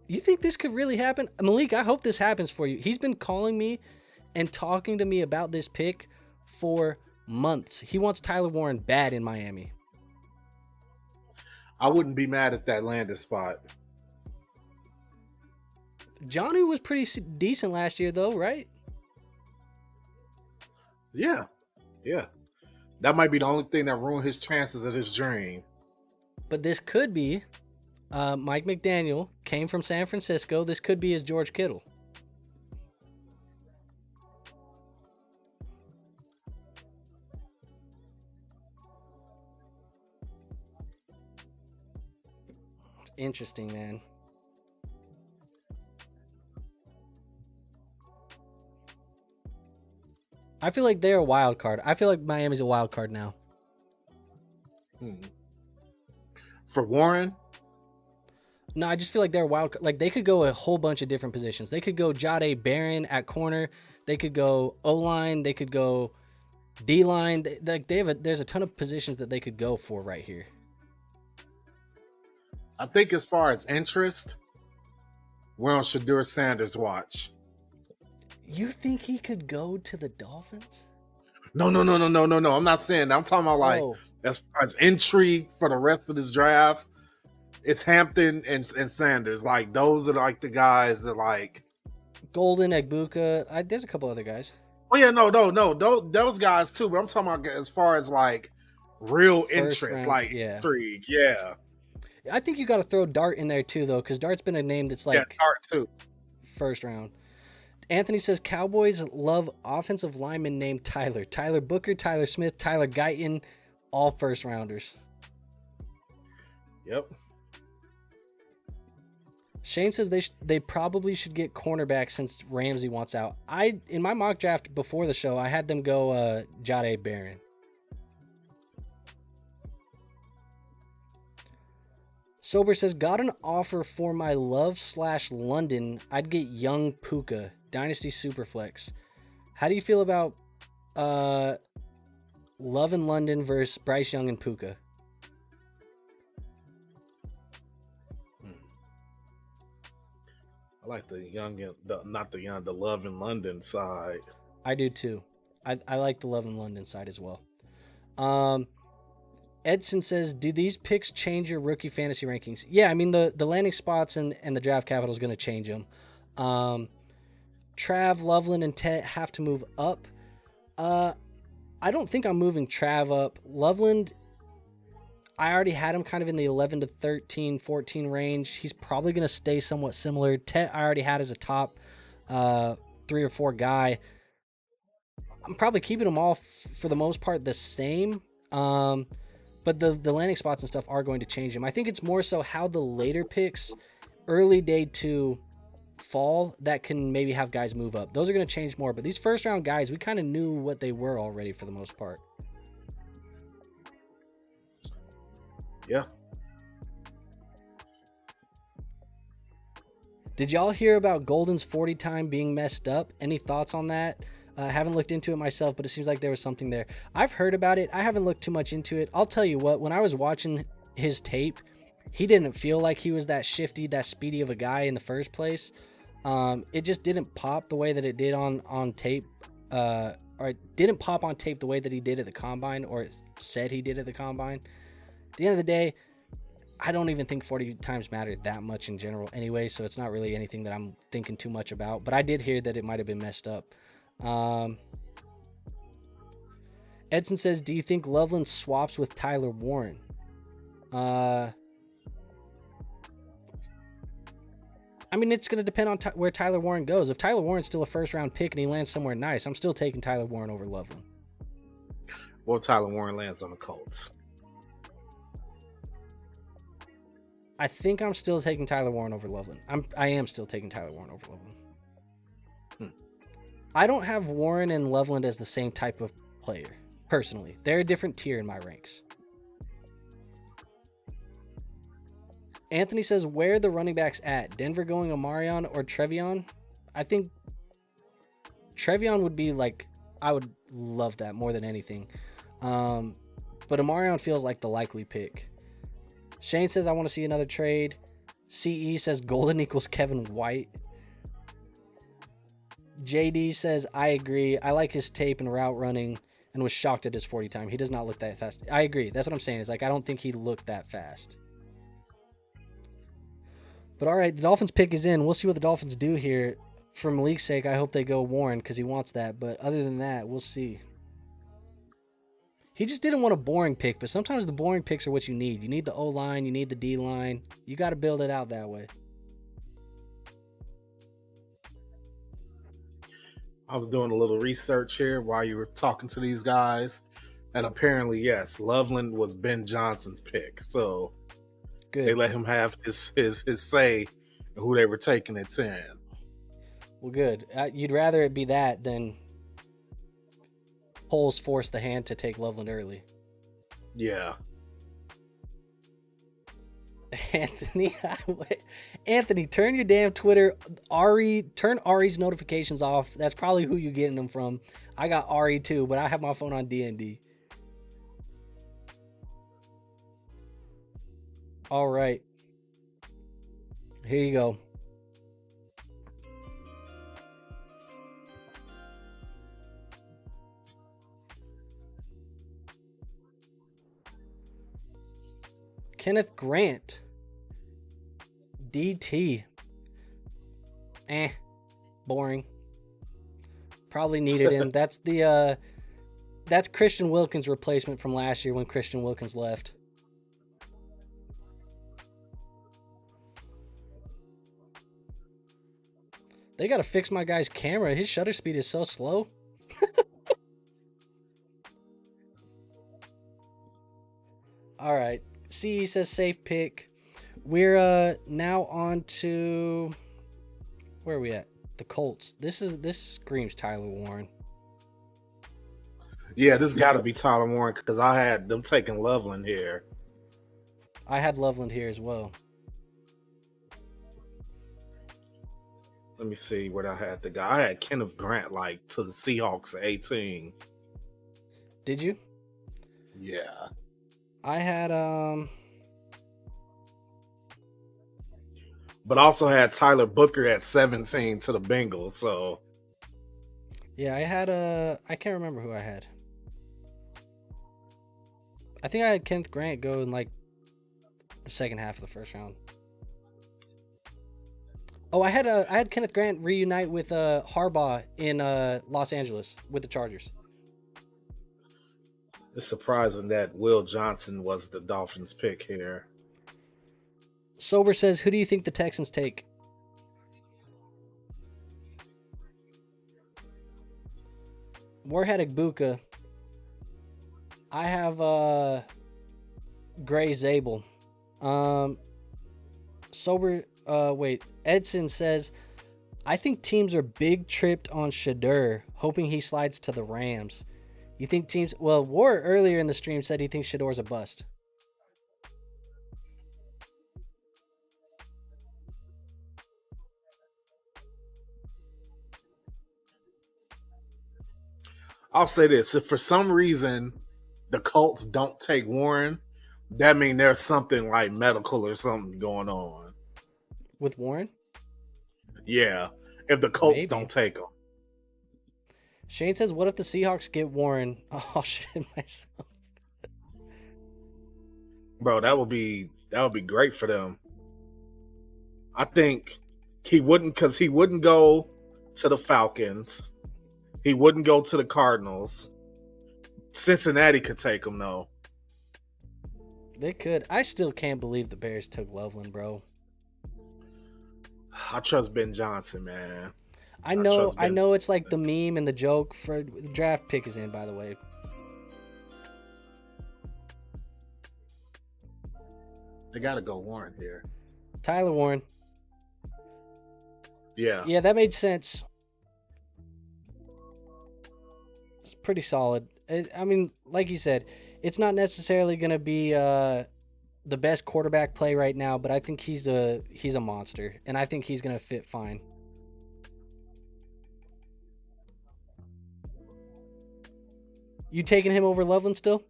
You think this could really happen? Malik, I hope this happens for you. He's been calling me and talking to me about this pick for months. He wants Tyler Warren bad in Miami. I wouldn't be mad at that landing spot. Jonnu was pretty decent last year, though, right? Yeah. That might be the only thing that ruined his chances of his dream. But this could be Mike McDaniel came from San Francisco. This could be his George Kittle. It's interesting, man. I feel like they're a wild card. I feel like Miami's a wild card now. For Warren? No, I just feel like they're a wild card. Like, they could go a whole bunch of different positions. They could go Jade Barron at corner. They could go O-line. They could go D-line. There's a ton of positions that they could go for right here. I think as far as interest, we're on Shedeur Sanders' watch. You think he could go to the Dolphins? No. I'm not saying that. I'm talking about as far as intrigue for the rest of this draft, it's Hampton and Sanders. Like, those are like the guys that like Golden, Egbuka. There's a couple other guys. Oh yeah, no. Those guys too. But I'm talking about as far as like real interest, like intrigue. Yeah. I think you got to throw Dart in there too, though, because Dart's been a name that's like Dart too. First round. Anthony says Cowboys love offensive lineman named Tyler. Tyler Booker, Tyler Smith, Tyler Guyton, all first rounders. Yep. Shane says they probably should get cornerback since Ramsey wants out. In my mock draft before the show, I had them go Jade Barron. Sober says, got an offer for my love/London. I'd get young Puka, Dynasty Superflex. How do you feel about Love in London versus Bryce Young and Puka? I like the Love in London side. I do too. I like the Love in London side as well. Edson says, do these picks change your rookie fantasy rankings? Yeah, I mean, the landing spots and the draft capital is going to change them. Trav, Loveland, and Tet have to move up. I don't think I'm moving Trav up. Loveland, I already had him kind of in the 11 to 13, 14 range. He's probably going to stay somewhat similar. Tet, I already had as a top 3 or 4 guy. I'm probably keeping them all for the most part the same. But the landing spots and stuff are going to change him. I think it's more so how the later picks, early day 2, fall, that can maybe have guys move up. Those are going to change more. But these first round guys, we kind of knew what they were already for the most part. Yeah. Did y'all hear about Golden's 40 time being messed up? Any thoughts on that? I haven't looked into it myself, but it seems like there was something there. I've heard about it. I haven't looked too much into it. I'll tell you what, when I was watching his tape, he didn't feel like he was that shifty, that speedy of a guy in the first place. It just didn't pop the way that it did on tape, or it didn't pop on tape the way that he did at the combine, or it said he did at the combine. At the end of the day, I don't even think 40 times mattered that much in general anyway, so it's not really anything that I'm thinking too much about. But I did hear that it might have been messed up. Edson says, do you think Loveland swaps with Tyler Warren? I mean, it's going to depend on where Tyler Warren goes. If Tyler Warren's still a first-round pick and he lands somewhere nice, I'm still taking Tyler Warren over Loveland. Well, Tyler Warren lands on the Colts. I think I'm still taking Tyler Warren over Loveland. I am still taking Tyler Warren over Loveland. I don't have Warren and Loveland as the same type of player, personally. They're a different tier in my ranks. Anthony says, where are the running backs at? Denver going Omarion or Trevion? I think Trevion would be like, I would love that more than anything. But Omarion feels like the likely pick. Shane says, I want to see another trade. CE says, Golden equals Kevin White. JD says, I agree. I like his tape and route running and was shocked at his 40 time. He does not look that fast. I agree. That's what I'm saying. Is like, I don't think he looked that fast. But all right, the Dolphins pick is in. We'll see what the Dolphins do here. For Malik's sake, I hope they go Warren because he wants that. But other than that, we'll see. He just didn't want a boring pick, but sometimes the boring picks are what you need. You need the O-line. You need the D-line. You got to build it out that way. I was doing a little research here while you were talking to these guys. And apparently, yes, Loveland was Ben Johnson's pick. So good. They let him have his say in who they were taking at 10. Well, good. You'd rather it be that than Poles force the hand to take Loveland early. Yeah. Anthony, turn your damn Twitter. Turn Ari's notifications off. That's probably who you're getting them from. I got Ari too, but I have my phone on D&D. All right. Here you go. Kenneth Grant. DT. Boring. Probably needed him. That's Christian Wilkins' replacement from last year when Christian Wilkins left. They got to fix my guy's camera. His shutter speed is so slow. All right. CE says safe pick. We're now on to, where are we at? The Colts. This screams Tyler Warren. Yeah, this got to be Tyler Warren because I had them taking Loveland here. I had Loveland here as well. Let me see what I had the guy. I had Kenneth Grant like to the Seahawks at 18. Did you? Yeah. I had but also had Tyler Booker at 17 to the Bengals, so yeah, I had I can't remember who I had. I think I had Kenneth Grant go in like the second half of the first round. Oh, I had Kenneth Grant reunite with Harbaugh in Los Angeles with the Chargers. It's surprising that Will Johnson was the Dolphins' pick here. Sober says, who do you think the Texans take? Warhead Igbuka. I have Gray Zabel. Edson says, I think teams are big tripped on Shedeur, hoping he slides to the Rams. You think teams... Well, War earlier in the stream said he thinks Shedeur's a bust. I'll say this. If for some reason the Colts don't take Warren, that means there's something like medical or something going on. With Warren? Yeah. If the Colts Maybe. don't take him. Shane says, what if the Seahawks get Warren? Oh, shit myself. Bro, that would be great for them. I think he wouldn't go to the Falcons. He wouldn't go to the Cardinals. Cincinnati could take him, though. They could. I still can't believe the Bears took Loveland, bro. I trust Ben Johnson, man. I know it's like the meme and the joke for the draft pick is in, by the way. They got to go Warren here. Tyler Warren. Yeah. Yeah, that made sense. It's pretty solid. I mean, like you said, it's not necessarily going to be the best quarterback play right now, but I think he's a monster, and I think he's going to fit fine. You taking him over Loveland still?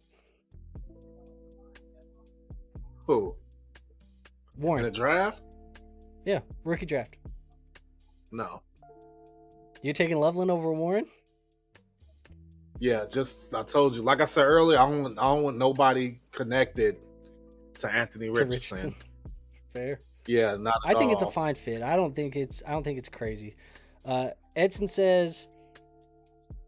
Who? Warren. In the draft? Yeah, rookie draft. No. You're taking Loveland over Warren? Yeah, I told you. Like I said earlier, I don't want nobody connected to Anthony Richardson. Fair. Yeah, not at I think all. it's a fine fit. I don't think it's crazy. Edson says,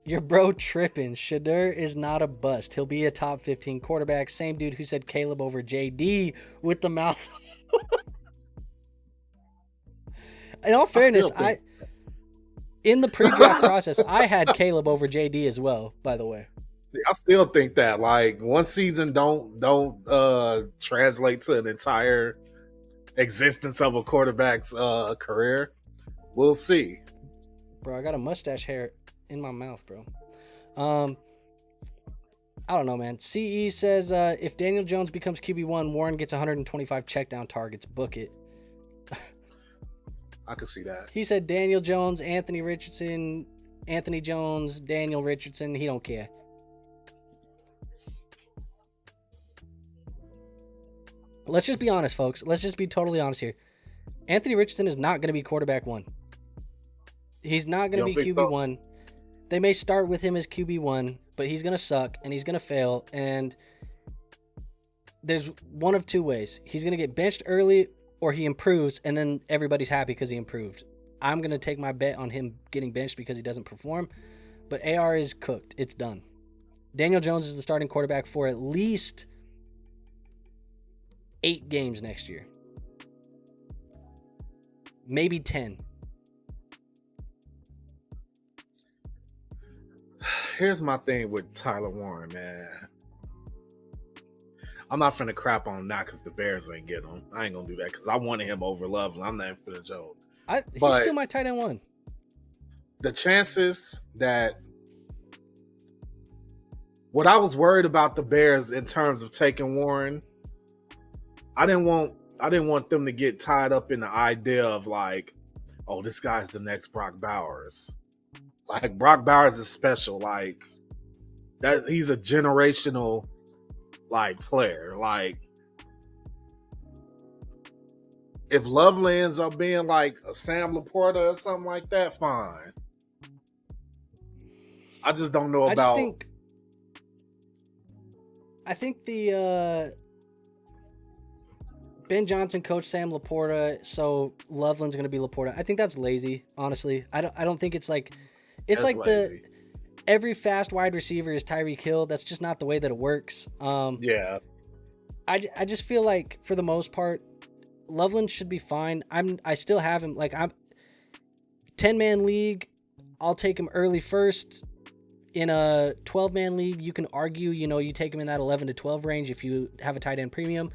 your bro tripping. Shedeur is not a bust. He'll be a top 15 quarterback. Same dude who said Caleb over JD with the mouth. In all fairness, in the pre-draft process, I had Caleb over JD as well, by the way. I still think that like one season don't translate to an entire existence of a quarterback's career. We'll see. Bro, I got a mustache hair in my mouth, bro. I don't know, man. CE says if Daniel Jones becomes QB1, Warren gets 125 checkdown targets. Book it. I can see that. He said Daniel Jones, Anthony Richardson, Anthony Jones, Daniel Richardson. He don't care. Let's just be honest, folks. Let's just be totally honest here. Anthony Richardson is not going to be quarterback one. He's not going to be QB1. They may start with him as QB1, but he's going to suck and he's going to fail. And there's one of two ways. He's going to get benched early or he improves and then everybody's happy because he improved. I'm going to take my bet on him getting benched because he doesn't perform. But AR is cooked. It's done. Daniel Jones is the starting quarterback for at least 8 games next year. Maybe 10. Here's my thing with Tyler Warren, man. I'm not finna crap on him now because the Bears ain't get him. I ain't gonna do that because I wanted him over Loveland. I'm not finna joke. He's still my tight end one. The chances that what I was worried about the Bears in terms of taking Warren, I didn't want them to get tied up in the idea of like, oh, this guy's the next Brock Bowers. Like Brock Bowers is special. Like that, he's a generational like player. Like if Loveland ends up being like a Sam Laporta or something like that, fine. I just don't know about. I think the Ben Johnson coached Sam Laporta, so Loveland's going to be Laporta. I think that's lazy, honestly. I don't think it's like That's like lazy. every fast wide receiver is Tyreek Hill. That's just not the way that it works. Yeah. I just feel like for the most part, Loveland should be fine. I still have him like I'm 10-man league. I'll take him early first. In a 12-man league, you can argue, you take him in that 11 to 12 range if you have a tight end premium.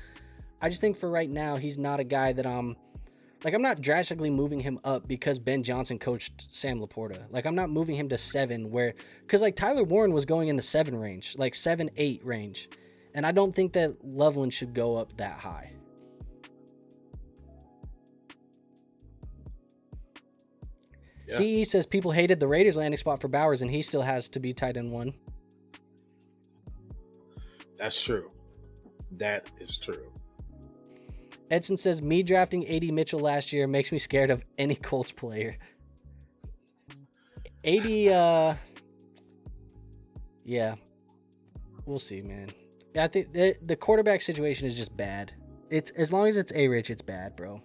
I just think for right now, he's not a guy that I'm not drastically moving him up because Ben Johnson coached Sam Laporta. Like, I'm not moving him to 7 because like Tyler Warren was going in the 7 range, like 7-8 range. And I don't think that Loveland should go up that high. Yeah. CE says people hated the Raiders landing spot for Bowers, and he still has to be tight end 1. That's true. That is true. Edson says, me drafting A.D. Mitchell last year makes me scared of any Colts player. A.D., yeah. We'll see, man. I think the quarterback situation is just bad. It's as long as it's A-Rich, it's bad, bro.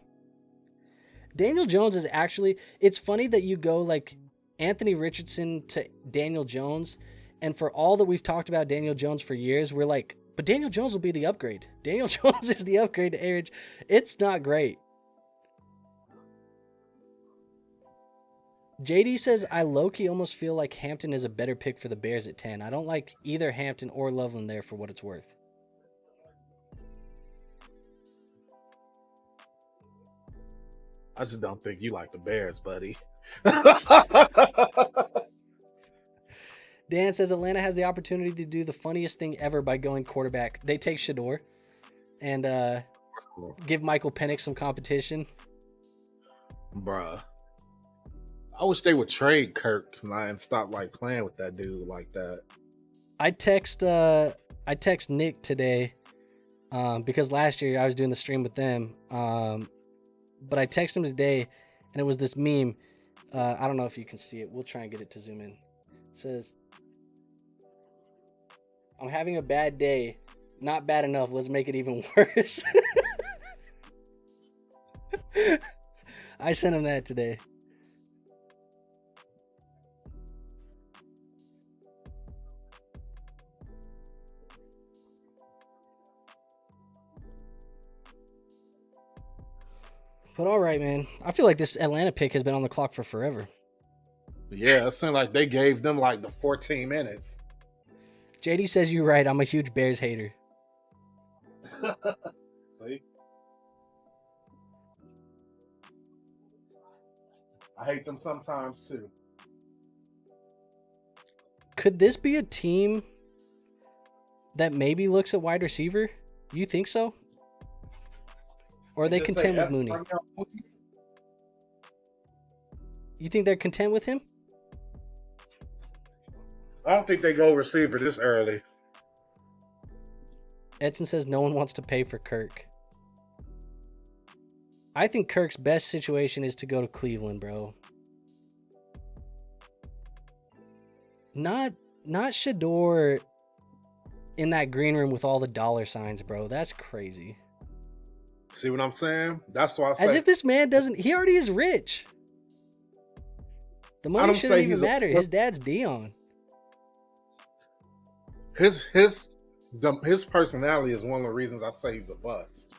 Daniel Jones is actually... It's funny that you go like Anthony Richardson to Daniel Jones, and for all that we've talked about Daniel Jones for years, we're like, but Daniel Jones will be the upgrade. Daniel Jones is the upgrade to A-Rich. It's not great. JD says, I low-key almost feel like Hampton is a better pick for the Bears at 10. I don't like either Hampton or Loveland there for what it's worth. I just don't think you like the Bears, buddy. Dan says Atlanta has the opportunity to do the funniest thing ever by going quarterback. They take Shador and give Michael Penix some competition. Bruh. I wish they would trade Kirk and stop like playing with that dude like that. I text Nick today because last year I was doing the stream with them. But I texted him today and it was this meme. I don't know if you can see it. We'll try and get it to zoom in. It says, I'm having a bad day. Not bad enough. Let's make it even worse. I sent him that today. But all right, man. I feel like this Atlanta pick has been on the clock for forever. Yeah, it seemed like they gave them like the 14 minutes. JD says you're right. I'm a huge Bears hater. See? I hate them sometimes too. Could this be a team that maybe looks at wide receiver? You think so? Or are they content with Mooney? You think they're content with him? I don't think they go receiver this early. Edson says no one wants to pay for Kirk. I think Kirk's best situation is to go to Cleveland, bro. Not Shador in that green room with all the dollar signs, bro. That's crazy. See what I'm saying? That's why I say. As if this man doesn't... He already is rich. The money shouldn't even matter. His dad's Dion. His personality is one of the reasons I say he's a bust.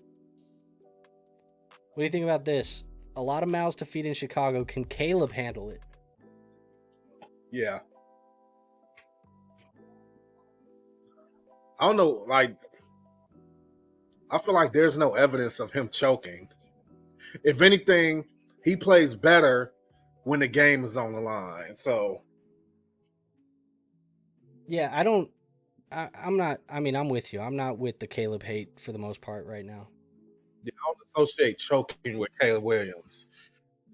What do you think about this? A lot of mouths to feed in Chicago. Can Caleb handle it? Yeah. I don't know, like, I feel like there's no evidence of him choking. If anything, he plays better when the game is on the line. So, yeah, I'm with you. I'm not with the Caleb hate for the most part right now. Yeah, I don't associate choking with Caleb Williams.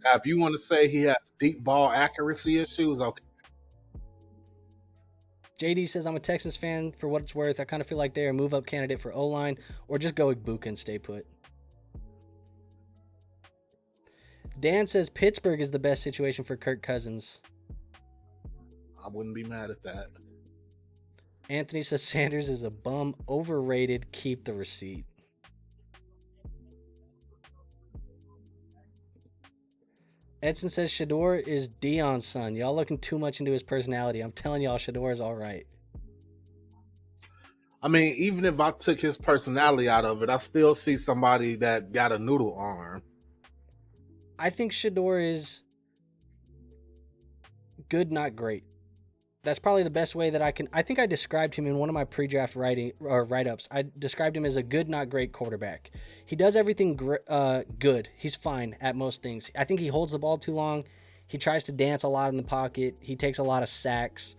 Now, if you want to say he has deep ball accuracy issues, okay. JD says, I'm a Texans fan for what it's worth. I kind of feel like they're a move-up candidate for O-line, or just go Igbukah and stay put. Dan says Pittsburgh is the best situation for Kirk Cousins. I wouldn't be mad at that. Anthony says Sanders is a bum, overrated. Keep the receipt. Edson says Shador is Dion's son. Y'all looking too much into his personality. I'm telling y'all, Shador is all right. I mean, even if I took his personality out of it, I still see somebody that got a noodle arm. I think Shador is good, not great. That's probably the best way that I can. I think I described him in one of my pre-draft writing or write-ups. I described him as a good, not great quarterback. He does everything good. He's fine at most things. I think he holds the ball too long. He tries to dance a lot in the pocket. He takes a lot of sacks.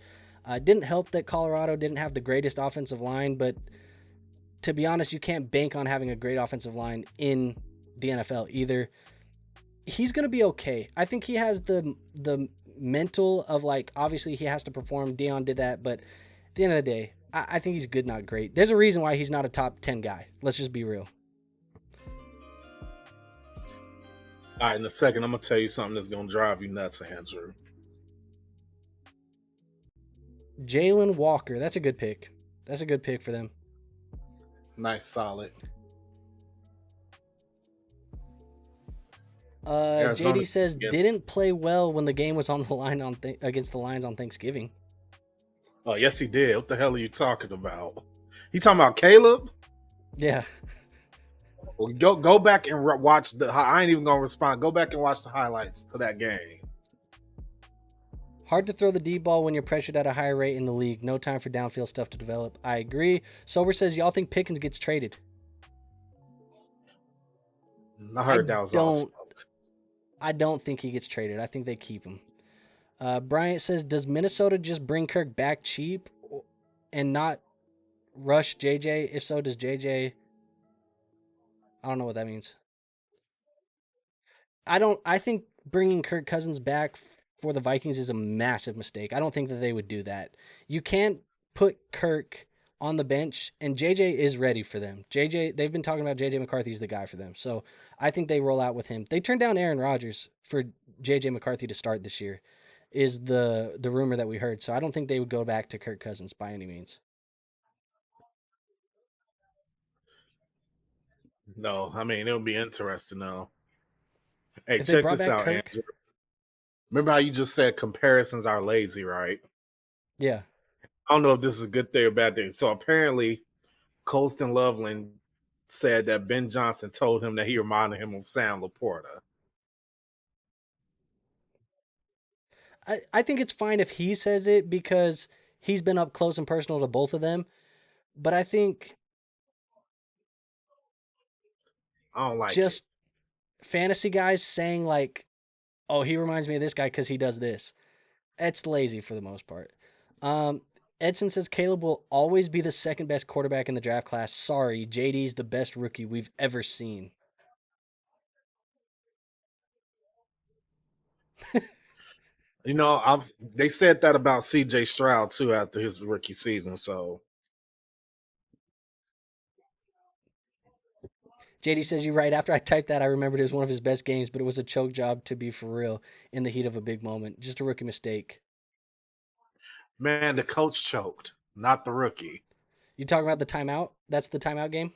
Didn't help that Colorado didn't have the greatest offensive line, but to be honest, you can't bank on having a great offensive line in the NFL either. He's going to be okay. I think he has the mental of, like, obviously he has to perform. Dion did that, but at the end of the day, I think he's good, not great. There's a reason why he's not a top 10 guy. Let's just be real. All right, in a second, I'm gonna tell you something that's gonna drive you nuts, Andrew. Jalen Walker, that's a good pick. That's a good pick for them. Nice, solid. JD says didn't play well when the game was on the line against the Lions on Thanksgiving. Oh yes, he did. What the hell are you talking about? You talking about Caleb? Yeah. Well, go back and watch the. I ain't even gonna respond. Go back and watch the highlights to that game. Hard to throw the deep ball when you're pressured at a higher rate in the league. No time for downfield stuff to develop. I agree. Sober says y'all think Pickens gets traded. I heard that was all smoke. I don't think he gets traded. I think they keep him. Bryant says, does Minnesota just bring Kirk back cheap and not rush JJ? If so, does JJ... I don't know what that means. I think bringing Kirk Cousins back for the Vikings is a massive mistake. I don't think that they would do that. You can't put Kirk on the bench, and JJ is ready for them. They've been talking about JJ McCarthy's the guy for them. So I think they roll out with him. They turned down Aaron Rodgers for JJ McCarthy to start this year, is the rumor that we heard. So I don't think they would go back to Kirk Cousins by any means. No, I mean, it would be interesting though. Hey, If they check brought this back out, Kirk, Andrew. Remember how you just said comparisons are lazy, right? yeah. I don't know if this is a good thing or bad thing. So apparently, Colston Loveland said that Ben Johnson told him that he reminded him of Sam Laporta. I think it's fine if he says it because he's been up close and personal to both of them. But I think I don't like just it. fantasy guys saying, like, oh, he reminds me of this guy because he does this. It's lazy for the most part. Edson says Caleb will always be the second best quarterback in the draft class. Sorry, JD's the best rookie we've ever seen. You know, they said that about CJ Stroud too after his rookie season. So JD says you're right. After I typed that, I remembered it was one of his best games, but it was a choke job to be for real in the heat of a big moment. Just a rookie mistake. man, the coach choked, not the rookie. You talking about the timeout? That's the timeout game?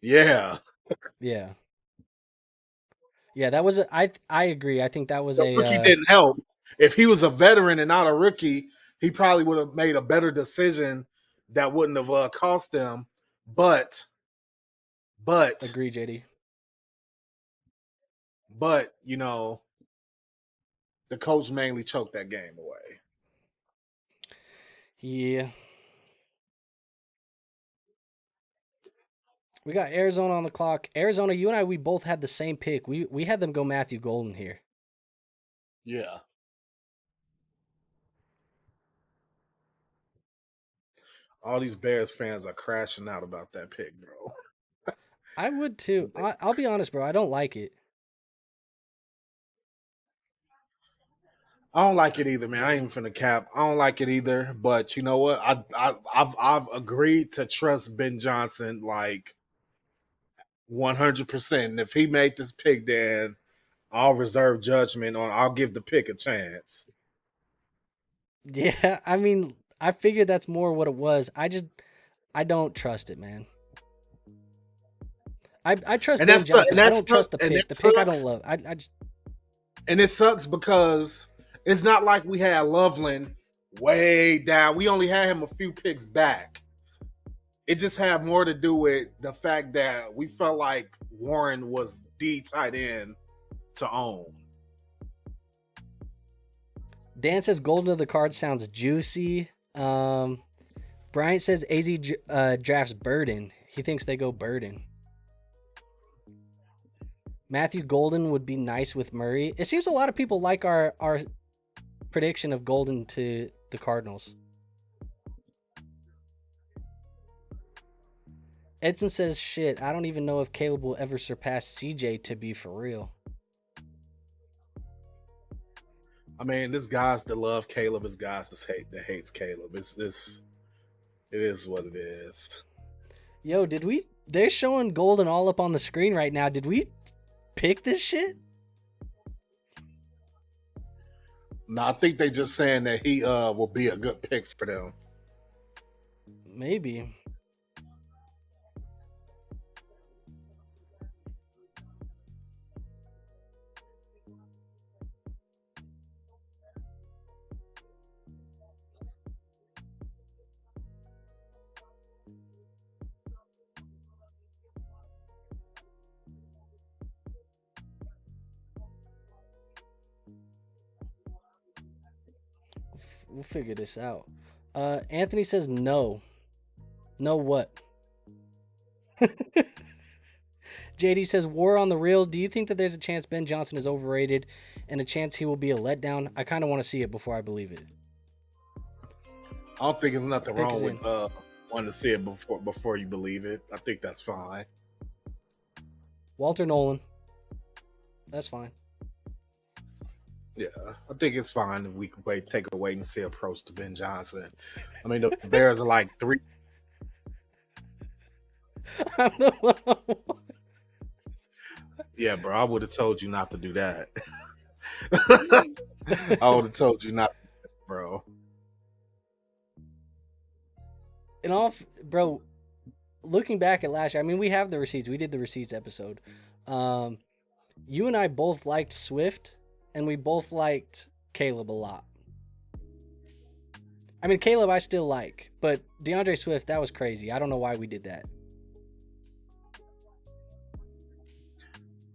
Yeah. Yeah. Yeah, that was I agree. I think that was The rookie didn't help. If he was a veteran and not a rookie, he probably would have made a better decision that wouldn't have cost them. But agree, JD. But you know, the coach mainly choked that game away. Yeah. We got Arizona on the clock. Arizona, you and I, we both had the same pick. We had them go Matthew Golden here. Yeah. All these Bears fans are crashing out about that pick, bro. I would too. I'll be honest, bro. I don't like it. I don't like it either, man. I ain't even finna cap. I don't like it either. But you know what? I've agreed to trust Ben Johnson like 100%. And if he made this pick, then I'll reserve judgment on. I'll give the pick a chance. Yeah, I mean, I figured that's more what it was. I don't trust it, man. I trust And Ben that's Johnson. and I that's don't trust the and pick. that The pick I don't sucks. love. I just And it sucks because it's not like we had Loveland way down. We only had him a few picks back. It just had more to do with the fact that we felt like Warren was the tight end to own. Dan says Golden of the Card sounds juicy. Bryant says AZ drafts Burden. He thinks they go Burden. Matthew Golden would be nice with Murray. It seems a lot of people like our prediction of Golden to the Cardinals. Edson says, shit, I don't even know if Caleb will ever surpass CJ, to be for real. I mean, there's guys that love Caleb, there's guys that hates Caleb. It is what it is. Yo, they're showing Golden all up on the screen right now. Did we pick this shit? No, I think they just saying that he will be a good pick for them. Maybe. We'll figure this out. Anthony says no. No what? JD says War on the real. Do you think that there's a chance Ben Johnson is overrated and a chance he will be a letdown? I kind of want to see it before I believe it. I don't think there's nothing wrong with wanting to see it before you believe it. I think that's fine. Walter Nolan. That's fine. Yeah, I think it's fine if we can take a wait and see approach to Ben Johnson. I mean, the Bears are like 3. I'm the one. Yeah, bro, I would have told you not to do that. I would have told you not to do that, bro. Bro, looking back at last year, I mean, we have the receipts. We did the receipts episode. You and I both liked Swift, and we both liked Caleb a lot. I mean, Caleb I still like, but DeAndre Swift, that was crazy. I don't know why we did that.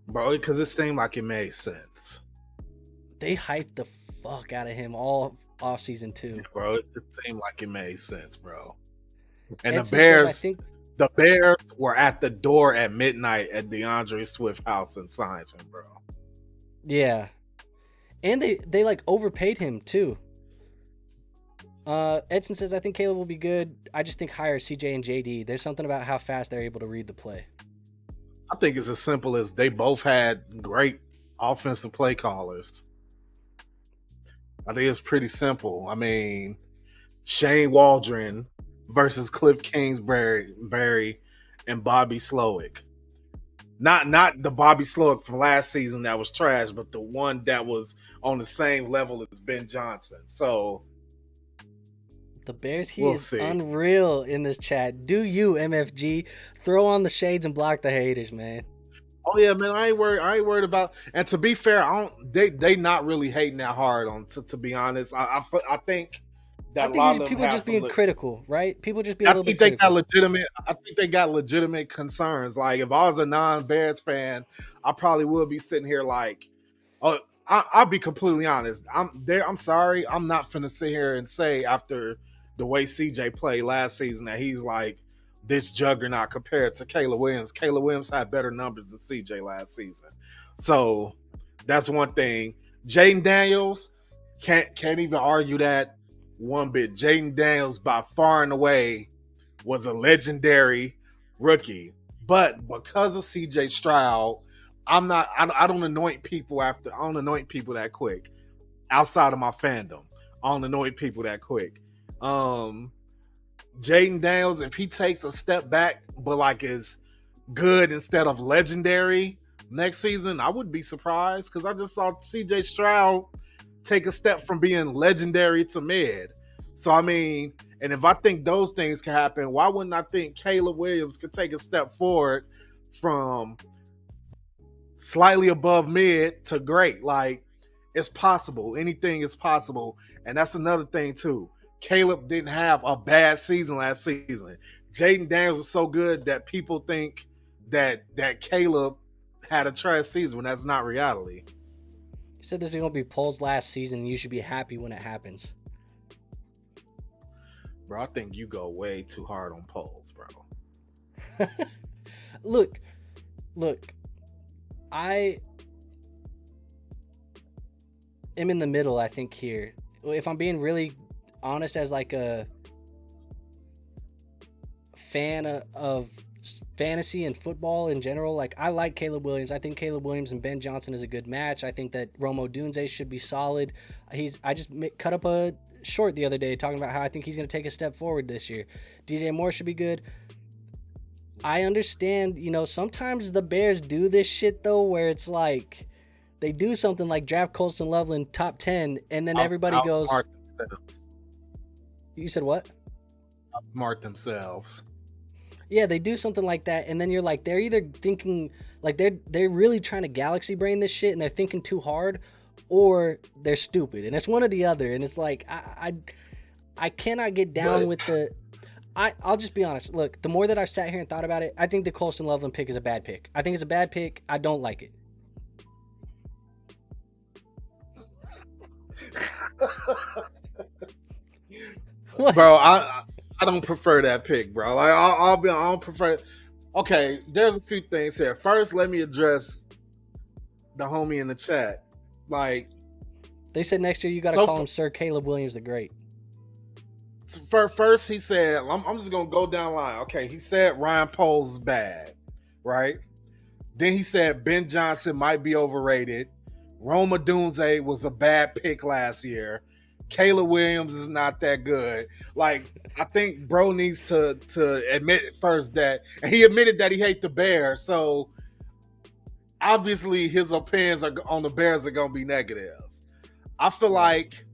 Bro, because it seemed like it made sense. They hyped the fuck out of him all offseason too. Bro, it seemed like it made sense, bro. And Edson the Bears were at the door at midnight at DeAndre Swift house and signed him, bro. Yeah. And they like overpaid him too. Edson says, I think Caleb will be good. I just think hire CJ and JD. There's something about how fast they're able to read the play. I think it's as simple as they both had great offensive play callers. I think it's pretty simple. I mean, Shane Waldron versus Cliff Kingsbury and Bobby Slowick. Not the Bobby Slowick from last season that was trash, but the one that was on the same level as Ben Johnson. So the Bears, we'll is see. Unreal in this chat. Do you, MFG, throw on the shades and block the haters, man. Oh yeah, man. I ain't worried about. And to be fair, they not really hating that hard on. To be honest, I think that a lot of them people just being critical, right? People just being a little bit critical. I think they got legitimate concerns. Like if I was a non-Bears fan, I probably would be sitting here like, oh, I'll be completely honest. I'm sorry. I'm not finna sit here and say after the way CJ played last season that he's like this juggernaut compared to Caleb Williams. Caleb Williams had better numbers than CJ last season. So that's one thing. Jaden Daniels, can't even argue that one bit. Jaden Daniels by far and away was a legendary rookie. But because of CJ Stroud, I don't anoint people that quick. Outside of my fandom, I don't anoint people that quick. Jaden Daniels, if he takes a step back, but like is good instead of legendary next season, I wouldn't be surprised because I just saw CJ Stroud take a step from being legendary to mid. So I mean, and if I think those things can happen, why wouldn't I think Caleb Williams could take a step forward from slightly above mid to great? Like, it's possible. Anything is possible. And that's another thing too. Caleb didn't have a bad season last season. Jaden Daniels was so good that people think that Caleb had a trash season when that's not reality. You said this is going to be Poles' last season, and you should be happy when it happens. Bro, I think you go way too hard on Poles, bro. Look, I am in the middle, I think, here. If I'm being really honest, as like a fan of fantasy and football in general, like, I like Caleb Williams. I think Caleb Williams and Ben Johnson is a good match. I think that Rome Odunze should be solid. I just cut up a short the other day talking about how I think he's going to take a step forward this year. DJ Moore should be good. I understand, sometimes the Bears do this shit though, where it's like they do something like draft Colston Loveland top 10, and then everybody goes. You said what? Outsmart themselves. Yeah, they do something like that, and then you're like, they're either thinking like they're really trying to galaxy brain this shit, and they're thinking too hard, or they're stupid, and it's one or the other. And it's like I cannot get down with the. I'll just be honest. Look, the more that I've sat here and thought about it, I think the Colston Loveland pick is a bad pick. I think it's a bad pick. I don't like it. Bro, I don't prefer that pick, bro. Like, I don't prefer. Okay, there's a few things here. First, let me address the homie in the chat. Like, they said next year you got to call him Sir Caleb Williams the Great. First, he said, I'm just going to go down the line. Okay, he said Ryan Poles is bad, right? Then he said Ben Johnson might be overrated. Rome Odunze was a bad pick last year. Caleb Williams is not that good. Like, I think bro needs to admit first that, and he admitted that he hates the Bears, so obviously his opinions on the Bears are going to be negative. I feel like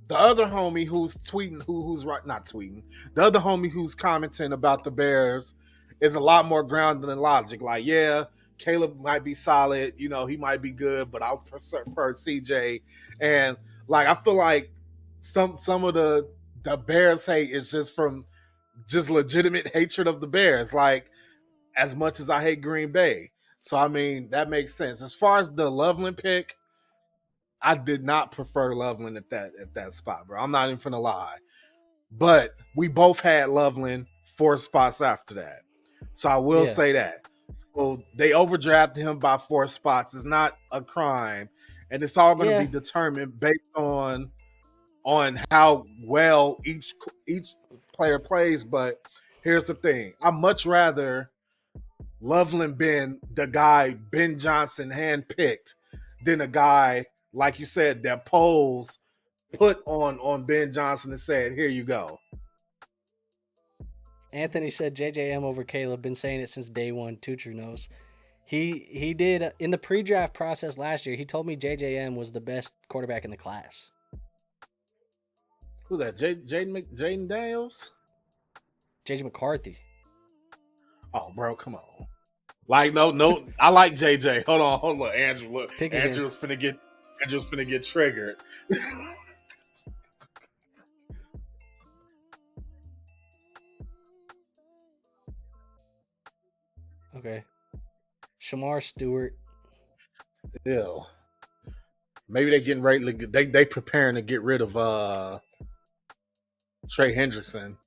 the other homie who's tweeting, who's not tweeting, the other homie who's commenting about the Bears is a lot more grounded in logic. Like, yeah, Caleb might be solid, he might be good, but I'll prefer CJ. And like, I feel like some of the Bears hate is just from just legitimate hatred of the Bears, like as much as I hate Green Bay. So I mean, that makes sense. As far as the Loveland pick, I did not prefer Loveland at that spot, bro. I'm not even finna lie. But we both had Loveland 4 spots after that. So I will say that. So they overdrafted him by 4 spots. It's not a crime. And it's all going to be determined based on how well each player plays. But here's the thing. I'd much rather Loveland been the guy Ben Johnson handpicked than a guy, like you said, that Poles put on Ben Johnson and said, here you go. Anthony said JJM over Caleb. Been saying it since day one. Two true knows. He did in the pre-draft process last year. He told me JJM was the best quarterback in the class. Who's that? Jaden Daniels? JJ McCarthy. Oh, bro, come on. Like, no, I like JJ. Hold on, Andrew. Look, Andrew's finna get triggered. Okay. Shamar Stewart. Ew. Maybe they getting ready. They preparing to get rid of Trey Hendrickson.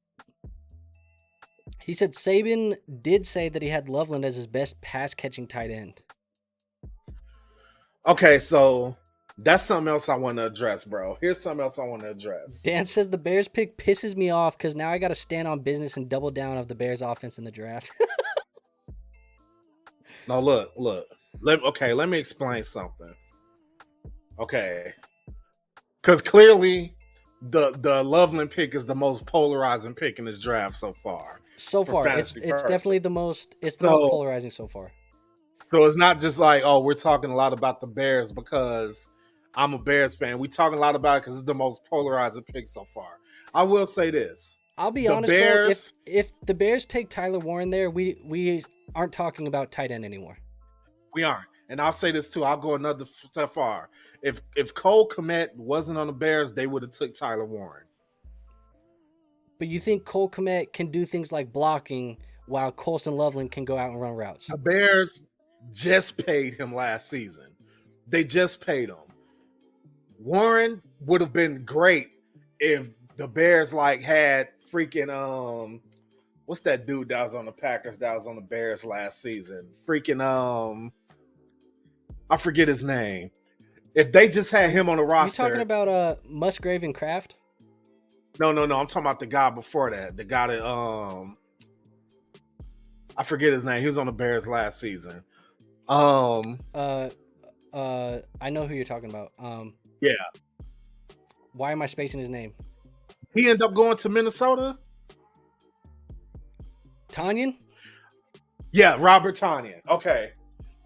He said Saban did say that he had Loveland as his best pass-catching tight end. Okay, so that's something else I want to address, bro. Here's something else I want to address. Dan says the Bears pick pisses me off because now I got to stand on business and double down of the Bears offense in the draft. No, look. Let me explain something. Okay. Because clearly the Loveland pick is the most polarizing pick in this draft so far. So far, it's definitely the most. It's the most polarizing so far. So it's not just like, oh, we're talking a lot about the Bears because I'm a Bears fan. We're talking a lot about it because it's the most polarizing pick so far. I will say this: I'll be the honest, bro. Bears. If the Bears take Tyler Warren there, we aren't talking about tight end anymore. We aren't. And I'll say this too. I'll go another step far. If Cole Kmet wasn't on the Bears, they would have took Tyler Warren. But you think Cole Kmet can do things like blocking while Colston Loveland can go out and run routes? The Bears just paid him last season. They just paid him. Warren would have been great if the Bears like had freaking what's that dude that was on the Packers that was on the Bears last season? Freaking I forget his name. If they just had him on the roster. You talking about Musgrave and Kraft? No. I'm talking about the guy before that. The guy that I forget his name. He was on the Bears last season. I know who you're talking about. Yeah. Why am I spacing his name? He ended up going to Minnesota. Tanyan? Yeah, Robert Tanyan. Okay.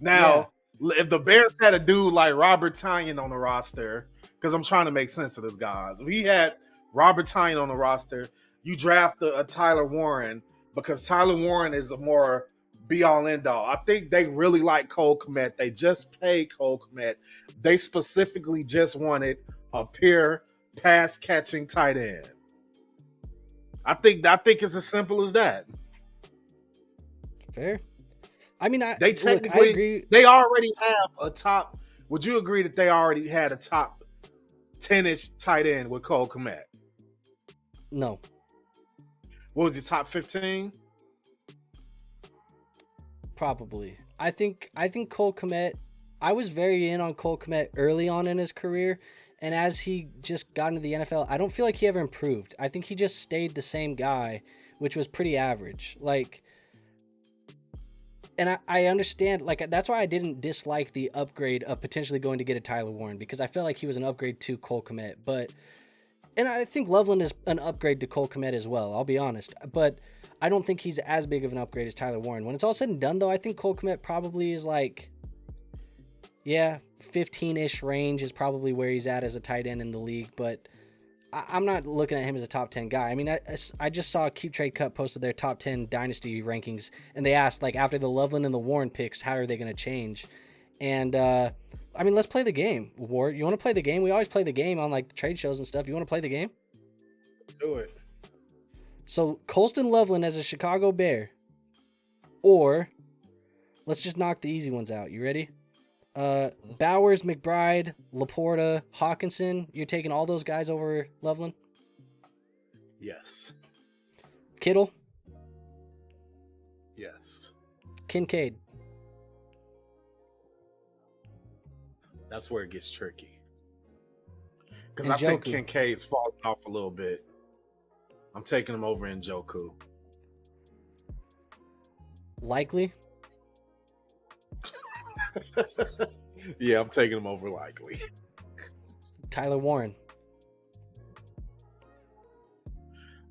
Now, if the Bears had a dude like Robert Tanyan on the roster, because I'm trying to make sense of this, guys. If he had Robert Tanyan on the roster, you draft a Tyler Warren because Tyler Warren is a more be-all, end-all. I think they really like Cole Kmet. They just paid Cole Kmet. They specifically just wanted a pure pass-catching tight end. I think it's as simple as that. Fair. I mean, I agree. They already have a top. Would you agree that they already had a top 10-ish tight end with Cole Kmet? No. What was your top 15? Probably. I think Cole Kmet. I was very in on Cole Kmet early on in his career, and as he just got into the NFL, I don't feel like he ever improved. I think he just stayed the same guy, which was pretty average. And I understand, that's why I didn't dislike the upgrade of potentially going to get a Tyler Warren, because I felt like he was an upgrade to Cole Kmet. And I think Loveland is an upgrade to Cole Kmet as well, I'll be honest. But I don't think he's as big of an upgrade as Tyler Warren. When it's all said and done, though, I think Cole Kmet probably is 15-ish range is probably where he's at as a tight end in the league. But I'm not looking at him as a top 10 guy. I mean, I just saw Keep Trade Cut posted their top 10 Dynasty rankings, and they asked, after the Loveland and the Warren picks, how are they going to change? And, I mean, let's play the game, Ward. You want to play the game? We always play the game on, the trade shows and stuff. You want to play the game? Do it. So, Colston Loveland as a Chicago Bear, or let's just knock the easy ones out. You ready? Bowers, McBride, Laporta, Hawkinson. You're taking all those guys over Loveland? Yes. Kittle? Yes. Kincaid? That's where it gets tricky. Because I think Kincaid's falling off a little bit. I'm taking him over in Njoku. Likely? Yeah, I'm taking him over likely. Tyler Warren?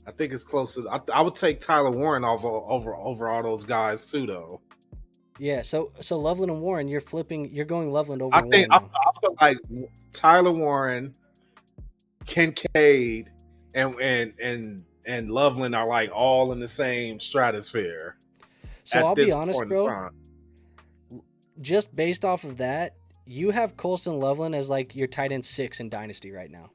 I think it's close to. I would take Tyler Warren over all those guys too, though. Yeah, so Loveland and Warren, you're going Loveland over Warren. I feel like Tyler Warren, Kincaid, and Loveland are all in the same stratosphere. So I'll be honest, bro. Just based off of that, you have Colston Loveland as your tight end 6 in Dynasty right now.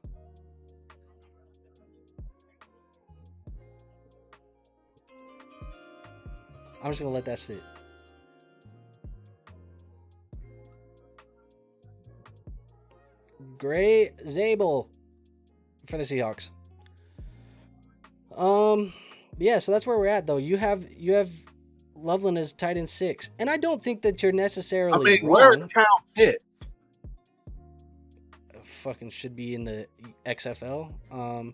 I'm just gonna let that sit. Gray Zabel for the Seahawks. Yeah, so that's where we're at though. You have Loveland as tight end 6, and I don't think that you're necessarily wrong. Where is Kyle Pitts? Fucking should be in the XFL. Damn.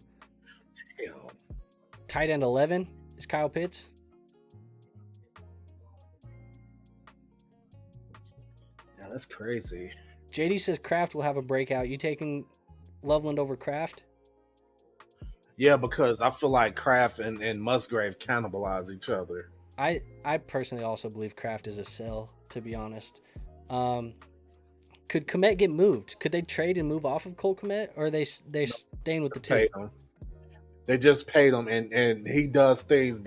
Tight end 11 is Kyle Pitts. Yeah, that's crazy. JD says Kraft will have a breakout. You taking Loveland over Kraft? Yeah, because I feel like Kraft and Musgrave cannibalize each other. I personally also believe Kraft is a sell, to be honest. Could Kmet get moved? Could they trade and move off of Cole Kmet, or are they staying with the two? They just paid him, and he does things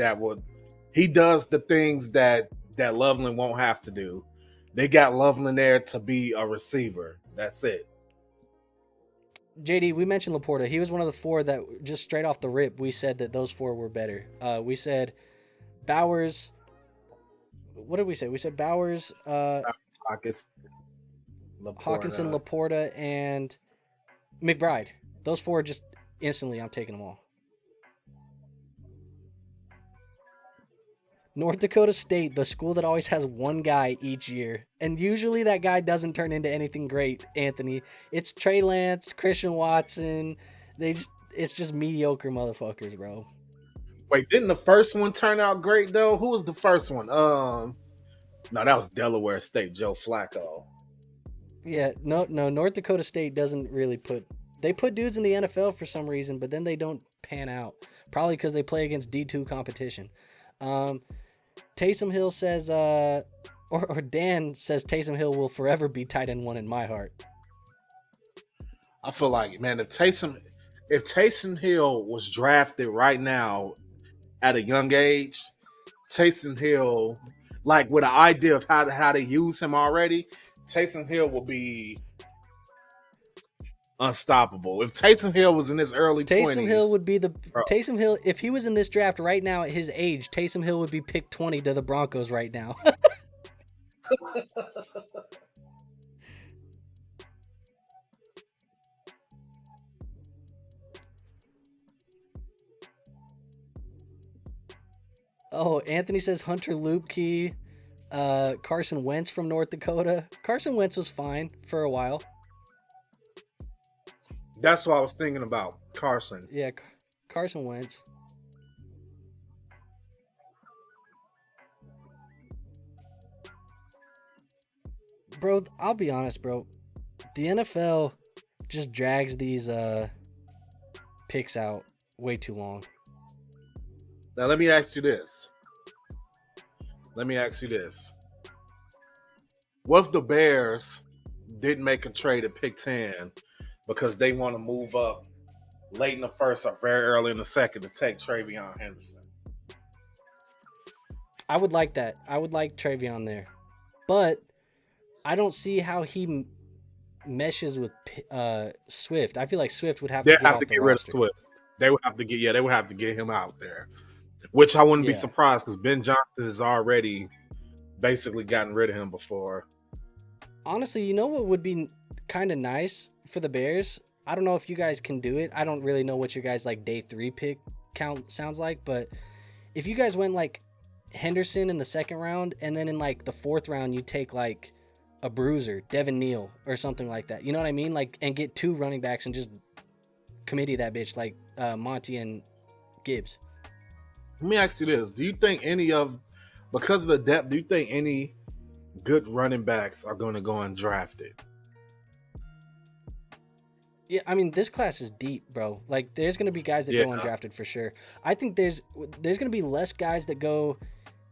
he does the things that Loveland won't have to do. They got Loveland there to be a receiver. That's it. JD, we mentioned Laporta. He was one of the four that just straight off the rip, we said that those four were better. We said Bowers. What did we say? We said Bowers, Hawkinson, Laporta, and McBride. Those four just instantly, I'm taking them all. North Dakota State, the school that always has one guy each year. And usually that guy doesn't turn into anything great, Anthony. It's Trey Lance, Christian Watson. It's just mediocre motherfuckers, bro. Wait, didn't the first one turn out great though? Who was the first one? No, that was Delaware State, Joe Flacco. Yeah, no, North Dakota State doesn't really they put dudes in the NFL for some reason, but then they don't pan out. Probably because they play against D2 competition. Taysom Hill says, or Dan says Taysom Hill will forever be tight end 1 in my heart. I feel like, man, if Taysom Hill was drafted right now at a young age, Taysom Hill, like with an idea of how they use him already, Taysom Hill will be unstoppable. If Taysom Hill was in his early 20s. Taysom Hill would be Taysom Hill, if he was in this draft right now at his age, Taysom Hill would be picked 20 to the Broncos right now. Oh, Anthony says Hunter Luepke, Carson Wentz from North Dakota. Carson Wentz was fine for a while. That's what I was thinking about, Carson. Yeah, Carson Wentz. Bro, I'll be honest, bro. The NFL just drags these picks out way too long. Now, let me ask you this. What if the Bears didn't make a trade at pick 10 because they want to move up late in the first or very early in the second to take Travion Henderson? I would like that. I would like Travion there. But I don't see how he meshes with Swift. I feel like Swift would have to get rid of Swift. They would have to get him out there. Which I wouldn't be surprised because Ben Johnson has already basically gotten rid of him before. Honestly, you know what would be kind of nice for the Bears? I don't know if you guys can do it. I don't really know what your guys' like day 3 pick count sounds like, but if you guys went like Henderson in the second round and then in like the 4th round you take like a bruiser, Devin Neal or something like that. You know what I mean? Like, and get 2 running backs and just committee that bitch like Monty and Gibbs. Let me ask you this. Do you think because of the depth, do you think any good running backs are going to go undrafted? Yeah, I mean, this class is deep, bro. Like, there's going to be guys that go undrafted for sure. I think there's going to be less guys that go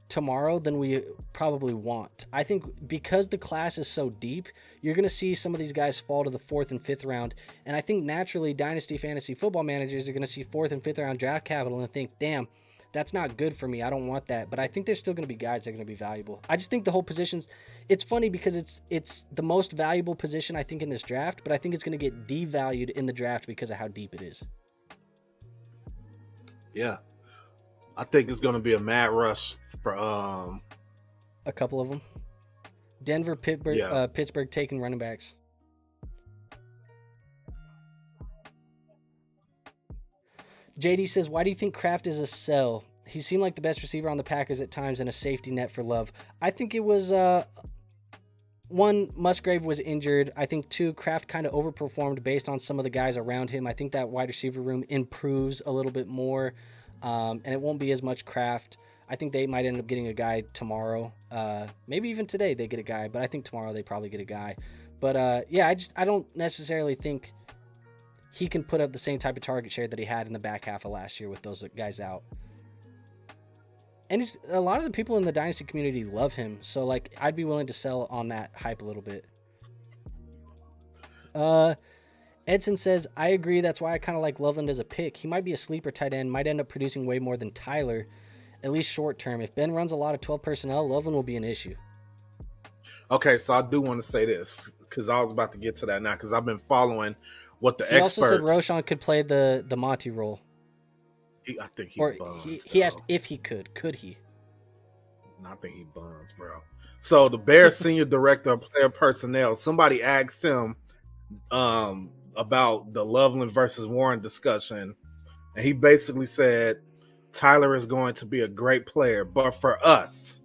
tomorrow than we probably want. I think because the class is so deep, you're going to see some of these guys fall to the 4th and 5th round. And I think naturally Dynasty fantasy football managers are going to see 4th and 5th round draft capital and think, damn, that's not good for me. I don't want that. But I think there's still going to be guys that are going to be valuable. I just think the whole positions, it's funny because it's the most valuable position I think in this draft, but I think it's going to get devalued in the draft because of how deep it is. Yeah. I think it's going to be a mad rush for a couple of them. Denver, Pittsburgh taking running backs. JD says, why do you think Kraft is a sell? He seemed like the best receiver on the Packers at times and a safety net for Love. I think it was, 1, Musgrave was injured. I think 2, Kraft kind of overperformed based on some of the guys around him. I think that wide receiver room improves a little bit more, and it won't be as much Kraft. I think they might end up getting a guy tomorrow. Maybe even today they get a guy, but I think tomorrow they probably get a guy. But, I don't necessarily think he can put up the same type of target share that he had in the back half of last year with those guys out. And a lot of the people in the Dynasty community love him. So, like, I'd be willing to sell on that hype a little bit. Edson says, I agree. That's why I kind of like Loveland as a pick. He might be a sleeper tight end, might end up producing way more than Tyler, at least short term. If Ben runs a lot of 12 personnel, Loveland will be an issue. Okay, so I do want to say this because I was about to get to that now because I've been following what the He experts. also said Roshan could play the Monty role. I think he's or buns. he asked if he could. Could he? No, I think he buns, bro. So the Bears senior director of player personnel, somebody asked him about the Loveland versus Warren discussion, and he basically said Tyler is going to be a great player, but for us,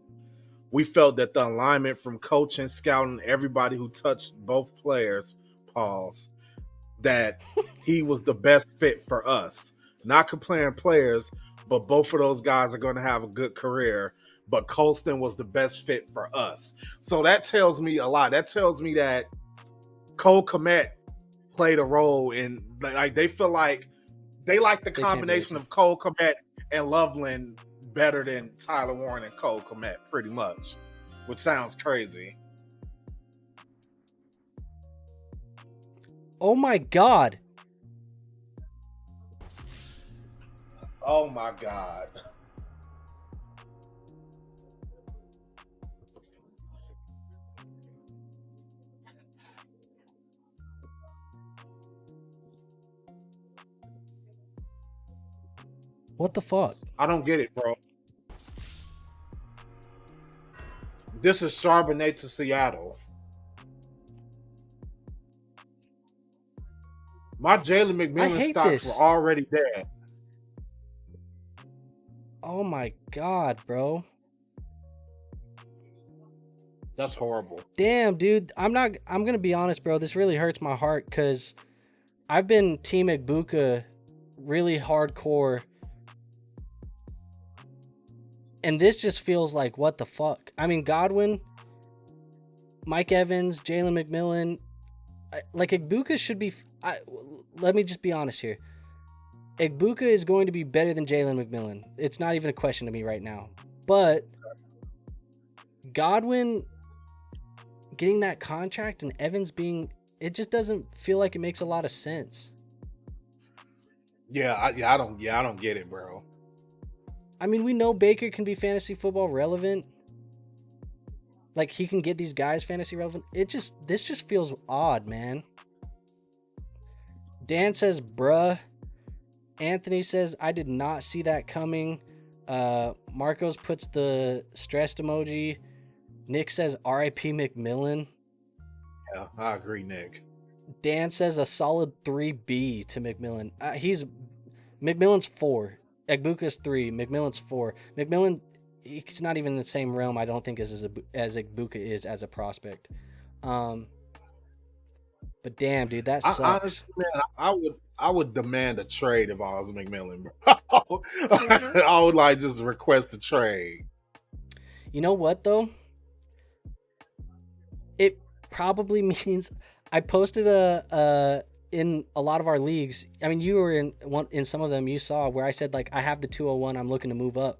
we felt that the alignment from coaching, scouting, everybody who touched both players, pause, that he was the best fit for us. Not comparing players, but both of those guys are going to have a good career. But Colston was the best fit for us. So that tells me a lot. That tells me that Cole Kmet played a role in, like, they feel like they like the combination of Cole Kmet and Loveland better than Tyler Warren and Cole Kmet, pretty much, which sounds crazy. Oh my God. Oh my God. What the fuck? I don't get it, bro. This is Charbonnet to Seattle. My Jalen McMillan stocks were already dead. Oh my God, bro. That's horrible. Damn, dude. I'm gonna be honest, bro. This really hurts my heart because I've been Team Egbuka really hardcore. And this just feels like, what the fuck? I mean, Godwin, Mike Evans, Jalen McMillan, like Egbuka should be. Let me just be honest here. Egbuka is going to be better than Jalen McMillan. It's not even a question to me right now. But Godwin getting that contract and Evans being, it just doesn't feel like it makes a lot of sense. I don't get it, bro. I mean, we know Baker can be fantasy football relevant. Like, he can get these guys fantasy relevant. This just feels odd, man. Dan says, bruh. Anthony says, I did not see that coming. Marcos puts the stressed emoji. Nick says, RIP McMillan. Yeah, I agree, Nick. Dan says a solid 3B to McMillan. McMillan's 4. Egbuka's 3. McMillan's 4. McMillan, he's not even in the same realm, I don't think, as Egbuka is as a prospect. But damn, dude, that sucks. Honestly, man, I would demand a trade if I was McMillan, bro. I would like just request a trade. You know what though? It probably means I posted in a lot of our leagues. I mean, you were in some of them. You saw where I said, like, I have the 201. I'm looking to move up.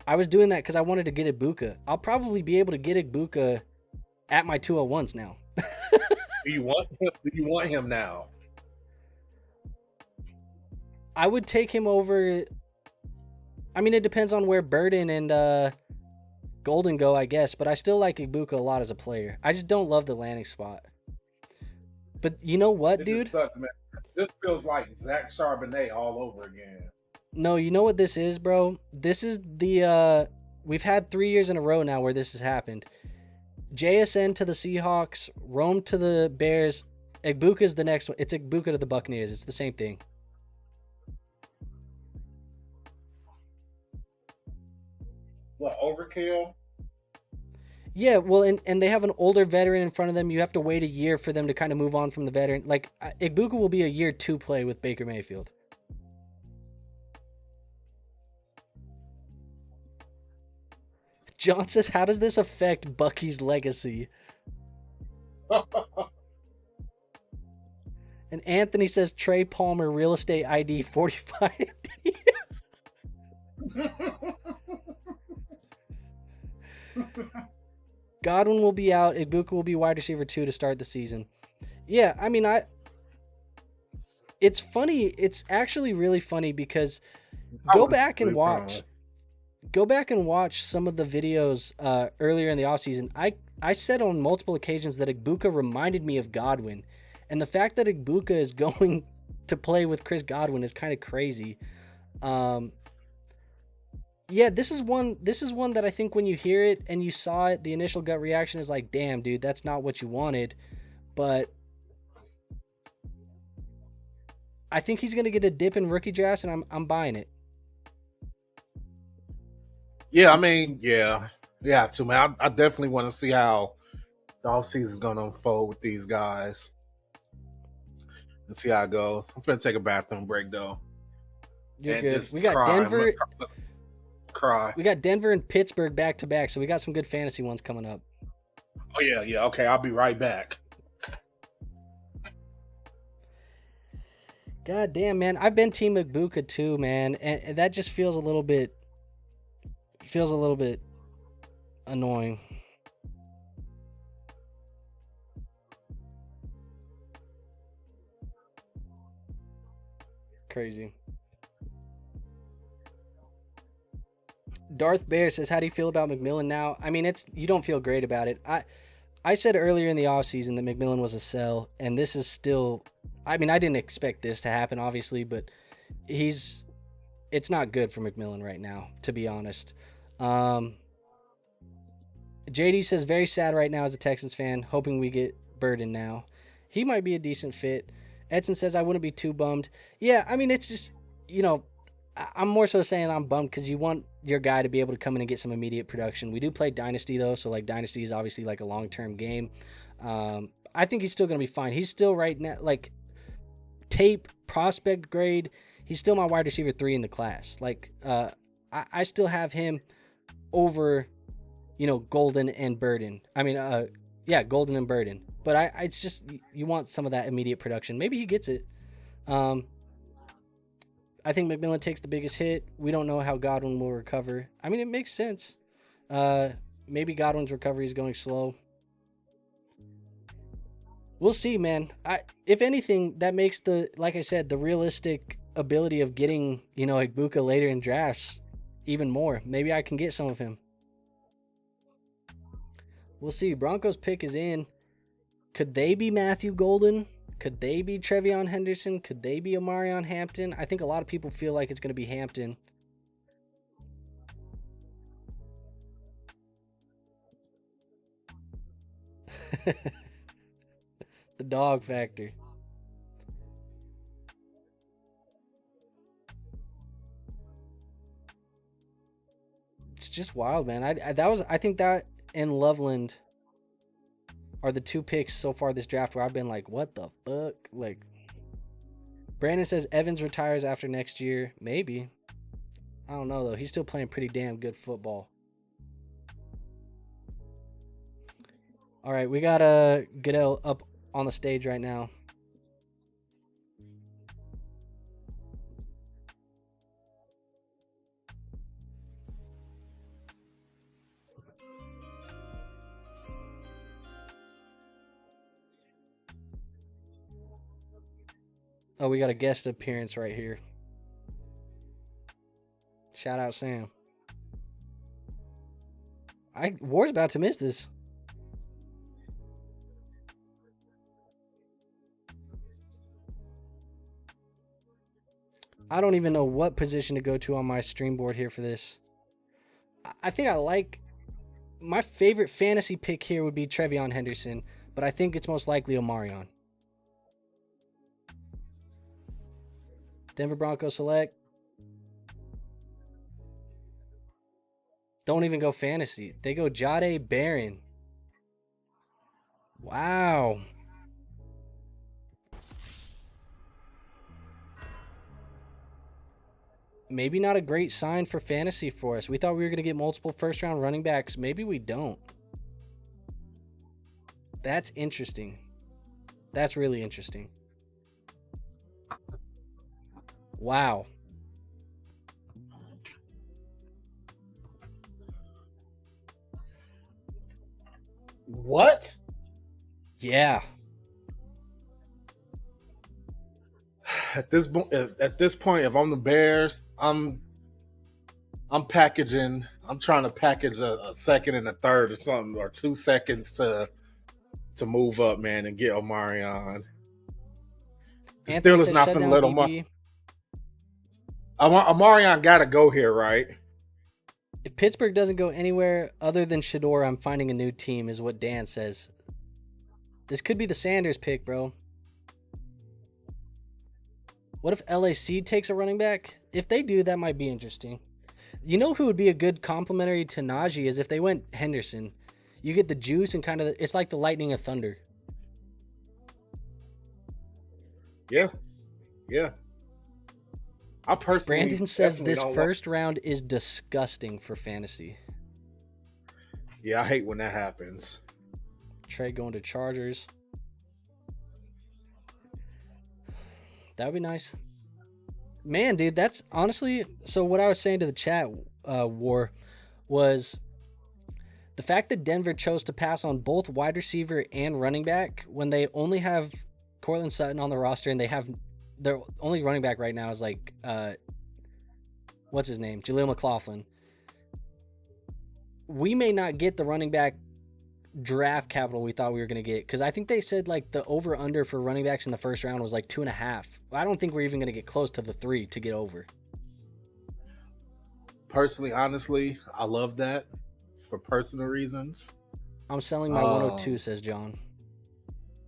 I was doing that because I wanted to get Egbuka. I'll probably be able to get Egbuka at my 201s now. Do you want him now? I would take him over. I mean, it depends on where Burden and Golden go, I guess. But I still like Egbuka a lot as a player. I just don't love the landing spot. But you know what, dude? Just sucks, man. This feels like Zach Charbonnet all over again. No, you know what this is, bro? This is the we've had 3 years in a row now where this has happened. JSN to the Seahawks, Rome to the Bears, Egbuka's the next one. It's Egbuka to the Buccaneers. It's the same thing. What, overkill? Yeah, well, and they have an older veteran in front of them. You have to wait a year for them to kind of move on from the veteran. Like, Egbuka will be a year 2 play with Baker Mayfield. John says, how does this affect Bucky's legacy? And Anthony says, Trey Palmer, real estate ID 45. Godwin will be out. Egbuka will be wide receiver 2 to start the season. Yeah, I mean, it's funny. It's actually really funny because go back and Obviously prone. watch go back and watch some of the videos earlier in the offseason. I said on multiple occasions that Ibuka reminded me of Godwin. And the fact that Ibuka is going to play with Chris Godwin is kind of crazy. Um, yeah, this is one that I think when you hear it and you saw it, the initial gut reaction is like, damn, dude, that's not what you wanted. But I think he's gonna get a dip in rookie drafts, and I'm buying it. Yeah, I mean, yeah, too, man. I definitely want to see how the offseason is going to unfold with these guys and see how it goes. I'm finna take a bathroom break though, You're and good. just cry. I'm gonna cry. We got Denver and Pittsburgh back to back, so we got some good fantasy ones coming up. Oh yeah, yeah. Okay, I'll be right back. God damn, man. I've been Team Ibuka too, man, and that just feels a little bit annoying. Crazy. Darth Bear says, "How do you feel about McMillan now?" I mean, it's you don't feel great about it. I said earlier in the offseason that McMillan was a sell, and this is still. I mean, I didn't expect this to happen, obviously, but it's not good for McMillan right now, to be honest. Um, JD says, very sad right now as a Texans fan, hoping we get Burden now. He might be a decent fit. Edson says, I wouldn't be too bummed. Yeah, I mean, it's just, you know, I'm more so saying I'm bummed because you want your guy to be able to come in and get some immediate production. We do play Dynasty, though, so, like, Dynasty is obviously, like, a long-term game. I think he's still going to be fine. He's still right now, like, tape, prospect grade, he's still my wide receiver 3 in the class. Like, I still have him over, Golden and Burden. I mean, yeah, Golden and Burden. But it's just you want some of that immediate production. Maybe he gets it. I think McMillan takes the biggest hit. We don't know how Godwin will recover. I mean, it makes sense. Maybe Godwin's recovery is going slow. We'll see, man. If anything, that makes like I said, the realistic ability of getting, Ibuka later in drafts even more. Maybe I can get some of him. We'll see. Broncos pick is in. Could they be Matthew Golden? Could they be Trevion Henderson? Could they be Omarion Hampton? I think a lot of people feel like it's going to be Hampton. The dog factor. It's just wild, man. I think that and Loveland are the two picks so far this draft where I've been like, what the fuck? Like, Brandon says Evans retires after next year. Maybe. I don't know, though. He's still playing pretty damn good football. All right, we got Goodell up on the stage right now. Oh, we got a guest appearance right here. Shout out Sam. War's about to miss this. I don't even know what position to go to on my stream board here for this. I think I like my favorite fantasy pick here would be Trevion Henderson, but I think it's most likely Omarion. Denver Broncos select. Don't even go fantasy. They go Jade Barron. Wow. Maybe not a great sign for fantasy for us. We thought we were going to get multiple first-round running backs. Maybe we don't. That's interesting. That's really interesting. Wow. What? Yeah. At this point, if I'm the Bears, I'm packaging. I'm trying to package a second and a third or something, or 2 seconds to move up, man, and get Omarion. The Anthony Steelers says not shut finna down let DB. Omarion gotta go here, right? If Pittsburgh doesn't go anywhere other than Shador, I'm finding a new team, is what Dan says. This could be the Sanders pick, bro. What if LAC takes a running back? If they do, that might be interesting. You know who would be a good complementary to Najee is if they went Henderson. You get the juice and kind of, it's like the lightning and thunder. Yeah. I personally. Brandon says this first round is disgusting for fantasy. Yeah, I hate when that happens. Trey going to Chargers. That would be nice. Man, dude, that's honestly... So what I was saying to the chat, War, was the fact that Denver chose to pass on both wide receiver and running back when they only have Cortland Sutton on the roster and they have... Their only running back right now is like... what's his name? Jaleel McLaughlin. We may not get the running back draft capital we thought we were going to get, because I think they said like the over under for running backs in the first round was like 2.5. I don't think we're even going to get close to the 3 to get over. Personally, honestly, I love that for personal reasons. I'm selling my 102, says John.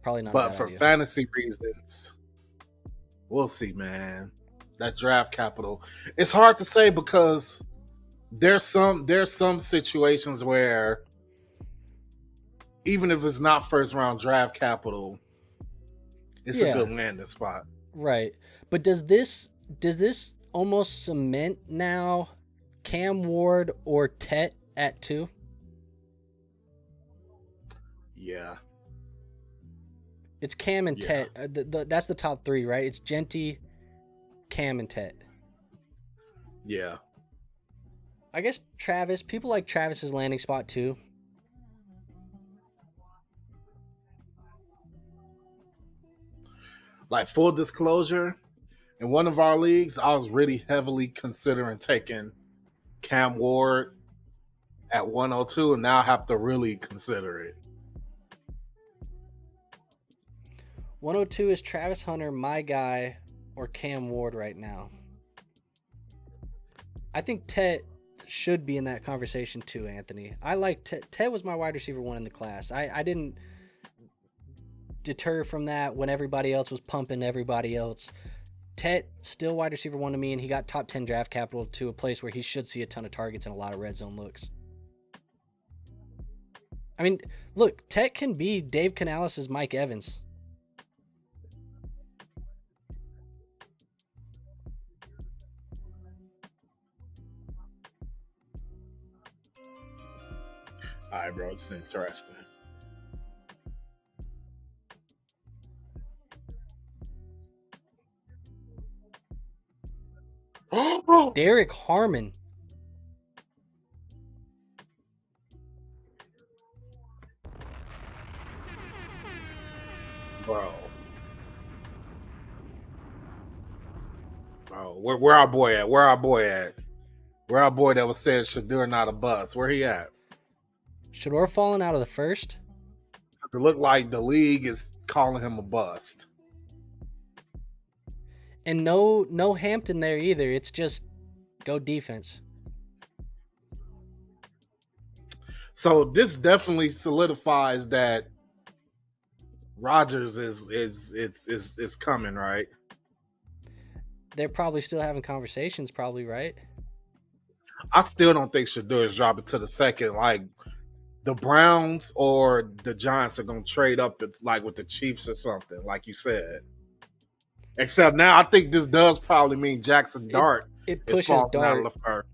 Probably not. But for fantasy reasons, we'll see, man. That draft capital, it's hard to say because there's some situations where even if it's not first round draft capital, it's a good landing spot. Right. But does this almost cement now Cam Ward or Tet at 2? Yeah. It's Cam and Tet. That's the top 3, right? It's Genty, Cam, and Tet. Yeah. I guess Travis. People like Travis's landing spot too. Like, full disclosure, in one of our leagues, I was really heavily considering taking Cam Ward at 102, and now I have to really consider it. 102 is Travis Hunter, my guy, or Cam Ward right now. I think Tet should be in that conversation too, Anthony. I like Tet. Tet was my wide receiver 1 in the class. I didn't deter from that when everybody else was pumping everybody else. Tet still wide receiver 1 to me, and he got top 10 draft capital to a place where he should see a ton of targets and a lot of red zone looks. I mean, look, Tet can be Dave Canales' Mike Evans. All right, bro, it's interesting. Derek Harmon. Bro, where our boy at? Where our boy that was saying Shador not a bust? Where he at? Shador falling out of the first? It looked like the league is calling him a bust. And no Hampton there either. It's just go defense. So this definitely solidifies that Rodgers is coming, right? They're probably still having conversations, probably, right? I still don't think Shador is dropping to the second. Like, the Browns or the Giants are going to trade up like with the Chiefs or something, like you said. Except now I think this does probably mean Jackson Dart it pushes Dart out of the first.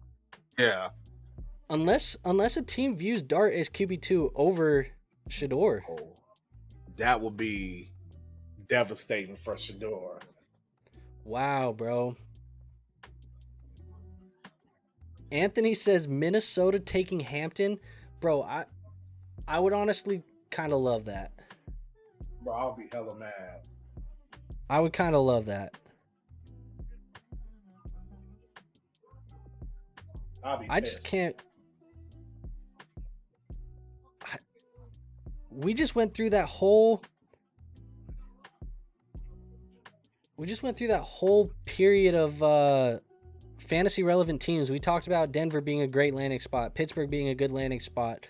Yeah. Unless a team views Dart as QB2 over Shador. Oh, that would be devastating for Shador. Wow, bro. Anthony says Minnesota taking Hampton. Bro, I would honestly kind of love that. Bro, I'll be hella mad. I would kind of love that. I'll be I just pissed. can't. We just went through that whole. We just went through that whole period of fantasy relevant teams. We talked about Denver being a great landing spot, Pittsburgh being a good landing spot,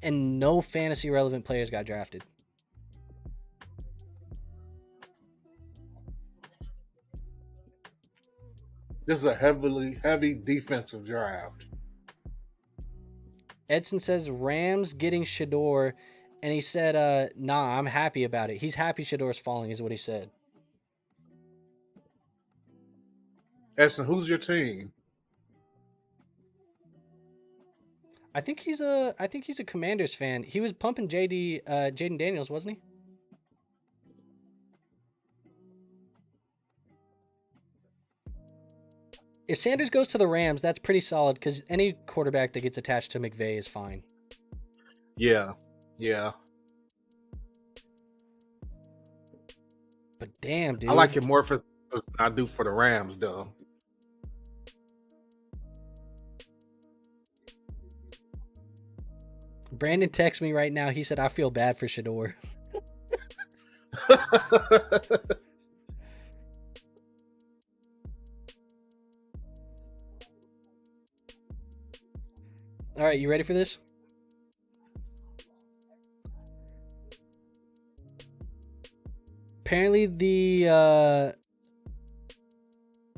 and no fantasy relevant players got drafted. This is a heavy defensive draft. Edson says Rams getting Shador, and he said, nah, I'm happy about it. He's happy Shador's falling, is what he said. Edson, who's your team? I think he's a Commanders fan. He was pumping Jaden Daniels, wasn't he? If Sanders goes to the Rams, that's pretty solid because any quarterback that gets attached to McVay is fine. Yeah. But damn, dude. I like it more for than I do for the Rams, though. Brandon texts me right now. He said, I feel bad for Shador. All right, you ready for this? Apparently, the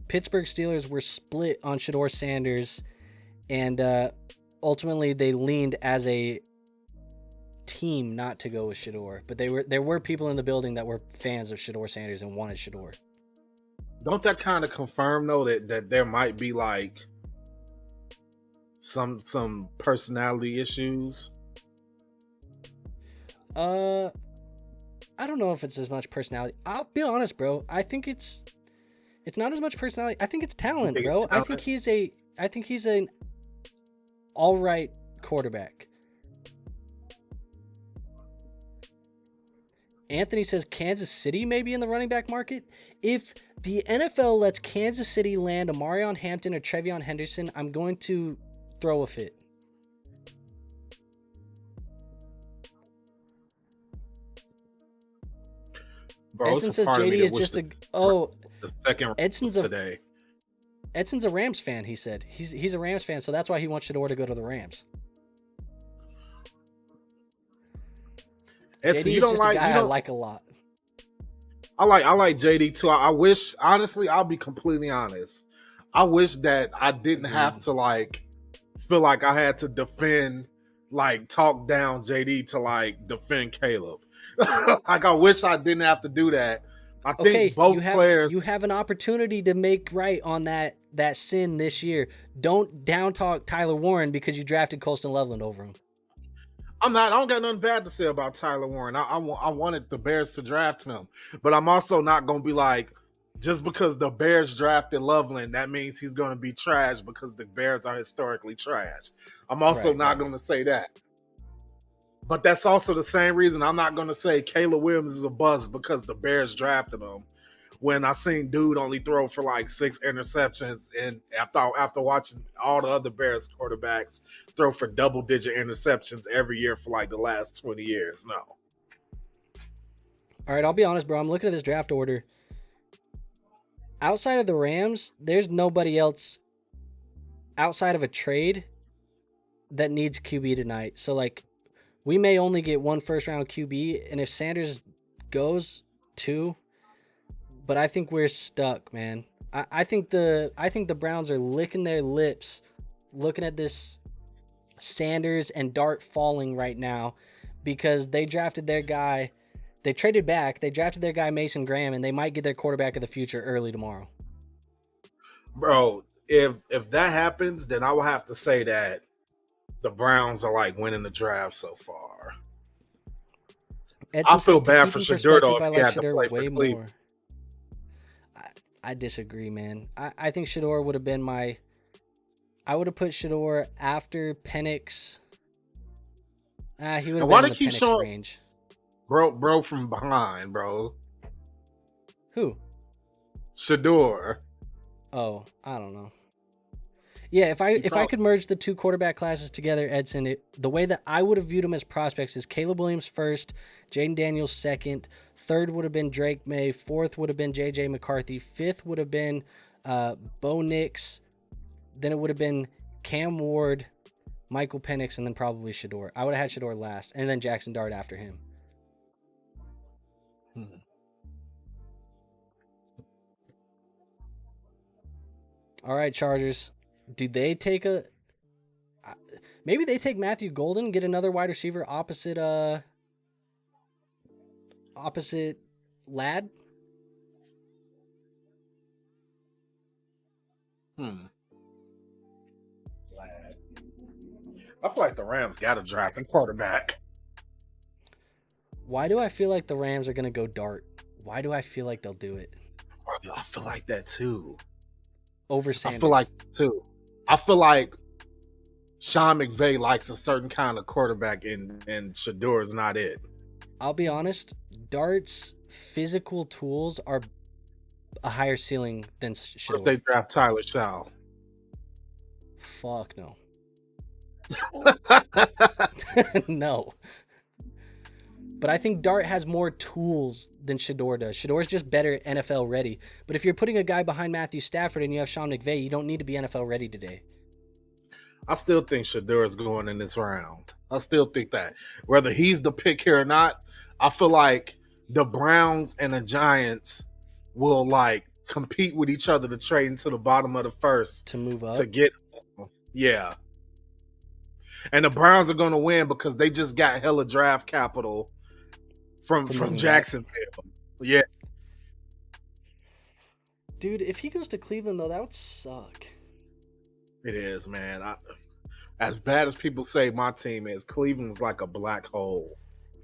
Pittsburgh Steelers were split on Shador Sanders, and ultimately they leaned as a team not to go with Shador. But there were people in the building that were fans of Shador Sanders and wanted Shador. Don't that kind of confirm though that there might be like some personality issues? I don't know if it's as much personality. I'll be honest, bro. I think it's not as much personality. I think it's talent, bro. I think he's an all right quarterback. Anthony says Kansas City may be in the running back market. If the NFL lets Kansas City land a Marion Hampton or Trevion Henderson, I'm going to throw a fit. Bro, Edson says JD is just the second Edson's today. Edson's a Rams fan, he said. He's a Rams fan, so that's why he wants Shador to go to the Rams. Edson, JD you is don't just like, a guy you I don't, like a lot. I like JD too. I wish, honestly, I'll be completely honest. I wish that I didn't have to like feel like I had to defend, like talk down JD to like defend Caleb. Like I wish I didn't have to do that. I think both players. You have an opportunity to make right on that sin this year. Don't down talk Tyler Warren because you drafted Colston Loveland over him. I don't got nothing bad to say about Tyler Warren. I wanted the Bears to draft him, but I'm also not going to be like, just because the Bears drafted Loveland, that means he's going to be trash because the Bears are historically trash. I'm also not going to say that. But that's also the same reason I'm not going to say Caleb Williams is a bust because the Bears drafted him. When I seen dude only throw for like 6 interceptions, and after watching all the other Bears quarterbacks throw for double-digit interceptions every year for like the last 20 years, no. All right, I'll be honest, bro. I'm looking at this draft order. Outside of the Rams, there's nobody else outside of a trade that needs QB tonight. So, like, we may only get one first-round QB, and if Sanders goes 2, but I think we're stuck, man. I think the Browns are licking their lips looking at this Sanders and Dart falling right now because they drafted their guy. They traded back. They drafted their guy Mason Graham, and they might get their quarterback of the future early tomorrow. Bro, if that happens, then I will have to say that the Browns are like winning the draft so far. Edson I feel says, bad for Shador though if he had to Shador play for way Cleveland. more. I disagree, man. I think Shador would have been I would have put Shador after Penix. He would have been in the Penix range. Bro from behind, bro. Who? Shador. Oh, I don't know. Yeah, if I could merge the two quarterback classes together, Edson, the way that I would have viewed them as prospects is Caleb Williams first, Jaden Daniels second, third would have been Drake May, fourth would have been J.J. McCarthy, fifth would have been Bo Nix, then it would have been Cam Ward, Michael Penix, and then probably Shedeur. I would have had Shedeur last, and then Jackson Dart after him. All right, Chargers. Do they take maybe they take Matthew Golden, get another wide receiver opposite Ladd? I feel like the Rams got to draft a quarterback. Why do I feel like the Rams are going to go Dart? Why do I feel like they'll do it? I feel like that too. Over Sanders. I feel like Sean McVay likes a certain kind of quarterback, and Shedeur is not it. I'll be honest. Dart's physical tools are a higher ceiling than Shedeur. What if they draft Tyler Shaw? Fuck no. No. But I think Dart has more tools than Shedeur does. Shedeur's just better NFL ready. But if you're putting a guy behind Matthew Stafford and you have Sean McVay, you don't need to be NFL ready today. I still think Shedeur is going in this round. I still think that. Whether he's the pick here or not, I feel like the Browns and the Giants will like compete with each other to trade into the bottom of the first. To move up? To get, yeah. And the Browns are going to win because they just got hella draft capital from Jacksonville. Yeah. Dude, if he goes to Cleveland, though, that would suck. It is, man. As bad as people say my team is, Cleveland's like a black hole.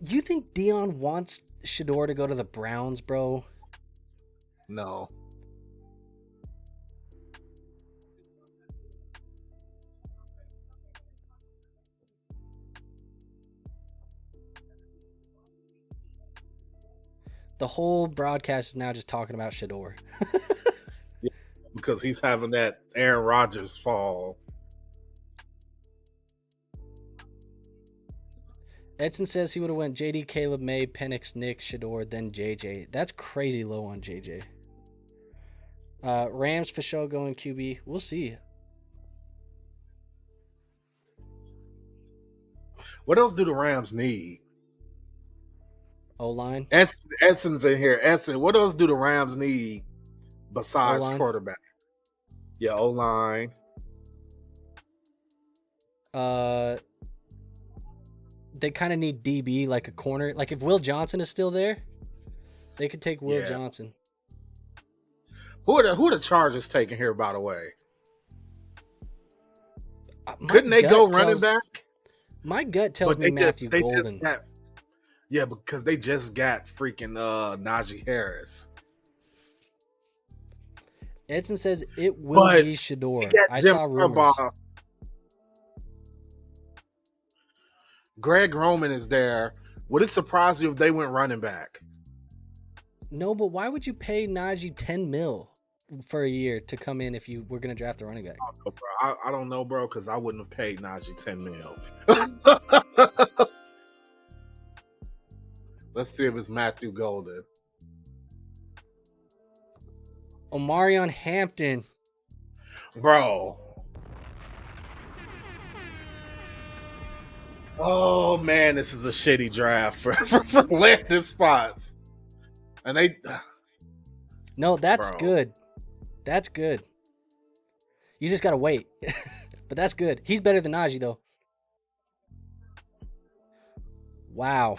You think Dion wants Shedeur to go to the Browns, bro? No. The whole broadcast is now just talking about Shedeur. Yeah, because he's having that Aaron Rodgers fall. Edson says he would have went JD, Caleb, May, Penix, Nick, Shedeur, then JJ. That's crazy low on JJ. Rams for sure going QB. We'll see. What else do the Rams need? O-line. Edson's in here. Edson, what else do the Rams need besides O-line. Quarterback? Yeah, O-line. They kind of need DB, like a corner. Like if Will Johnson is still there, they could take Will Johnson. Who are the Chargers taking here, by the way? Couldn't they go running back? My gut tells me Matthew Golden. Yeah, because they just got freaking Najee Harris. Edson says it will be Shedeur. I saw rumors. Greg Roman is there. Would it surprise you if they went running back? No, but why would you pay Najee $10 million for a year to come in if you were going to draft a running back? I don't know, bro, because I wouldn't have paid Najee $10 million. Let's see if it's Matthew Golden. Omarion Hampton. Bro. Oh, man, this is a shitty draft for landing spots. And they... No, that's good. That's good. You just got to wait. But that's good. He's better than Najee, though. Wow.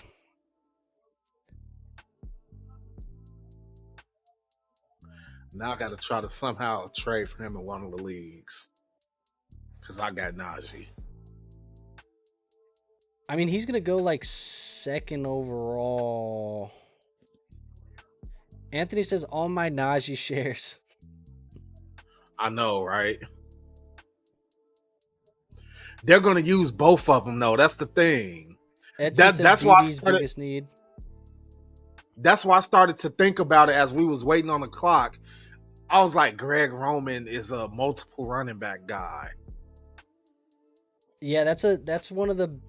Now I got to try to somehow trade for him in one of the leagues. Because I got Najee. I mean, he's going to go like second overall. Anthony says all my Najee shares. I know, right? They're going to use both of them, though. That's the thing. That's why biggest need. That's why I started to think about it as we was waiting on the clock. I was like, Greg Roman is a multiple running back guy. Yeah, that's one of the.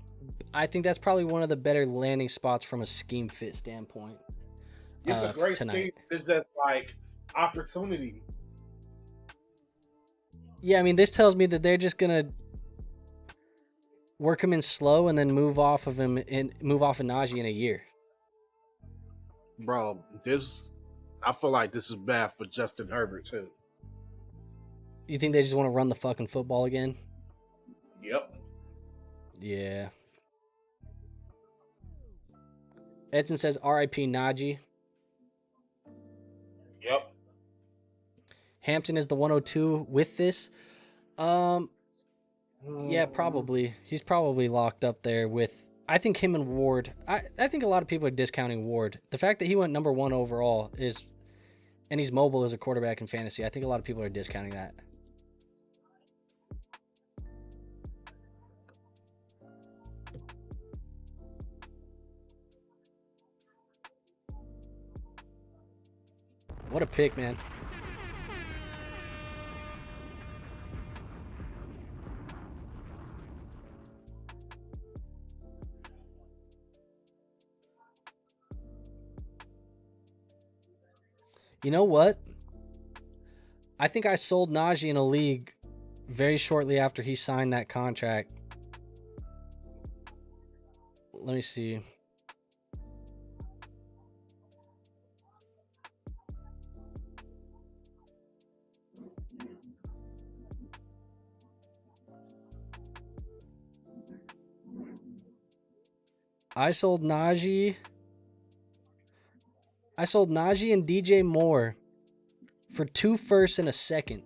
I think that's probably one of the better landing spots from a scheme fit standpoint. It's a great Tonight. scheme. It's just like opportunity. Yeah, I mean, this tells me that they're just gonna work him in slow and then move off of him and move off of Najee in a year. Bro, I feel like this is bad for Justin Herbert too. You think they just want to run the fucking football again? Yep. Yeah. Edson says R.I.P. Najee. Yep. Hampton is the 102 with this. Yeah, probably. He's probably locked up there with. I think him and Ward. I think a lot of people are discounting Ward. The fact that he went number 1 overall is, and he's mobile as a quarterback in fantasy. I think a lot of people are discounting that. What a pick, man. You know what? I think I sold Najee in a league very shortly after he signed that contract. Let me see. I sold Najee and DJ Moore for 2 firsts and a second.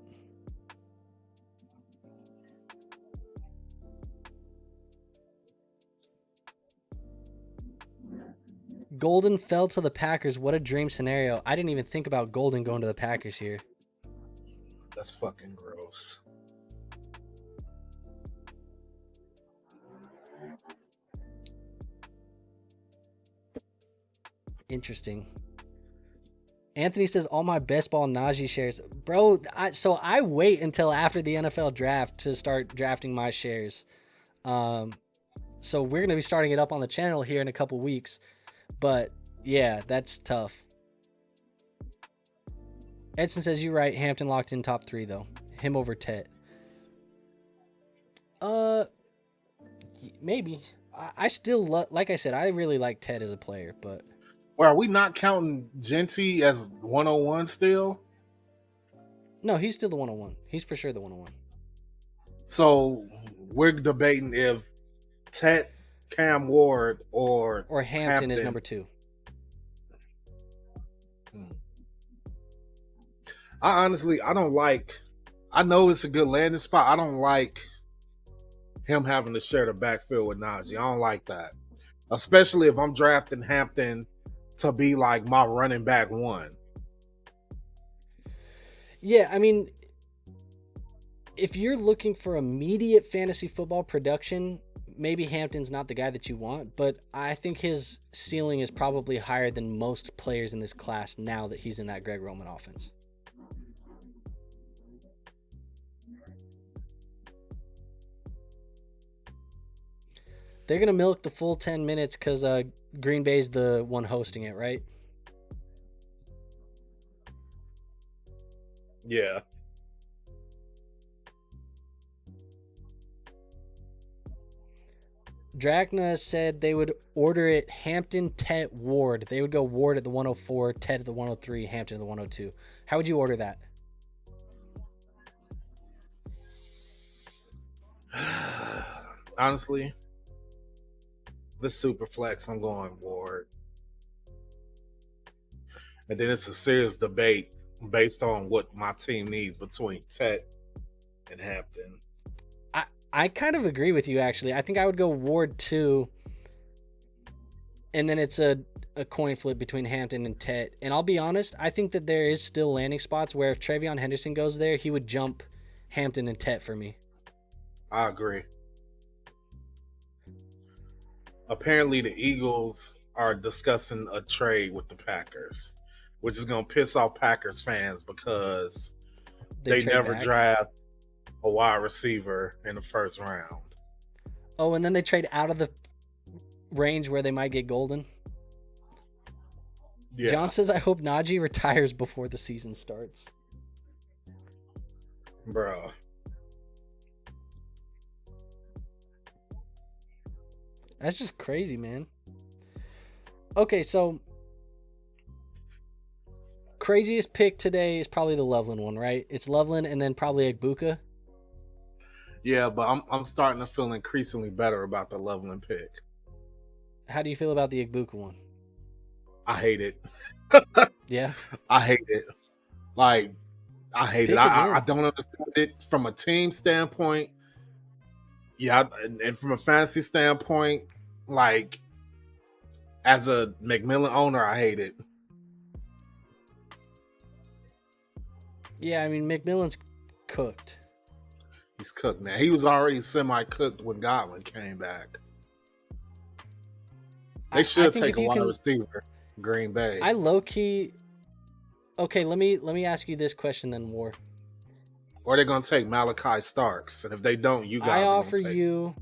Golden fell to the Packers. What a dream scenario. I didn't even think about Golden going to the Packers here. That's fucking gross. Interesting. Anthony says all my best ball Najee shares. Bro, so I wait until after the NFL draft to start drafting my shares. So we're going to be starting it up on the channel here in a couple weeks. But yeah, that's tough. Edson says you're right. Hampton locked in top 3 though. Him over Tet. Maybe. I still like I said, I really like Tet as a player, but Well, are we not counting Genty as 101 still? no, he's still the 101. He's for sure the 101. So we're debating if Tet, Cam Ward, or Hampton is number 2. I don't like. I know it's a good landing spot. I don't like him having to share the backfield with Najee. I don't like that, especially if I'm drafting Hampton to be like my running back 1. Yeah, I mean, if you're looking for immediate fantasy football production, maybe Hampton's not the guy that you want, but I think his ceiling is probably higher than most players in this class now that he's in that Greg Roman offense. They're going to milk the full 10 minutes because Green Bay's the one hosting it, right? Yeah. Drachna said they would order it Hampton, Tet, Ward. They would go Ward at the 104, Tet at the 103, Hampton at the 102. How would you order that? Honestly, this super flex, I'm going Ward. And then it's a serious debate based on what my team needs between Tet and Hampton. I kind of agree with you, actually. I think I would go Ward 2, and then it's a coin flip between Hampton and Tet. And I'll be honest, I think that there is still landing spots where if Travion Henderson goes there, he would jump Hampton and Tet for me. I agree. Apparently, the Eagles are discussing a trade with the Packers. which is gonna piss off Packers fans because They they trade never back. draft a wide receiver in the first round. Oh, and then they trade out of the range where they might get Golden. Yeah, John says, I hope Najee retires before the season starts. bro. That's just crazy, man. Okay, so craziest pick today is probably the Loveland one, right? It's Loveland and then probably Egbuka. Yeah, but I'm starting to feel increasingly better about the Loveland pick. How do you feel about the Egbuka one? I hate it. Yeah. I hate it. Like, I hate Pick it. is I in. don't understand it from a team standpoint. Yeah, and from a fantasy standpoint, like, as a McMillan owner, I hate it. Yeah, I mean, McMillan's cooked. He's cooked now. He was already semi-cooked when Godwin came back. They should take a wide receiver, Green Bay. I low-key... Okay, let me ask you this question then, War. Or they're going to take Malachi Starks. And if they don't, you guys are going to take him.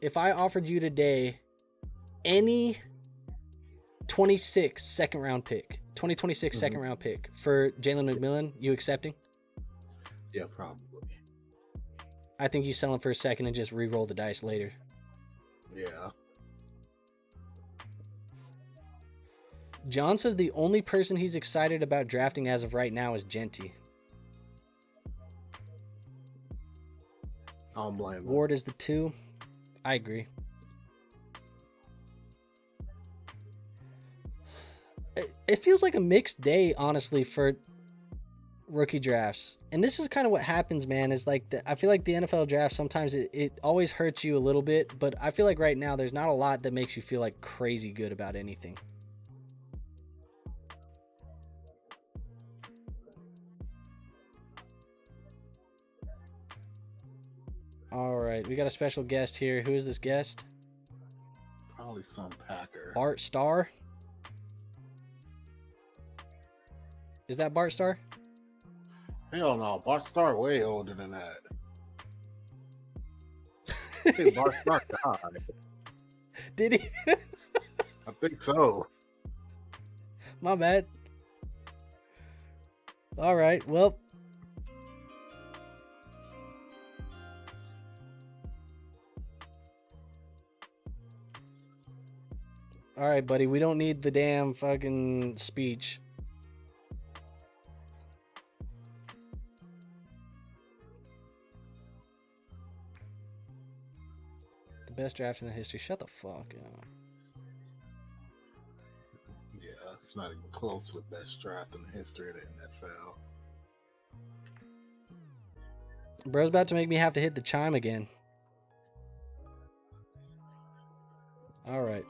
If I offered you today any 2026 second round pick for Jalen McMillan, you accepting? Yeah, probably. I think you sell him for a second and just re-roll the dice later. Yeah. John says the only person he's excited about drafting as of right now is Genty. I don't blame him. Ward is the 2. I agree. It feels like a mixed day, honestly, for rookie drafts. And this is kind of what happens, man, is like, I feel like the NFL draft, sometimes it always hurts you a little bit, but I feel like right now there's not a lot that makes you feel like crazy good about anything. All right, we got a special guest here. Who is this guest? Probably some Packer. Bart Starr? Is that Bart Starr? Hell no. Bart Starr way older than that. I think Bart Starr died. Did he? I think so. My bad. All right, well. All right, buddy, we don't need the damn fucking speech. The best draft in the history. Shut the fuck up. Yeah, it's not even close to the best draft in the history of the NFL. Bro's about to make me have to hit the chime again. All right.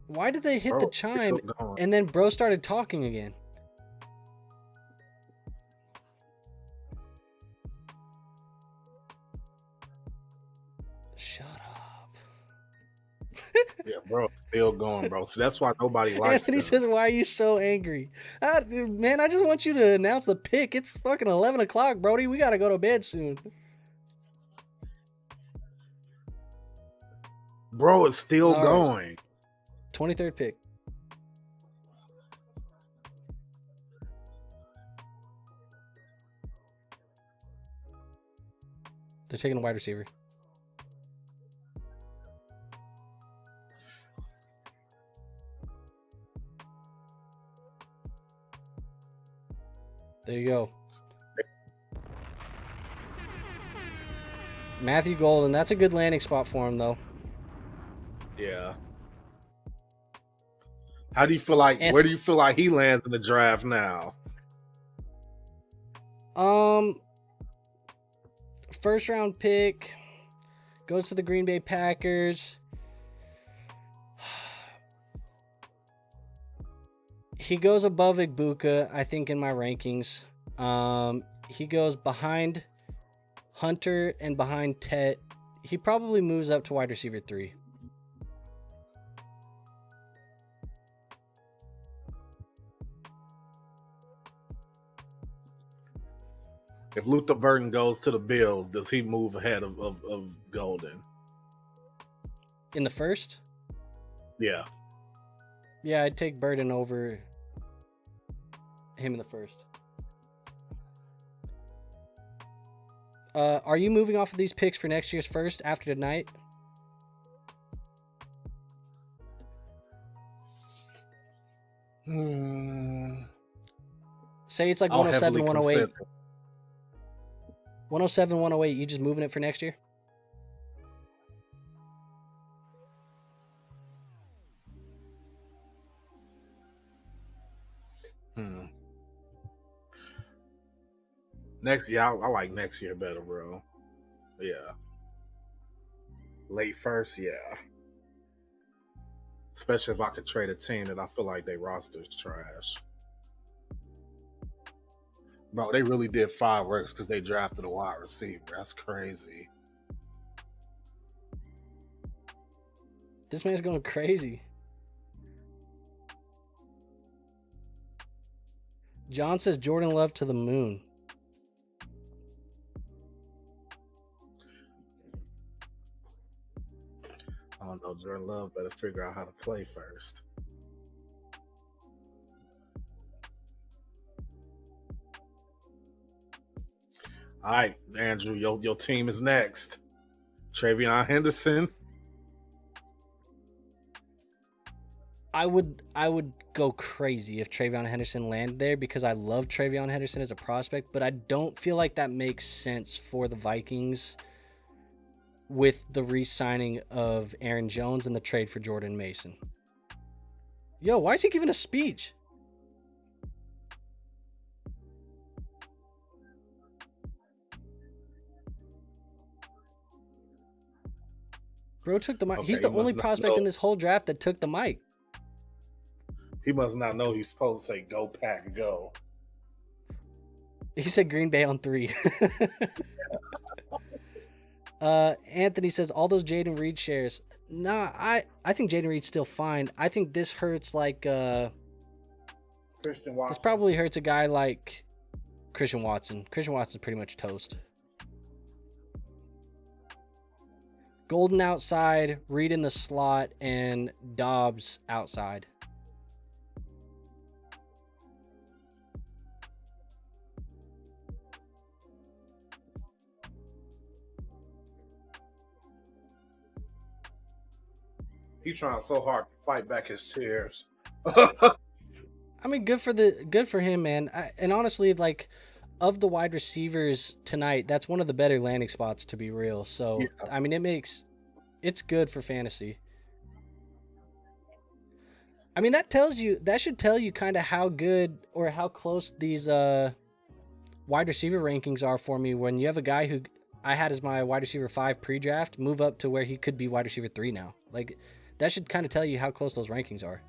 Why did they hit the chime and then bro started talking again? Shut up. Yeah, bro, it's still going, bro. So that's why nobody likes Anthony says, why are you so angry? Man, I just want you to announce the pick. It's fucking 11 o'clock, Brody. We got to go to bed soon. Bro, it's still going. 23rd pick. They're taking a wide receiver. There you go. Matthew Golden. That's a good landing spot for him, though. Yeah. How do you feel like? Where do you feel like he lands in the draft now? First round pick goes to the Green Bay Packers. He goes above Egbuka, I think, in my rankings. He goes behind Hunter and behind Ted. He probably moves up to wide receiver 3. If Luther Burton goes to the Bills, does he move ahead of Golden? In the first? Yeah. Yeah, I'd take Burton over him in the first. Are you moving off of these picks for next year's first after tonight? Say it's like 107, 108. 107, 108, you just moving it for next year? Next year, I like next year better, bro. Yeah. Late first, yeah. Especially if I could trade a team that I feel like their roster's trash. Bro, they really did fireworks because they drafted a wide receiver. That's crazy. This man's going crazy. John says Jordan Love to the moon. I don't know. Jordan Love better figure out how to play first. All right, Andrew, your team is next. Travion Henderson. I would go crazy if Travion Henderson landed there because I love Travion Henderson as a prospect, but I don't feel like that makes sense for the Vikings with the re-signing of Aaron Jones and the trade for Jordan Mason. Yo, why is he giving a speech? Bro took the mic. Okay, he's the only prospect in this whole draft that took the mic. He must not know he's supposed to say "Go Pack, go." He said Green Bay on 3. Anthony says all those Jaden Reed shares. Nah, I think Jaden Reed's still fine. I think this hurts like Christian Watson. This probably hurts a guy like Christian Watson. Christian Watson's pretty much toast. Golden outside, Reed in the slot, and Dobbs outside. He's trying so hard to fight back his tears. I mean, good for him, man. And honestly, like, of the wide receivers tonight, that's one of the better landing spots, to be real. So, yeah. I mean, it's good for fantasy. I mean, that should tell you kind of how good or how close these wide receiver rankings are for me when you have a guy who I had as my wide receiver 5 pre-draft move up to where he could be wide receiver 3 now. Like, that should kind of tell you how close those rankings are.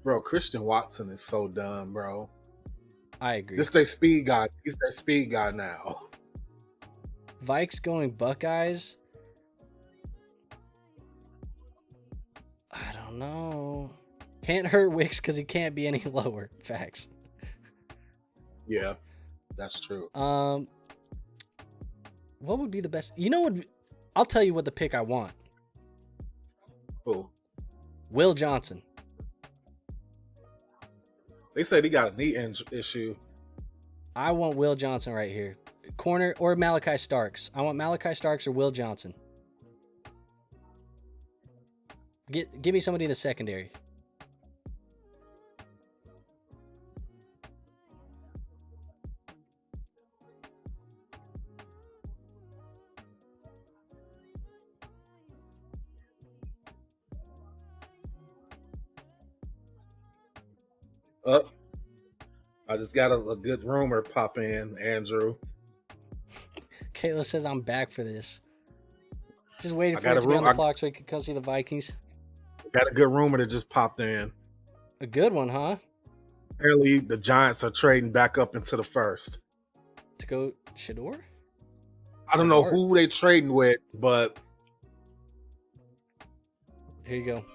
Bro, Christian Watson is so dumb, bro. I agree. This their speed guy. He's their speed guy now. Vikes going Buckeyes. I don't know. Can't hurt Wicks because he can't be any lower. Facts. Yeah, that's true. What would be the best? You know what? I'll tell you what the pick I want. Who? Will Johnson. They said he got a knee issue. I want Will Johnson right here. Corner or Malachi Starks. I want Malachi Starks or Will Johnson. Give me somebody in the secondary. I just got a good rumor pop in, Andrew. Kayla says I'm back for this. Just waiting for it to be on the clock so he can come see the Vikings. Got a good rumor that just popped in. A good one, huh? Apparently, the Giants are trading back up into the first. To go Shador? I don't know who they trading with, but here you go.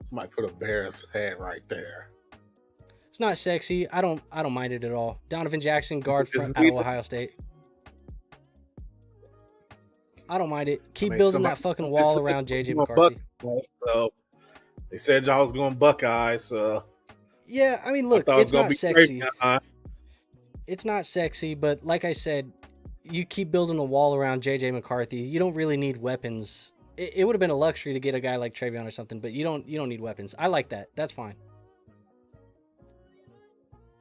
Somebody put a Bears head right there. It's not sexy. I don't mind it at all. Donovan Jackson, guard out of Ohio State. I don't mind it. Keep building that fucking wall around JJ McCarthy. So they said y'all was going Buckeyes. So yeah, I mean, look, it's not sexy. It's not sexy, but like I said, you keep building a wall around JJ McCarthy. You don't really need weapons. It would have been a luxury to get a guy like Travion or something, but you don't need weapons. I like that. That's fine.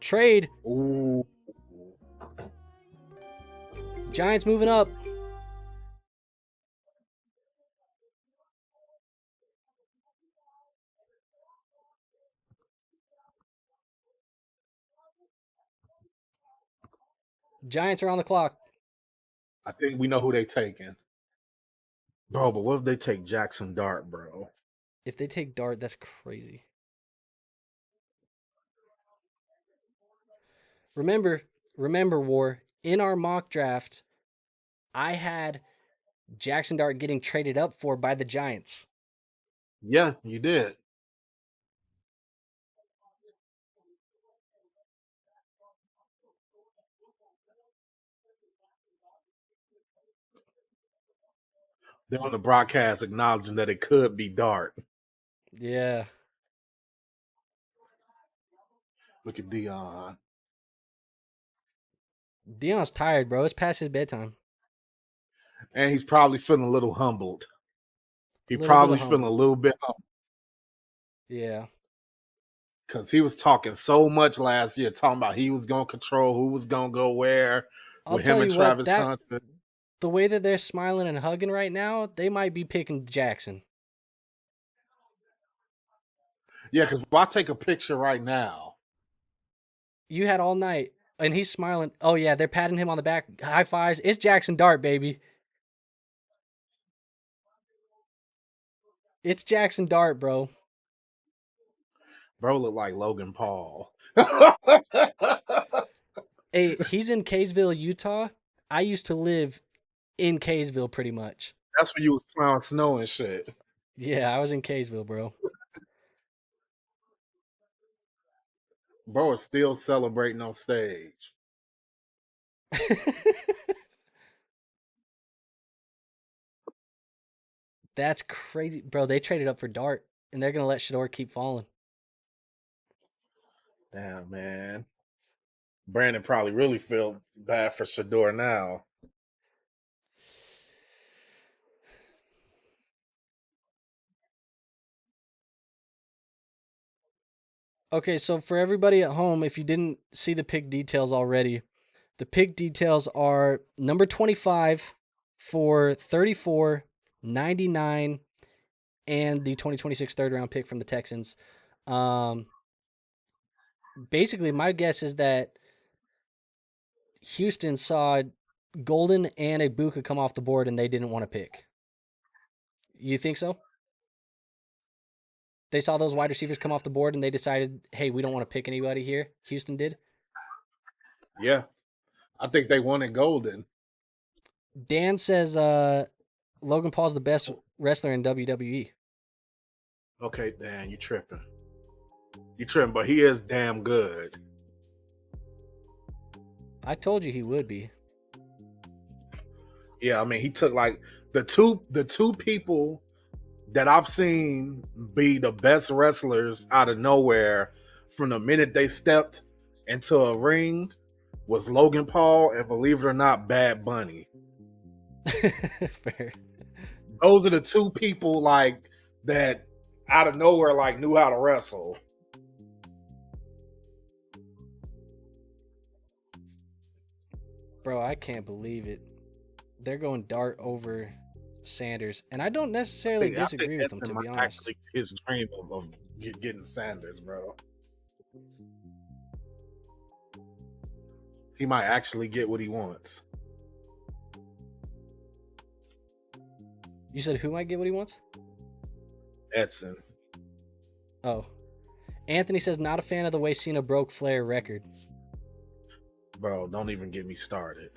Trade. Ooh. Giants moving up. Giants are on the clock. I think we know who they taking. Bro, but what if they take Jackson Dart, bro? If they take Dart, that's crazy. Remember, War, in our mock draft, I had Jackson Dart getting traded up for by the Giants. Yeah, you did. They're on the broadcast acknowledging that it could be Dart. Yeah. Look at Dion. Dion's tired, bro. It's past his bedtime. And he's probably feeling a little humbled. He probably feeling a little bit humbled. Yeah. Because he was talking so much last year, talking about he was going to control who was going to go where with him and Travis Hunter. The way that they're smiling and hugging right now, they might be picking Jackson. Yeah, because if I take a picture right now. You had all night, and he's smiling. Oh, yeah, they're patting him on the back. High fives. It's Jackson Dart, baby. It's Jackson Dart, bro. Bro look like Logan Paul. Hey, he's in Kaysville, Utah. I used to live in Kaysville pretty much. That's when you was plowing snow and shit. Yeah, I was in Kaysville, bro. Bro is still celebrating on stage. That's crazy. Bro, they traded up for Dart, and they're going to let Shador keep falling. Damn, man. Brandon probably really feel bad for Shador now. Okay, so for everybody at home, if you didn't see the pick details already, the pick details are number 25 for 34, 99, and the 2026 third round pick from the Texans. Basically, my guess is that Houston saw Golden and Ibuka come off the board and they didn't want to pick. You think so? They saw those wide receivers come off the board and they decided, hey, we don't want to pick anybody here. Houston did? Yeah. I think they wanted Golden. Dan says Logan Paul's the best wrestler in WWE. Okay, Dan, you tripping. You tripping, but he is damn good. I told you he would be. Yeah, I mean, he took like the two people that I've seen be the best wrestlers out of nowhere from the minute they stepped into a ring was Logan Paul and, believe it or not, Bad Bunny. Fair. Those are the two people like that out of nowhere like knew how to wrestle. Bro, I can't believe it. They're going Dart over Sanders, and I don't necessarily disagree with them, to be honest. Actually, his dream of getting Sanders, bro. He might actually get what he wants. You said who might get what he wants? Edson. Oh. Anthony says not a fan of the way Cena broke Flair record. Bro, don't even get me started.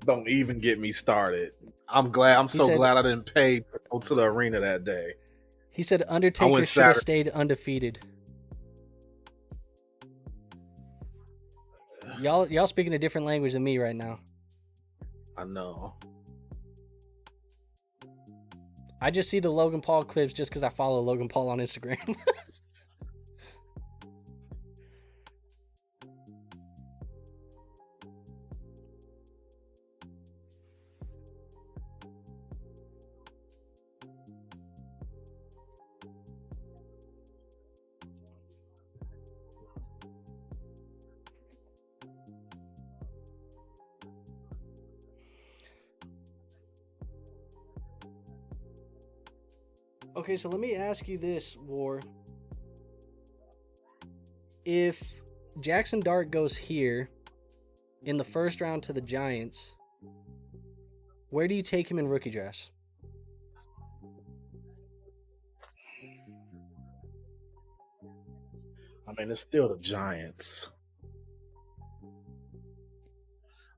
Don't even get me started. I'm so glad I didn't pay to go to the arena that day. He said Undertaker should have stayed undefeated. Y'all speaking a different language than me right now. I know. I just see the Logan Paul clips just because I follow Logan Paul on Instagram. Okay, so let me ask you this, War. If Jackson Dart goes here in the first round to the Giants, where do you take him in rookie drafts? I mean, it's still the Giants.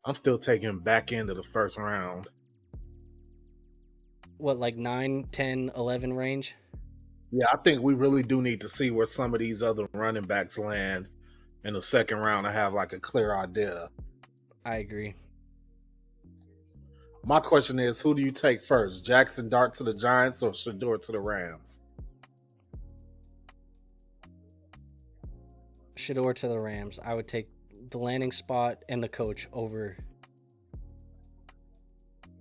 I'm still taking him back into the first round. What, like 9, 10, 11 range? Yeah, I think we really do need to see where some of these other running backs land in the second round to have like a clear idea. I agree. My question is, who do you take first? Jackson Dart to the Giants or Shedeur to the Rams? Shedeur to the Rams. I would take the landing spot and the coach over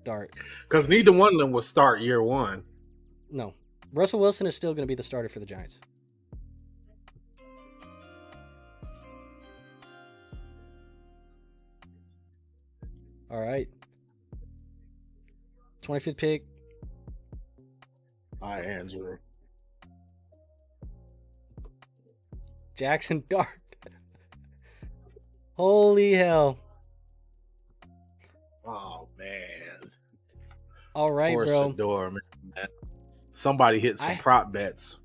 Dart. Because neither one of them will start year one. No. Russell Wilson is still going to be the starter for the Giants. All right. 25th pick. Hi, Andrew. Jackson Dart. Holy hell. Oh, man. All right, poor bro. Shedeur, man. Somebody hit some prop bets.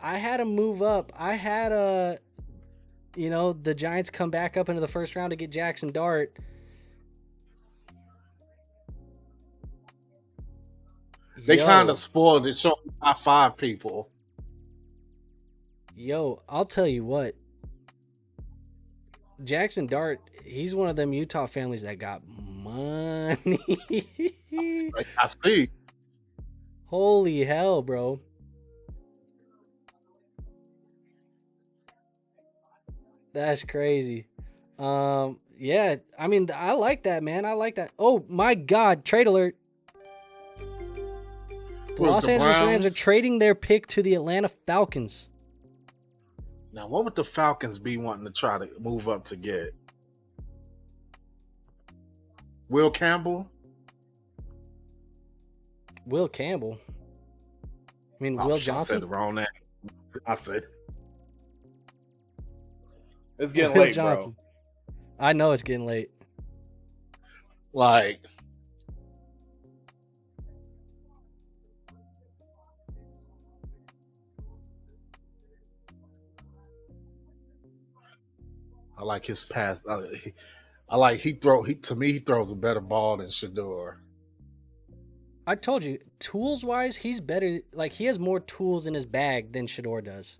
I had to move up. I had the Giants come back up into the first round to get Jackson Dart. They kind of spoiled it, showing top 5 people. Yo, I'll tell you what. Jackson Dart, he's one of them Utah families that got money. I see. Holy hell, bro. That's crazy. Yeah, I mean, I like that, man. I like that. Oh, my God. Trade alert. The Los Angeles Rams are trading their pick to the Atlanta Falcons. Now, what would the Falcons be wanting to try to move up to get? Will Campbell? Will Campbell? I mean, Will Johnson? I said the wrong name. I said. It's getting late, Johnson. Bro. I know it's getting late. Like, I like his pass. I like he throws a better ball than Shedeur. I told you, tools wise, he's better. Like, he has more tools in his bag than Shedeur does.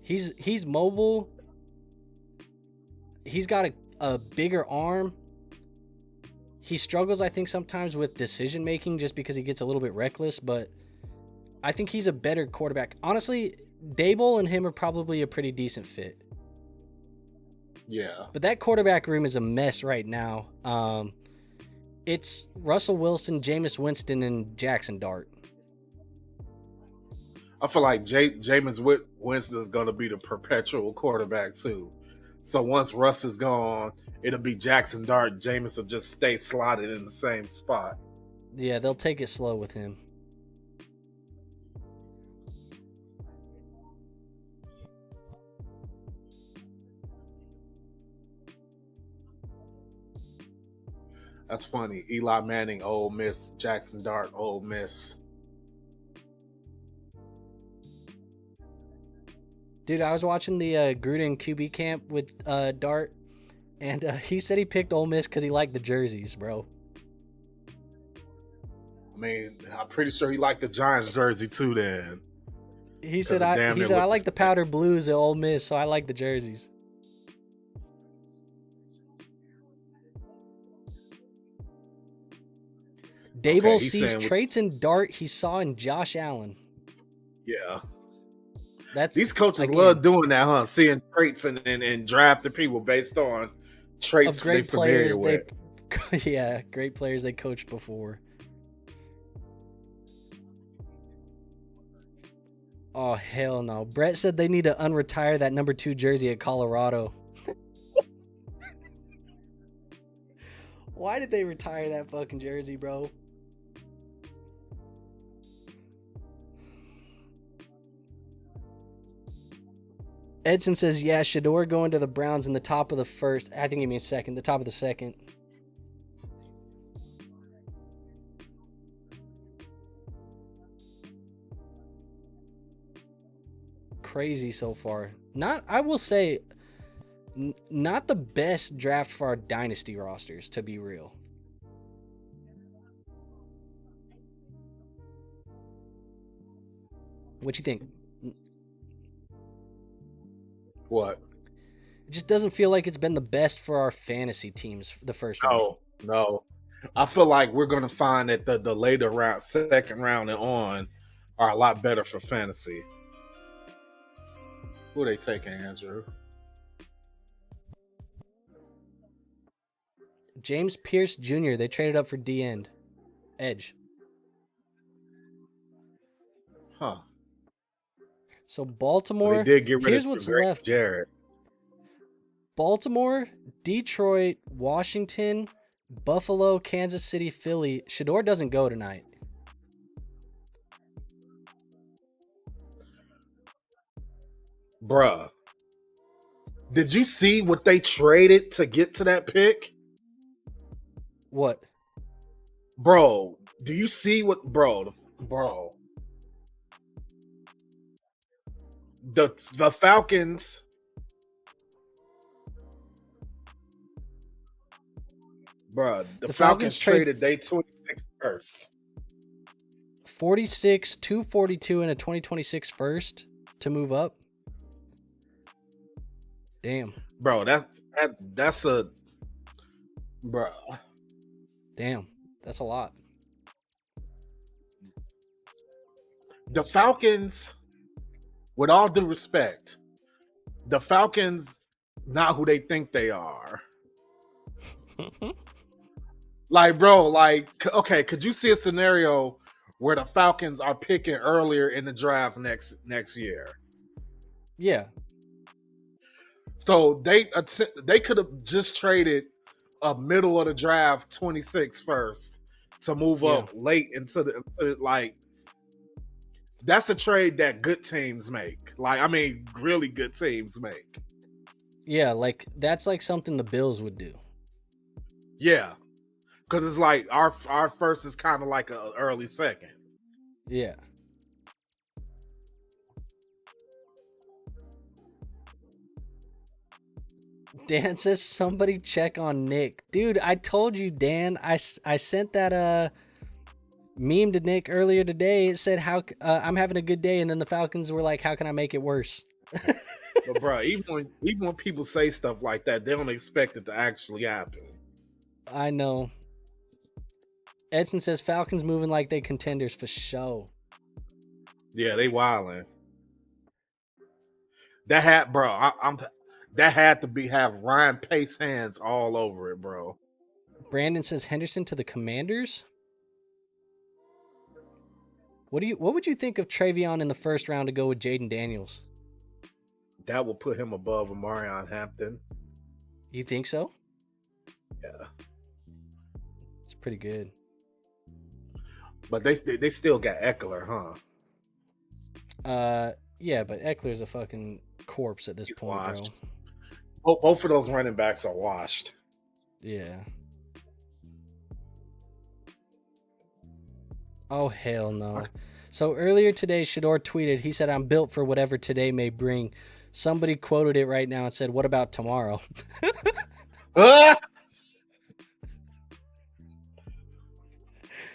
He's mobile. He's got a bigger arm. He struggles, I think, sometimes with decision making just because he gets a little bit reckless, but I think he's a better quarterback. Honestly, Dable and him are probably a pretty decent fit. Yeah. But that quarterback room is a mess right now. It's Russell Wilson, Jameis Winston, and Jackson Dart. I feel like Jameis Winston is going to be the perpetual quarterback too. So once Russ is gone, it'll be Jackson Dart. Jameis will just stay slotted in the same spot. Yeah, they'll take it slow with him. That's funny. Eli Manning, Ole Miss. Jackson Dart, Ole Miss. Dude, I was watching the Gruden QB camp with Dart, and he said he picked Ole Miss because he liked the jerseys, bro. I mean, I'm pretty sure he liked the Giants jersey too. Then he said I like the powder blues at Ole Miss, so I like the jerseys. Dable sees traits in Dart he saw in Josh Allen. Yeah. These coaches love doing that, huh? Seeing traits and drafting people based on traits they're familiar with. Yeah, great players they coached before. Oh, hell no. Brett said they need to unretire that number 2 jersey at Colorado. Why did they retire that fucking jersey, bro? Edson says, yeah, Shedeur going to the Browns in the top of the first. I think he means second. The top of the second. Crazy so far. I will say, not the best draft for our Dynasty rosters, to be real. What you think? What? It just doesn't feel like it's been the best for our fantasy teams the first round. No. I feel like we're going to find that the later round, second round and on, are a lot better for fantasy. Who are they taking, Andrew? James Pierce Jr. They traded up for D-end. Edge. Huh. So Baltimore. They did get rid here's of what's left. Jarrett. Baltimore, Detroit, Washington, Buffalo, Kansas City, Philly. Shedeur doesn't go tonight. Bruh. Did you see what they traded to get to that pick? What? Bro, do you see what... Bro. The Falcons... Bruh, the Falcons traded day 26 first. 46, 242, and a 2026 first to move up. Damn. Bro, that's a... Bro. Damn, that's a lot. The Falcons, with all due respect, the Falcons not who they think they are. Like, bro, okay, could you see a scenario where the Falcons are picking earlier in the draft next year? Yeah. So they could have just traded a middle of the draft 26 first to move up late into the that's a trade that good teams make. Really good teams make. Yeah, that's something the Bills would do. Yeah. Because it's like our first is kind of like an early second. Yeah. Dan says somebody check on Nick. Dude, I told you, Dan. I sent that meme to Nick earlier today. It said how I'm having a good day, and then the Falcons were like, how can I make it worse? But bro, even when people say stuff like that, they don't expect it to actually happen. I know. Edson says Falcons moving like they contenders for show. Yeah, they wildin'. That had, bro. That had to have Ryan Pace hands all over it, bro. Brandon says Henderson to the Commanders. What would you think of Travion in the first round to go with Jaden Daniels? That will put him above Amarion Hampton. You think so? Yeah. It's pretty good. But they still got Eckler, huh? Yeah, but Eckler's a fucking corpse at this point, washed. Bro. Both of those running backs are washed. Yeah. Oh, hell no. So earlier today, Shador tweeted, he said, I'm built for whatever today may bring. Somebody quoted it right now and said, what about tomorrow?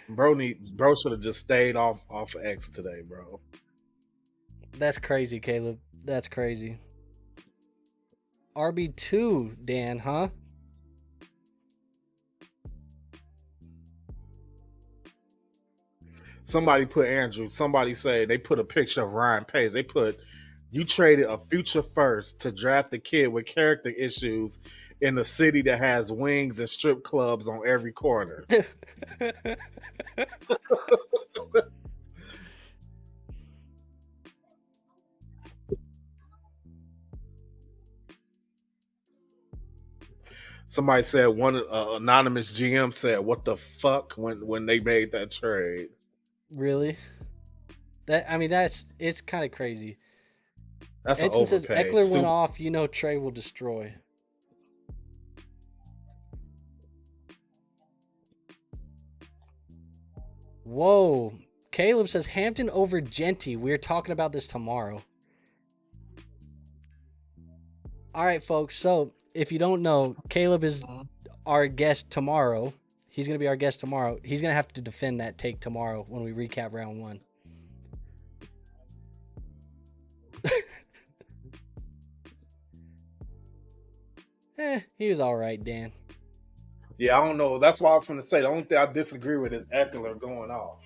Bro should have just stayed off X today, bro. That's crazy, Caleb. That's crazy. RB2, Dan, huh? Somebody put Andrew. Somebody say they put a picture of Ryan Pace. They put, you traded a future first to draft a kid with character issues in a city that has wings and strip clubs on every corner. Somebody said one anonymous GM said, "What the fuck?" when they made that trade. Really? It's kind of crazy. That's Edson an says overpay. Eckler went off. You know Trey will destroy. Whoa. Caleb says Hampton over Genty. We're talking about this tomorrow. All right, folks. So if you don't know, Caleb is our guest tomorrow. He's going to be our guest tomorrow. He's going to have to defend that take tomorrow when we recap round one. He was all right, Dan. Yeah, I don't know. That's why I was going to say. The only thing I disagree with is Eckler going off.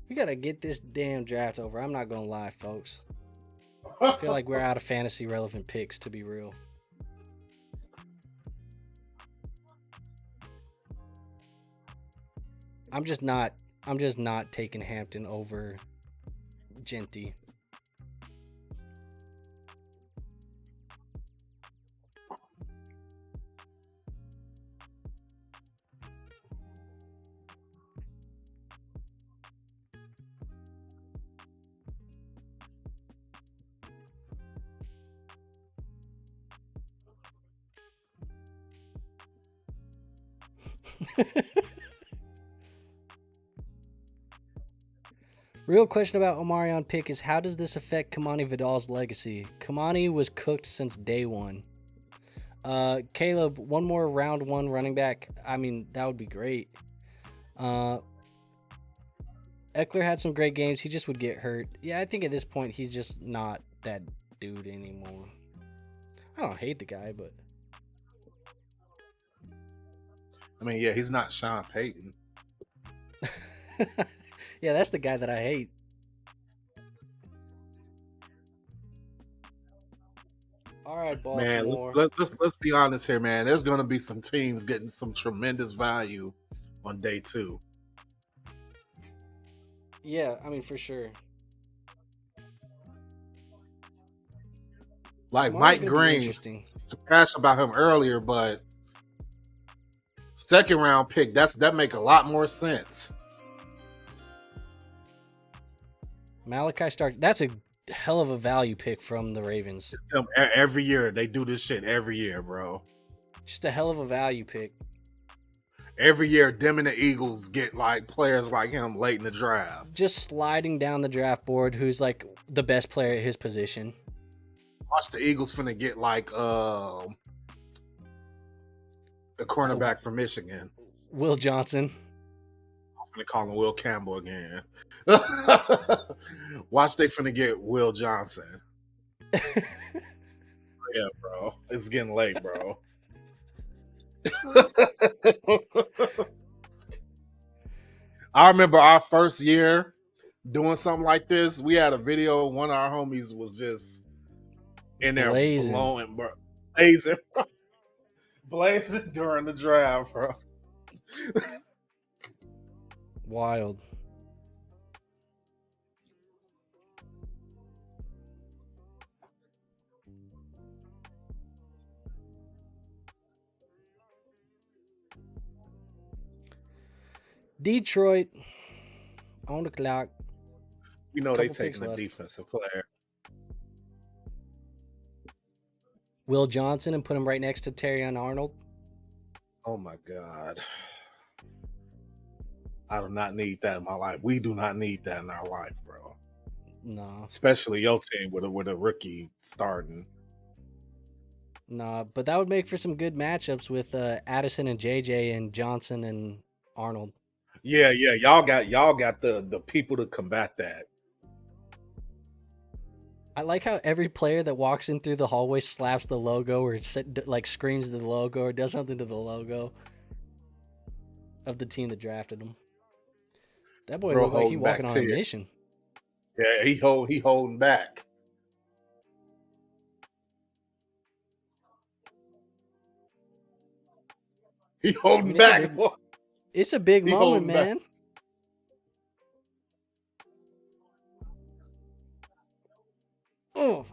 We got to get this damn draft over. I'm not going to lie, folks. I feel like we're out of fantasy relevant picks, to be real. I'm just not taking Hampton over Genty. Real question about Omarion pick is, how does this affect Kamani Vidal's legacy? Kamani was cooked since day one. Caleb, one more round one running back. I mean, that would be great. Eckler had some great games. He just would get hurt. Yeah, I think at this point he's just not that dude anymore. I don't hate the guy, but I mean, yeah, he's not Sean Payton. yeah, that's the guy that I hate. All right, Baltimore. Man, let's be honest here, man. There's going to be some teams getting some tremendous value on day 2. Yeah, I mean, for sure. Like Mike Green, I asked about him earlier, but second round pick, that make a lot more sense. Malachi Starks, that's a hell of a value pick from the Ravens. Every year they do this shit every year, bro. Just a hell of a value pick. Every year, them and the Eagles get like players like him late in the draft. Just sliding down the draft board, who's like the best player at his position. Watch the Eagles finna get like the cornerback from Michigan, Will Johnson. I'm gonna call him Will Campbell again. Watch they finna get Will Johnson. Yeah, bro. It's getting late, bro. I remember our first year doing something like this. We had a video. One of our homies was just in there blowing, bro. Blazing. blazing during the draft, bro. Wild. Detroit on the clock. You know they Couple picks taking a left. defensive player. Will Johnson and put him right next to Terrion Arnold. Oh my God. I do not need that in my life. We do not need that in our life, bro. No. Especially your team with a rookie starting. Nah, but that would make for some good matchups with Addison and JJ and Johnson and Arnold. Yeah. Y'all got the people to combat that. I like how every player that walks in through the hallway slaps the logo or like screams the logo or does something to the logo of the team that drafted him. That boy looked like he walking on a mission. Yeah, he holding back. He holding back. It's a big moment, man. Back. Oh.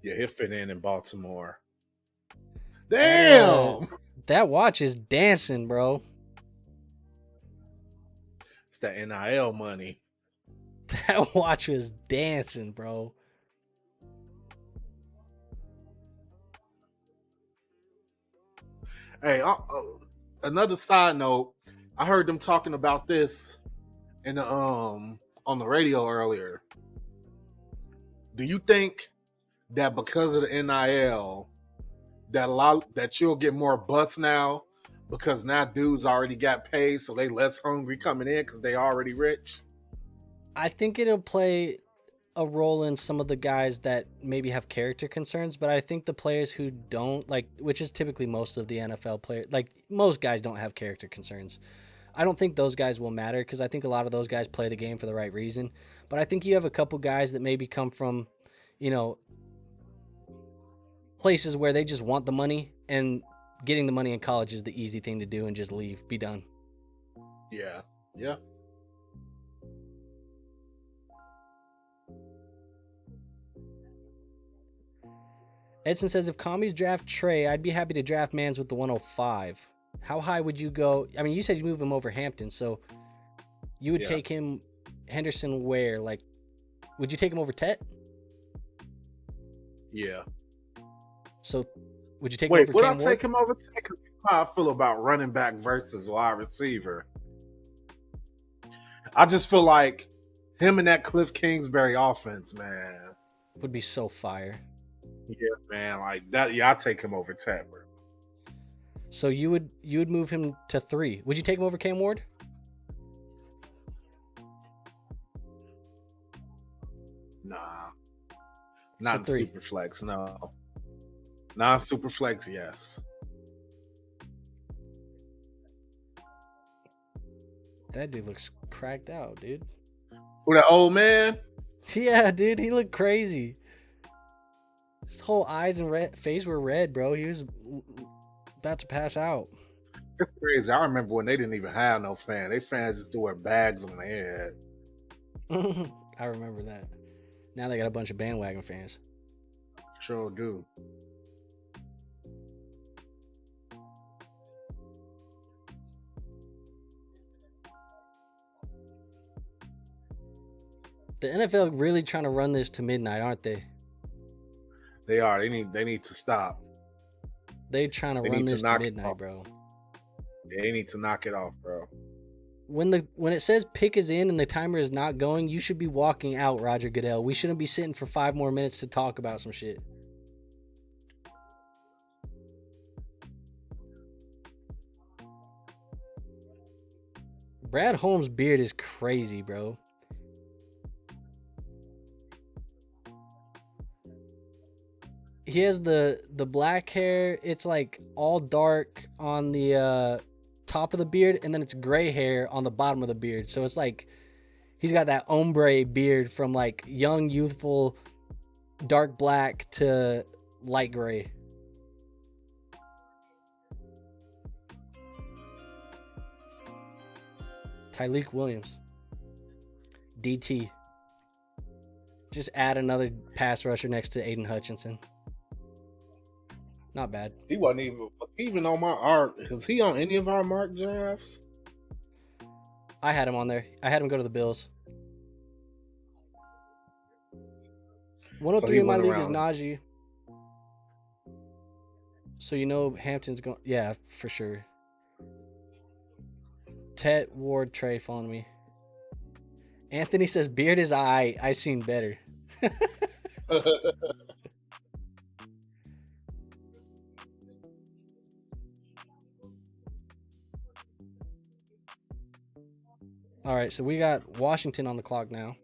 Yeah, he'll fit in Baltimore. Damn! That watch is dancing, bro. It's that NIL money. That watch was dancing, bro. Hey, another side note. I heard them talking about this in the on the radio earlier. Do you think that because of the NIL, that you'll get more butts now because now dudes already got paid, so they less hungry coming in because they already rich? I think it'll play a role in some of the guys that maybe have character concerns, but I think the players who don't, like, which is typically most of the NFL players, like most guys don't have character concerns. I don't think those guys will matter because I think a lot of those guys play the game for the right reason. But I think you have a couple guys that maybe come from, places where they just want the money, and getting the money in college is the easy thing to do and just leave, be done. Yeah. Edson says, if commies draft Trey, I'd be happy to draft Mans with the 105. How high would you go? I mean, you said you move him over Hampton, so you would take him Henderson where? Like, would you take him over Tet? Yeah. So, would you take him over Cam Ward? Would I take him over Tet? How I feel about running back versus wide receiver. I just feel like him and that Cliff Kingsbury offense, man, would be so fire. Yeah, man, like that. Yeah, I'd take him over Tet, bro. So you would move him to 3. Would you take him over Cam Ward? Nah. Not so super flex, no. Not super flex, yes. That dude looks cracked out, dude. Who, that old man? Yeah, dude, he looked crazy. His whole eyes and face were red, bro. He was about to pass out. It's crazy. I remember when they didn't even have no fan. They fans just to wear bags on their head. I remember that. Now they got a bunch of bandwagon fans. Sure do. The NFL really trying to run this to midnight, aren't they? They are. They need to stop. They're trying to run this to midnight, bro. They need to knock it off, bro. When it says pick is in and the timer is not going, you should be walking out, Roger Goodell. We shouldn't be sitting for 5 more minutes to talk about some shit. Brad Holmes' beard is crazy, bro. He has the black hair. It's like all dark on the top of the beard, and then it's gray hair on the bottom of the beard. So it's like he's got that ombre beard from like young, youthful, dark black to light gray. Tyleek Williams. DT. Just add another pass rusher next to Aiden Hutchinson. Not bad. He wasn't even on my art. Is he on any of our mock drafts? I had him on there. I had him go to the Bills. 103 in my league is Najee. So you know Hampton's going. Yeah, for sure. Tet, Ward, Trey following me. Anthony says, beard is I seen better. All right, so we got Washington on the clock now.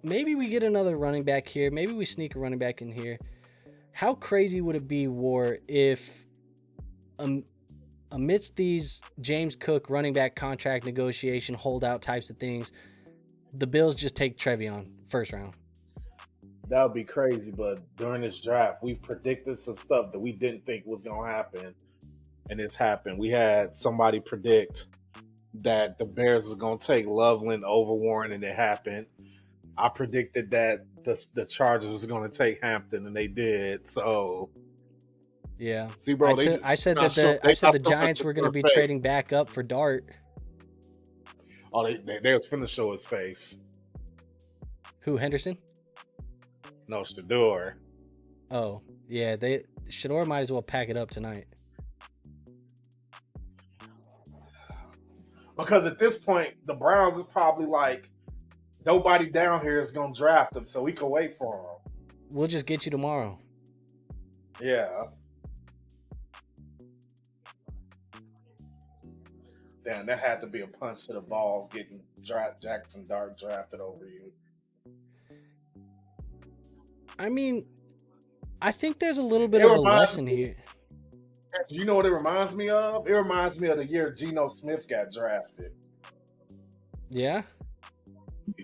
Maybe we get another running back here. Maybe we sneak a running back in here. How crazy would it be, War, if amidst these James Cook running back contract negotiation holdout types of things, the Bills just take Trevion first round? That would be crazy, but during this draft, we've predicted some stuff that we didn't think was going to happen, and it's happened. We had somebody predict that the Bears was going to take Loveland over Warren, and it happened. I predicted that the Chargers was going to take Hampton, and they did. So, yeah. See, bro, I said the Giants were going to be trading back up for Dart. Oh, they was finna show his face. Who, Henderson? No, Shador. Oh, yeah. Shador might as well pack it up tonight. Because at this point, the Browns is probably like, nobody down here is going to draft him, so we can wait for him. We'll just get you tomorrow. Yeah. Damn, that had to be a punch to the balls getting Jackson Dart drafted over you. I mean, I think there's a little bit of a lesson here. You know what it reminds me of? It reminds me of the year Geno Smith got drafted. Yeah?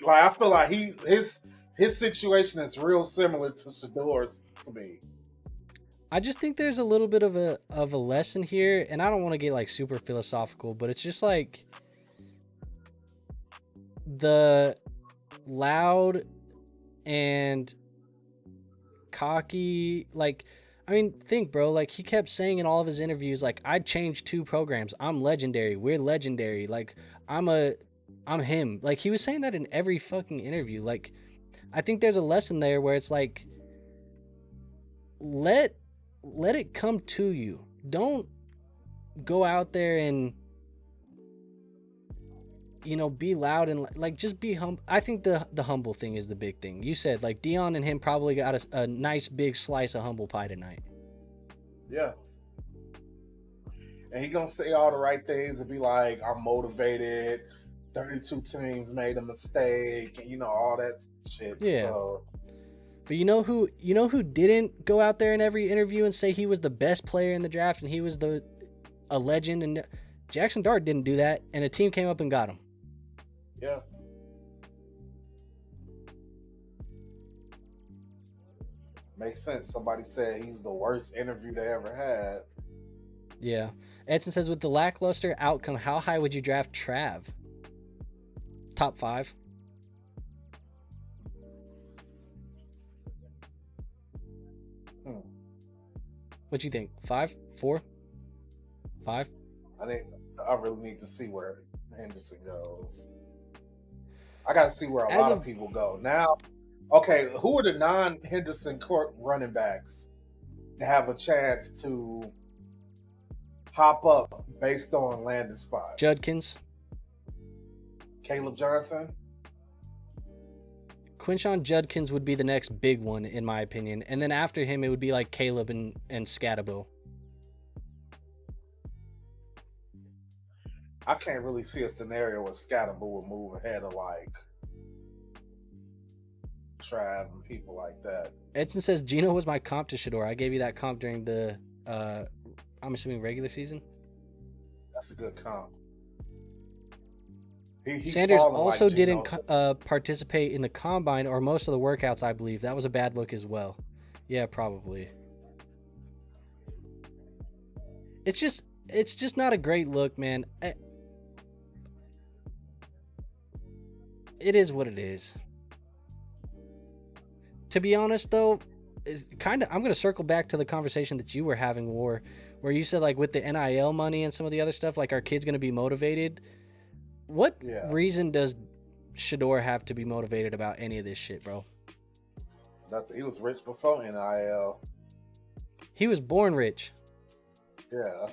Like, I feel like his situation is real similar to Shador's to me. I just think there's a little bit of a lesson here, and I don't want to get like super philosophical, but it's just like the loud and cocky, like, I mean, think, bro, like he kept saying in all of his interviews, like, I changed 2 programs. I'm legendary. We're legendary. Like, I'm him. Like, he was saying that in every fucking interview. Like, I think there's a lesson there where it's like, let it come to you. Don't go out there and, you know, be loud and like just be humble. I think the humble thing is the big thing. You said like Dion and him probably got a nice big slice of humble pie tonight. Yeah. And he gonna say all the right things and be like, I'm motivated. 32 teams made a mistake, and you know all that shit. Yeah. So. But you know who didn't go out there in every interview and say he was the best player in the draft and he was a legend? And Jackson Dart didn't do that, and a team came up and got him. Yeah. Makes sense. Somebody said he's the worst interview they ever had. Yeah. Edson says, with the lackluster outcome, how high would you draft Trav? Top 5. What you think? 5? 4? 5? I think I really need to see where Henderson goes. I got to see where a lot of people go. Now, okay, who are the non-Henderson court running backs that have a chance to hop up based on landing spot? Judkins. Caleb Johnson. Quinshon Judkins would be the next big one, in my opinion. And then after him, it would be like Caleb and Scatabo. I can't really see a scenario where Scatabo would move ahead of like Trav and people like that. Edson says, Gino was my comp to Shador. I gave you that comp during the, I'm assuming, regular season. That's a good comp. Sanders also like didn't participate in the combine or most of the workouts, I believe. That was a bad look as well. Yeah, probably. it's just not a great look, man. It is what it is. To be honest, though, I'm going to circle back to the conversation that you were having, where you said, like, with the NIL money and some of the other stuff, like, our kids going to be motivated. What reason does Shador have to be motivated about any of this shit, bro? Nothing. He was rich before NIL. He was born rich. Yeah.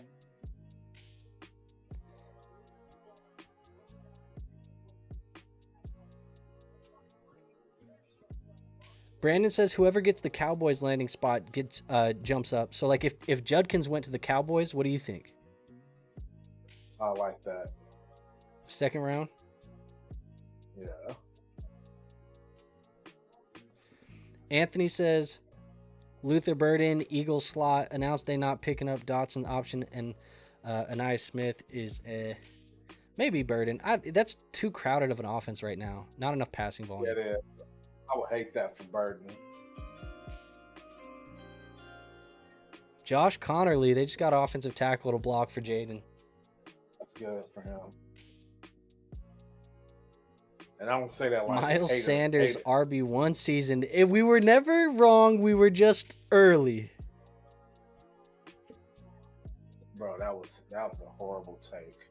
Brandon says whoever gets the Cowboys landing spot gets jumps up. So, like, if Judkins went to the Cowboys, what do you think? I like that. Second round? Yeah. Anthony says Luther Burden, Eagles slot, announced they not picking up Dotson option, and Anais Smith is maybe Burden. That's too crowded of an offense right now. Not enough passing volume. Yeah, it is. I would hate that for Burden. Josh Connerly, they just got offensive tackle to block for Jaden. That's good for him. And I don't say that like Miles Sanders RB1 season. If we were never wrong, we were just early. Bro, that was a horrible take.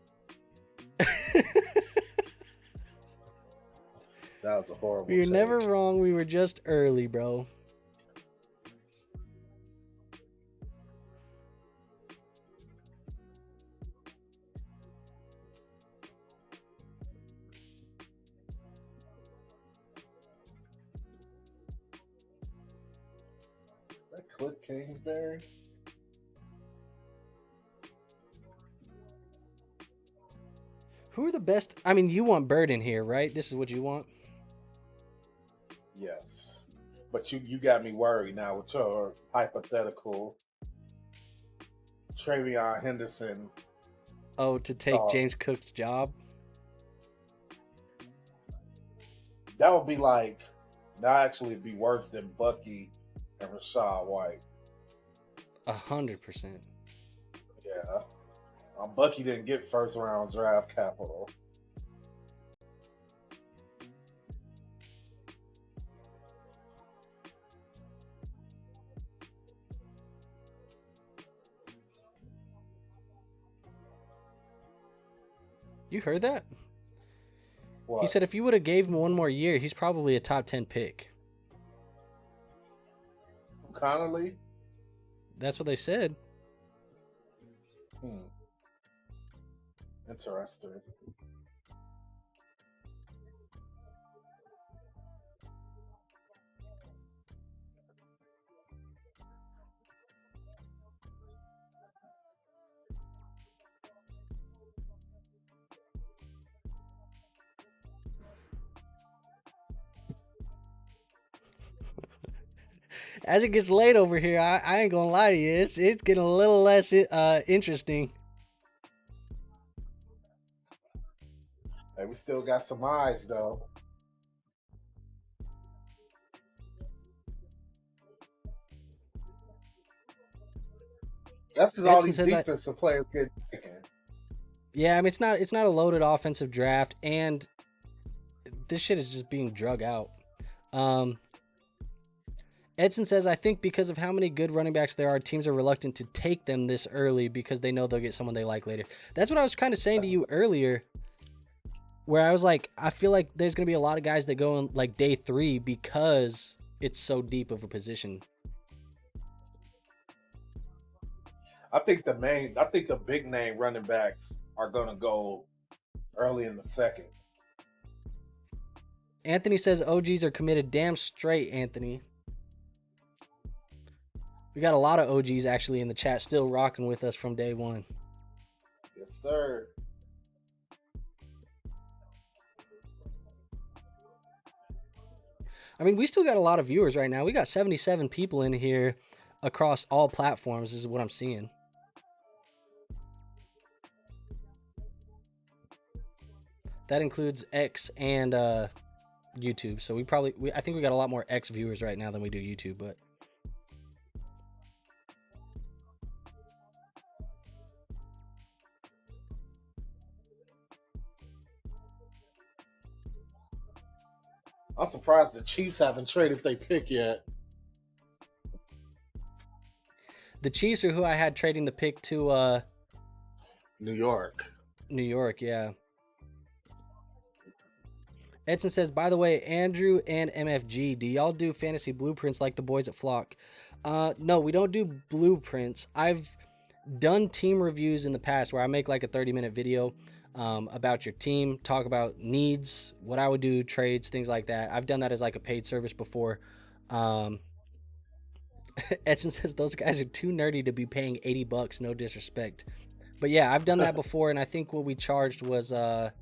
That was a horrible We were take. never wrong, we were just early, bro. Cliff Kingsbury. Who are the best? I mean, you want Burden here, right? This is what you want? Yes. But you got me worried now with your hypothetical Travion Henderson. Oh, to take James Cook's job? That would be like, that actually be worse than Bucky and Rashad White. 100%. Yeah. Bucky didn't get first round draft capital. You heard that? What? He said if you would have gave him one more year, he's probably a top 10 pick. Connerly? That's what they said. Interesting. As it gets late over here, I ain't gonna lie to you, it's getting a little less interesting. Hey, we still got some eyes though. That's because all these defensive players get taken. Yeah, I mean it's not a loaded offensive draft, and this shit is just being drug out. Edson says, I think because of how many good running backs there are, teams are reluctant to take them this early because they know they'll get someone they like later. That's what I was kind of saying to you earlier, where I was like, I feel like there's going to be a lot of guys that go in like day 3 because it's so deep of a position. I think the big name running backs are going to go early in the second. Anthony says OGs are committed. Damn straight, Anthony. We got a lot of OGs actually in the chat still rocking with us from day 1. Yes, sir. I mean, we still got a lot of viewers right now. We got 77 people in here across all platforms. This is what I'm seeing. That includes X and YouTube. So I think we got a lot more X viewers right now than we do YouTube, but I'm surprised the Chiefs haven't traded their pick yet. The Chiefs are who I had trading the pick to New York. New York, yeah. Edson says, by the way, Andrew and MFG, do y'all do fantasy blueprints like the boys at Flock? No, we don't do blueprints. I've done team reviews in the past where I make like a 30-minute video about your team, talk about needs, what I would do, trades, things like that. I've done that as like a paid service before. Edson says those guys are too nerdy to be paying $80, no disrespect. But yeah, I've done that before, and I think what we charged was I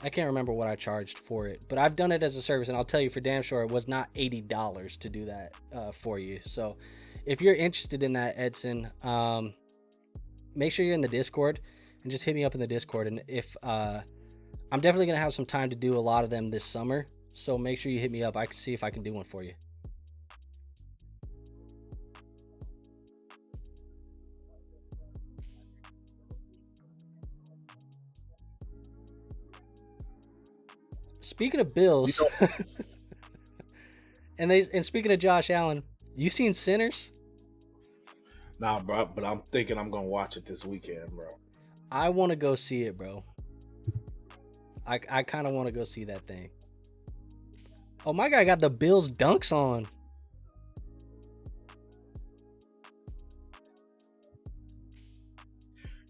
can't remember what I charged for it, but I've done it as a service, and I'll tell you for damn sure it was not $80 to do that for you. So if you're interested in that, Edson, make sure you're in the Discord and just hit me up in the Discord. And if I'm definitely going to have some time to do a lot of them this summer, so make sure you hit me up. I can see if I can do one for you. Speaking of Bills, and speaking of Josh Allen, you seen Sinners? Nah, bro, but I'm thinking I'm gonna watch it this weekend, bro. I want to go see it, bro. I kind of want to go see that thing. Oh, my guy got the Bills dunks on.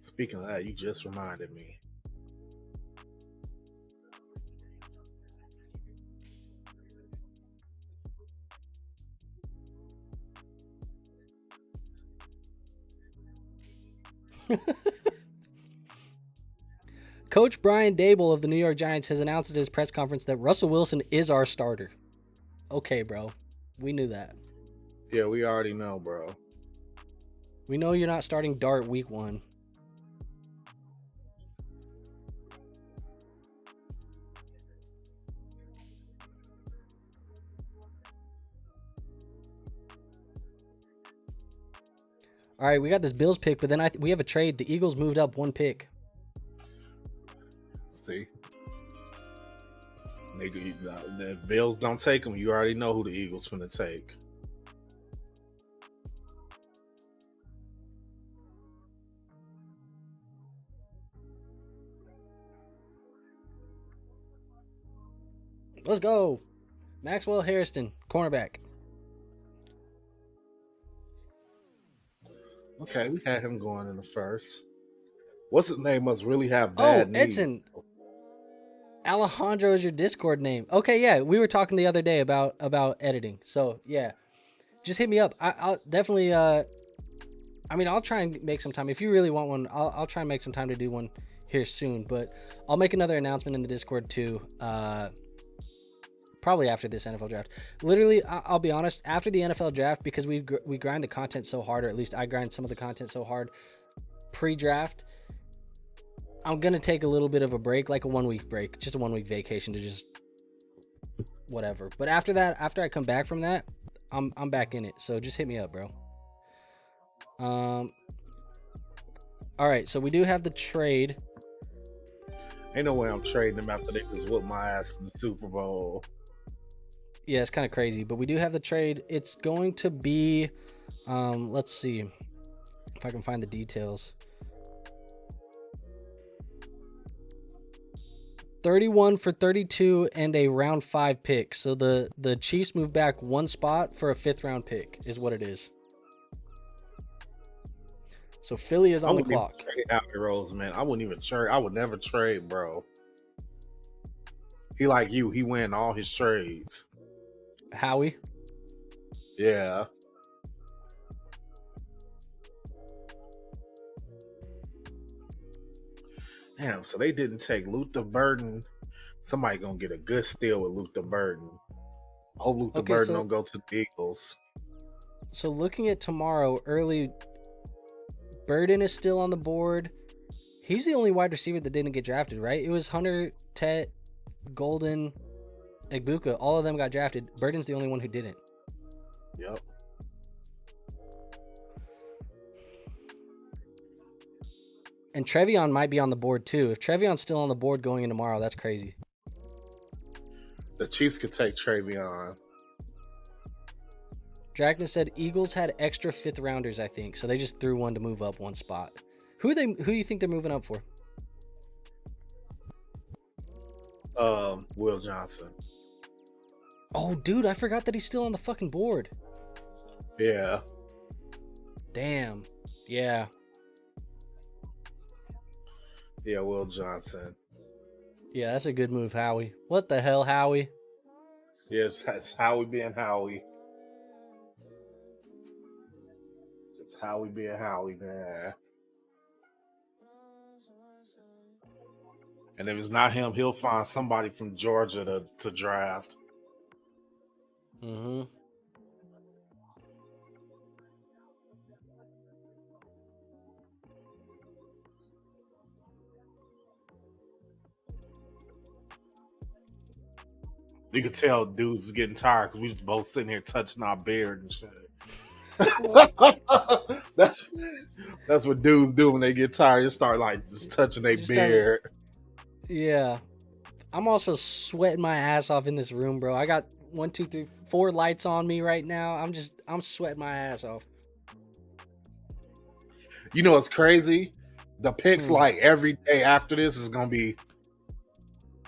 Speaking of that, you just reminded me. Coach Bryant Dable of the New York Giants has announced at his press conference that Russell Wilson is our starter. Okay, bro. We knew that. Yeah, we already know, bro. We know you're not starting Dart week 1. All right, we got this Bills pick, but then we have a trade. The Eagles moved up 1 pick. See? The Bills don't take them. You already know who the Eagles finna take. Let's go. Maxwell Harrison, cornerback. Okay, we had him going in the first. What's his name? Must really have bad knees. Edson. Alejandro is your Discord name. Okay, yeah, we were talking the other day about editing. So yeah, just hit me up. I'll definitely. I mean, I'll try and make some time. If you really want one, I'll try and make some time to do one here soon. But I'll make another announcement in the Discord too. Probably after this NFL draft. Literally, I'll be honest. After the NFL draft, because we grind the content so hard, or at least I grind some of the content so hard pre-draft. I'm gonna take a little bit of a break, like a 1-week break, just a 1-week vacation to just whatever. But after that, after I come back from that, I'm back in it. So just hit me up, bro. All right, so we do have the trade. Ain't no way I'm trading him after they just whooped my ass in the Super Bowl. Yeah, it's kind of crazy, but we do have the trade. It's going to be, let's see if I can find the details. 31 for 32 and a round 5 pick. So the Chiefs move back 1 spot for a 5th round pick is what it is. So Philly is on the clock. Trade Howie Rose, man. I wouldn't even trade. I would never trade, bro. He like you. He win all his trades. Howie? Yeah. Damn, so they didn't take Luther Burden. Somebody gonna get a good steal with Luther Burden. Hope Luther Burden don't go to the Eagles. So looking at tomorrow, early, Burden is still on the board. He's the only wide receiver that didn't get drafted, right? It was Hunter, Tet, Golden, Egbuka. All of them got drafted. Burden's the only one who didn't. Yep. And Trevion might be on the board too. If Trevion's still on the board going in tomorrow, that's crazy. The Chiefs could take Travion. Dragna said Eagles had extra 5th rounders, I think, so they just threw one to move up one spot. Who do you think they're moving up for? Will Johnson. Oh, dude, I forgot that he's still on the fucking board. Yeah. Damn. Yeah. Yeah, Will Johnson. Yeah, that's a good move, Howie. What the hell, Howie? Yes, that's Howie being Howie. It's Howie being Howie, man. And if it's not him, he'll find somebody from Georgia to draft. Mm-hmm. You could tell dudes is getting tired because we just both sitting here touching our beard and shit. that's what dudes do when they get tired. They start like just touching their beard. Yeah. I'm also sweating my ass off in this room, bro. I got 1, 2, 3, 4 lights on me right now. I'm sweating my ass off. You know what's crazy? The picks like every day after this is gonna be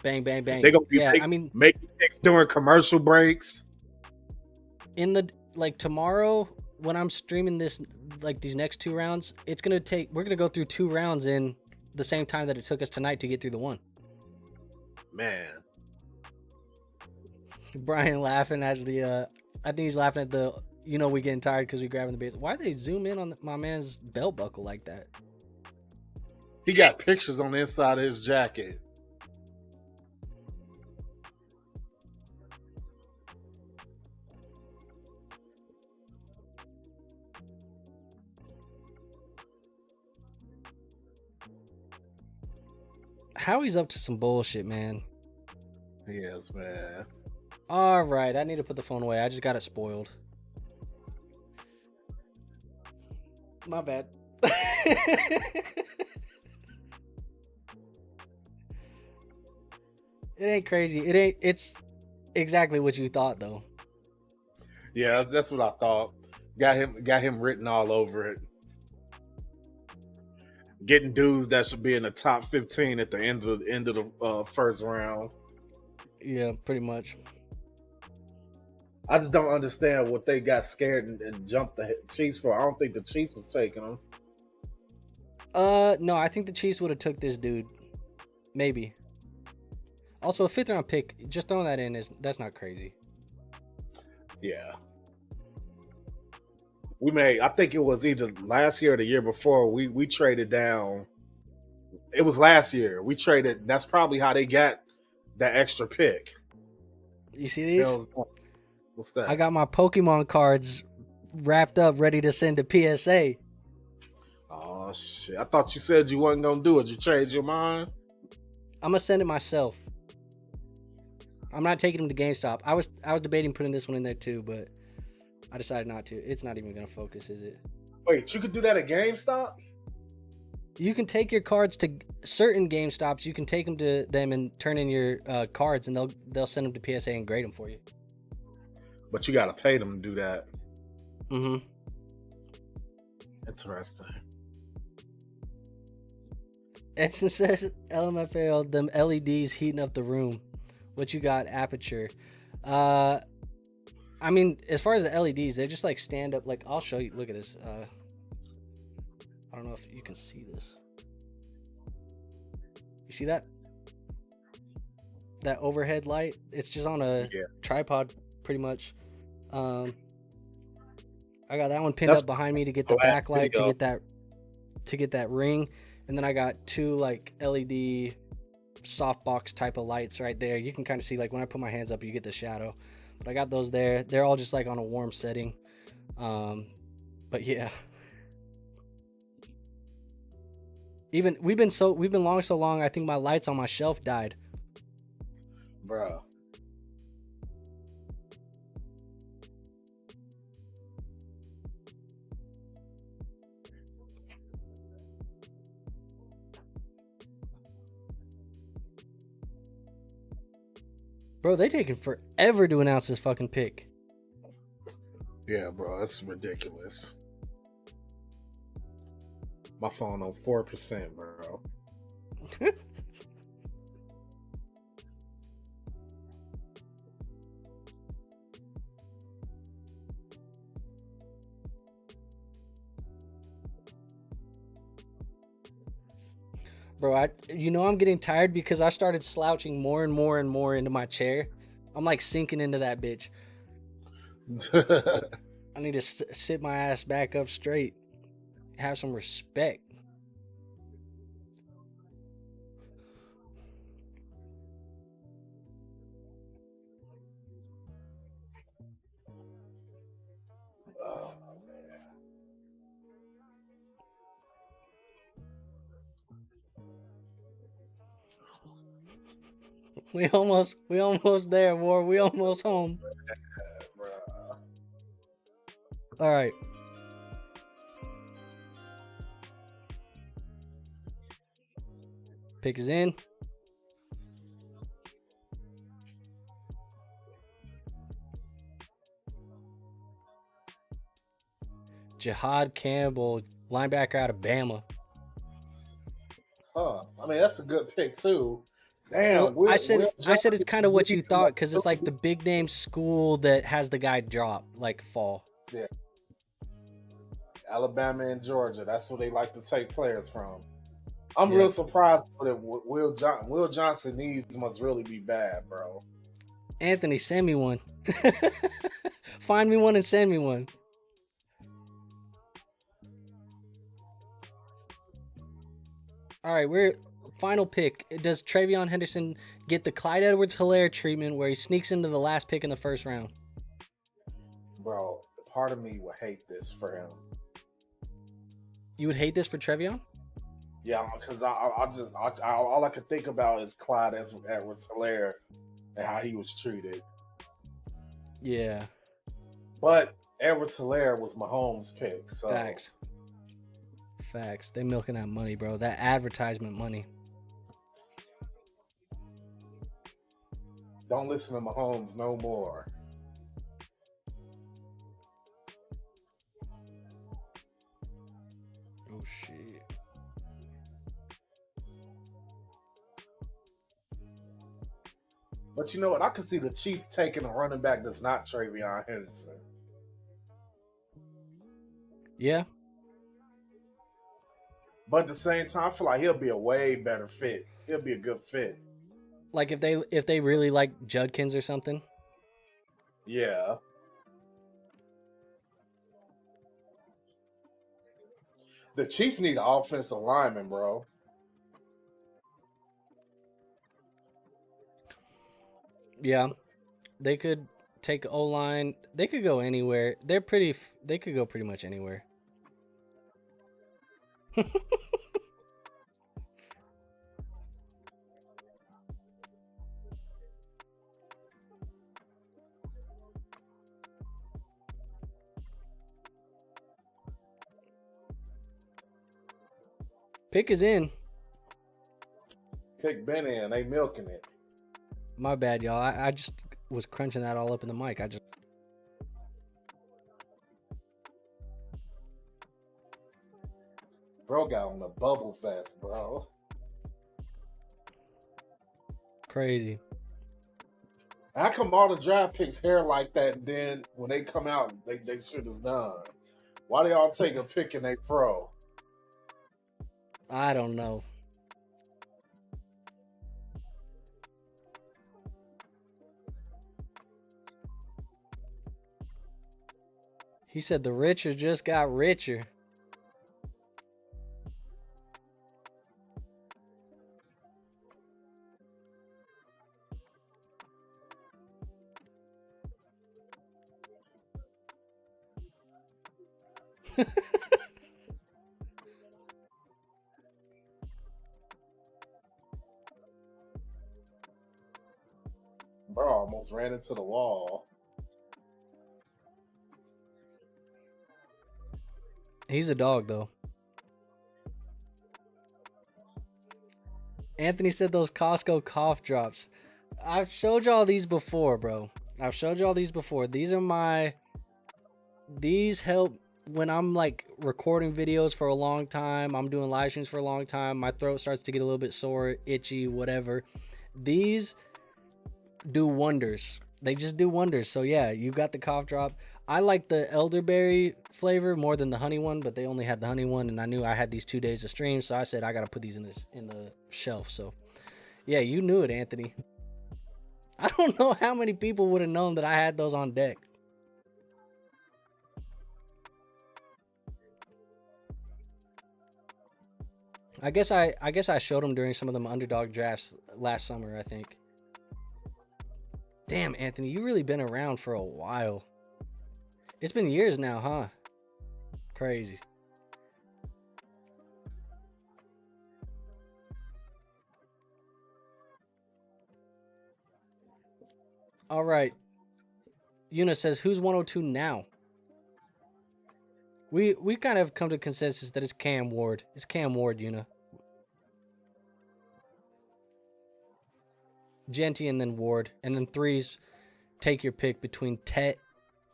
bang, bang, bang. They're gonna be making picks during commercial breaks. In the tomorrow when I'm streaming this, like these next 2 rounds, we're gonna go through 2 rounds in the same time that it took us tonight to get through the one. Man. Bryant laughing at the I think he's laughing at the we getting tired because we grabbing the base. Why they zoom in on my man's belt buckle like that? He got pictures on the inside of his jacket. Howie's up to some bullshit, man. Yes, man. All right, I need to put the phone away. I just got it spoiled. My bad. It ain't crazy. It's exactly what you thought, though. Yeah, that's what I thought. Got him written all over it. Getting dudes that should be in the top 15 at the end of the first round. Yeah, pretty much. I just don't understand what they got scared and jumped the Chiefs for. I don't think the Chiefs was taking them. No, I think the Chiefs would have took this dude. Maybe. Also, a 5th round pick, just throwing that in that's not crazy. Yeah. I think it was either last year or the year before, we traded down. It was last year. We traded. That's probably how they got that extra pick. You see these? What's that? I got my Pokemon cards wrapped up, ready to send to PSA. Oh, shit. I thought you said you wasn't going to do it. You changed your mind? I'm going to send it myself. I'm not taking them to GameStop. I was debating putting this one in there too, but I decided not to. It's not even going to focus, is it? Wait, you could do that at GameStop? You can take your cards to certain GameStops. You can take them to them and turn in your cards, and they'll send them to PSA and grade them for you. But you got to pay them to do that. Mm-hmm. Interesting. Edson says, LMFAO, them LEDs heating up the room. What you got, Aperture? I mean, as far as the LEDs, they just like stand up. Like, I'll show you. Look at this. I don't know if you can see this. You see that? That overhead light? It's just on a tripod, pretty much. I got that one pinned up behind me to get the backlight, to get that ring, and then I got 2 like LED softbox type of lights right there. You can kind of see, like when I put my hands up, you get the shadow. But I got those there. They're all just like on a warm setting. But yeah. Even we've been so long. I think my lights on my shelf died. Bro. Bro, they taking forever to announce this fucking pick. Yeah, bro, that's ridiculous. My phone on 4%, bro. Bro, I'm getting tired because I started slouching more and more and more into my chair. I'm like sinking into that bitch. I need to sit my ass back up straight. Have some respect. Oh, We almost there, War. We almost home. bro. All right. Pick is in. Jihad Campbell, linebacker out of Bama. Huh. I mean, that's a good pick too. Damn. Well, I said it's kind of what you thought because it's like the big name school that has the guy drop like fall. Yeah. Alabama and Georgia. That's where they like to take players from. I'm real surprised that Will Johnson needs must really be bad, bro. Anthony, send me one. Find me one and send me one. All right, we're final pick. Does Travion Henderson get the Clyde Edwards-Helaire treatment where he sneaks into the last pick in the first round? Bro, part of me would hate this for him. You would hate this for Travion? Yeah, because all I could think about is Clyde Edwards-Helaire and how he was treated. Yeah. But Edwards-Helaire was Mahomes' pick, so Facts. They milking that money, bro. That advertisement money. Don't listen to Mahomes no more. Oh shit. But you know what? I could see the Chiefs taking a running back that's not Travion Henderson. Yeah. But at the same time, I feel like he'll be a way better fit. He'll be a good fit. Like if they really like Judkins or something. Yeah. The Chiefs need an offensive lineman, bro. Yeah. They could take O-line. They could go anywhere. They could go pretty much anywhere. Pick is in. Pick Ben in. They milking it. My bad, y'all. I just was crunching that all up in the mic. Bro got on the bubble vest, bro. Crazy. How come all the draft picks hair like that, and then when they come out, they shit is done? Why they all take a pick and they pro? I don't know. He said the richer just got richer. Bro almost ran into the wall. He's a dog, though. Anthony said those Costco cough drops. I've showed y'all these before, bro. I've showed y'all these before. These help when I'm like recording videos for a long time. I'm doing live streams for a long time. My throat starts to get a little bit sore, itchy, whatever. These do wonders. They just do wonders. So yeah, you got the cough drop. I like the elderberry flavor more than the honey one, but they only had the honey one, and I knew I had these 2 days of stream, so I said I gotta put these in the shelf. So yeah, you knew it, Anthony. I don't know how many people would have known that I had those on deck. I guess I showed them during some of them underdog drafts last summer, I think. Damn, Anthony, you really been around for a while. It's been years now, huh? Crazy. All right. Yuna says, who's 102 now? We kind of come to consensus that it's Cam Ward. It's Cam Ward, Yuna. Genty and then Ward. And then threes, take your pick between Tet,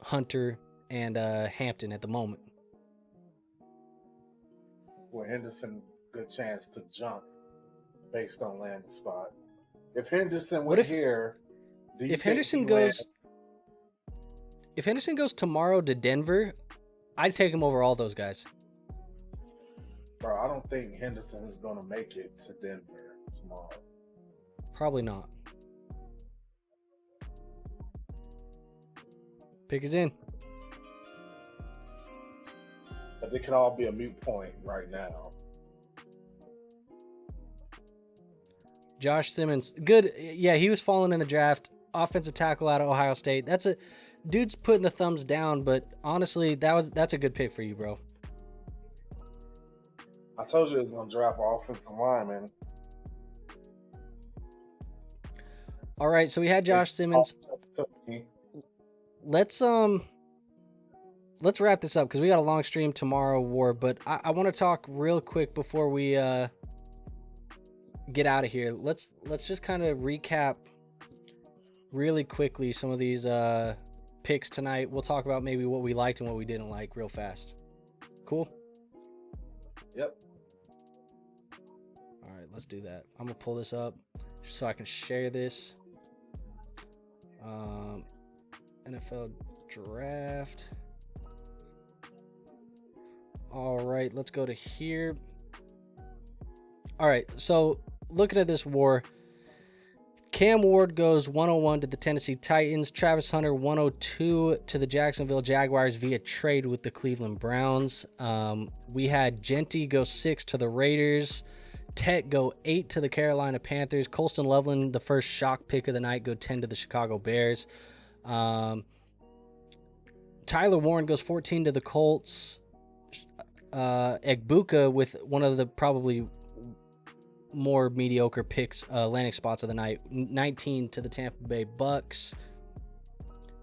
Hunter, and Hampton at the moment. Well, Henderson, good chance to jump based on landing spot. If Henderson went here, if Henderson goes tomorrow to Denver, I'd take him over all those guys. Bro, I don't think Henderson is going to make it to Denver tomorrow. Probably not. Pick is in. But it could all be a moot point right now. Josh Simmons, good. Yeah, he was falling in the draft. Offensive tackle out of Ohio State. That's a dude's putting the thumbs down, but honestly, that's a good pick for you, bro. I told you it was gonna draft an offensive lineman. All right, so we had Josh Simmons. Let's wrap this up because we got a long stream tomorrow, War. But I want to talk real quick before we get out of here. Let's just kind of recap really quickly some of these picks tonight. We'll talk about maybe what we liked and what we didn't like real fast. Cool? Yep. All right, let's do that. I'm gonna pull this up so I can share this. NFL draft. All right, let's go to here. All right, so looking at this, War, Cam Ward goes 101 to the Tennessee Titans. Travis Hunter 102 to the Jacksonville Jaguars via trade with the Cleveland Browns. We had Genty go 6 to the Raiders. Tet go 8 to the Carolina Panthers. Colston Loveland, the first shock pick of the night, go 10 to the Chicago Bears. Tyler Warren goes 14 to the Colts. Egbuka with one of the probably more mediocre picks, landing spots of the night, 19 to the Tampa Bay Bucks.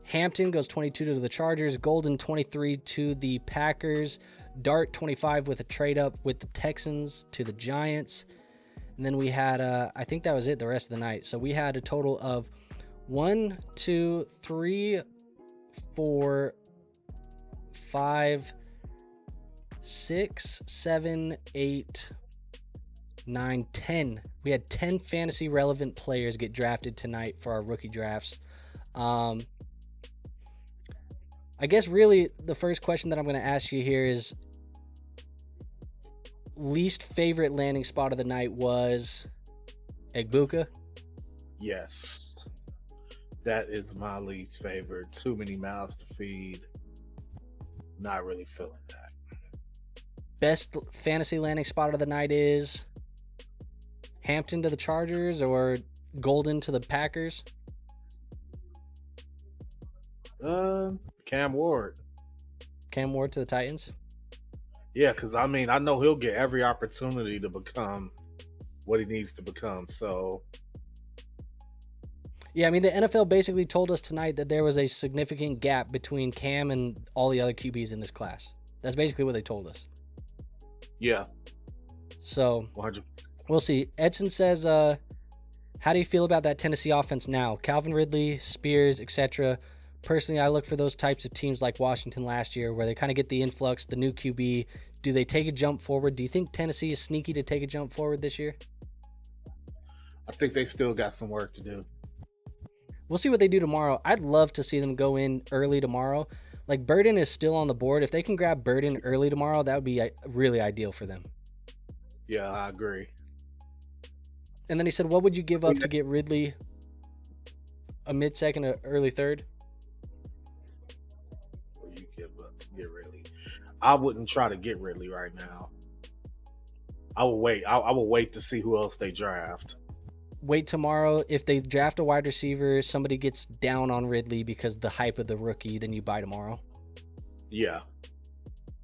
Hampton goes 22 to the Chargers. Golden 23 to the Packers. Dart 25 with a trade up with the Texans to the Giants. And then we had I think that was it the rest of the night. So we had a total of 1 2 3 4 5 6 7 8 9 10. We had 10 fantasy relevant players get drafted tonight for our rookie drafts. I guess really the first question that I'm going to ask you here is least favorite landing spot of the night was Egbuka? Yes. That is my least favorite. Too many mouths to feed. Not really feeling that. Best fantasy landing spot of the night is Hampton to the Chargers or Golden to the Packers? Cam Ward. Cam Ward to the Titans? Yeah, because I mean, I know he'll get every opportunity to become what he needs to become. So, yeah, I mean, the NFL basically told us tonight that there was a significant gap between Cam and all the other QBs in this class. That's basically what they told us. Yeah. So, 100%. We'll see. Edson says, How do you feel about that Tennessee offense now? Calvin Ridley, Spears, etc. Personally, I look for those types of teams like Washington last year where they kind of get the influx, the new QB. Do they take a jump forward? Do you think Tennessee is sneaky to take a jump forward this year? I think they still got some work to do. We'll see what they do tomorrow. I'd love to see them go in early tomorrow. Like, Burden is still on the board. If they can grab Burden early tomorrow, that would be really ideal for them. Yeah, I agree. And then he said, what would you give up to get Ridley? A mid-second, a early third? What would you give up to get Ridley? I wouldn't try to get Ridley right now. I will wait. I will wait to see who else they draft. Wait tomorrow. If they draft a wide receiver, somebody gets down on Ridley because the hype of the rookie, then you buy tomorrow. Yeah.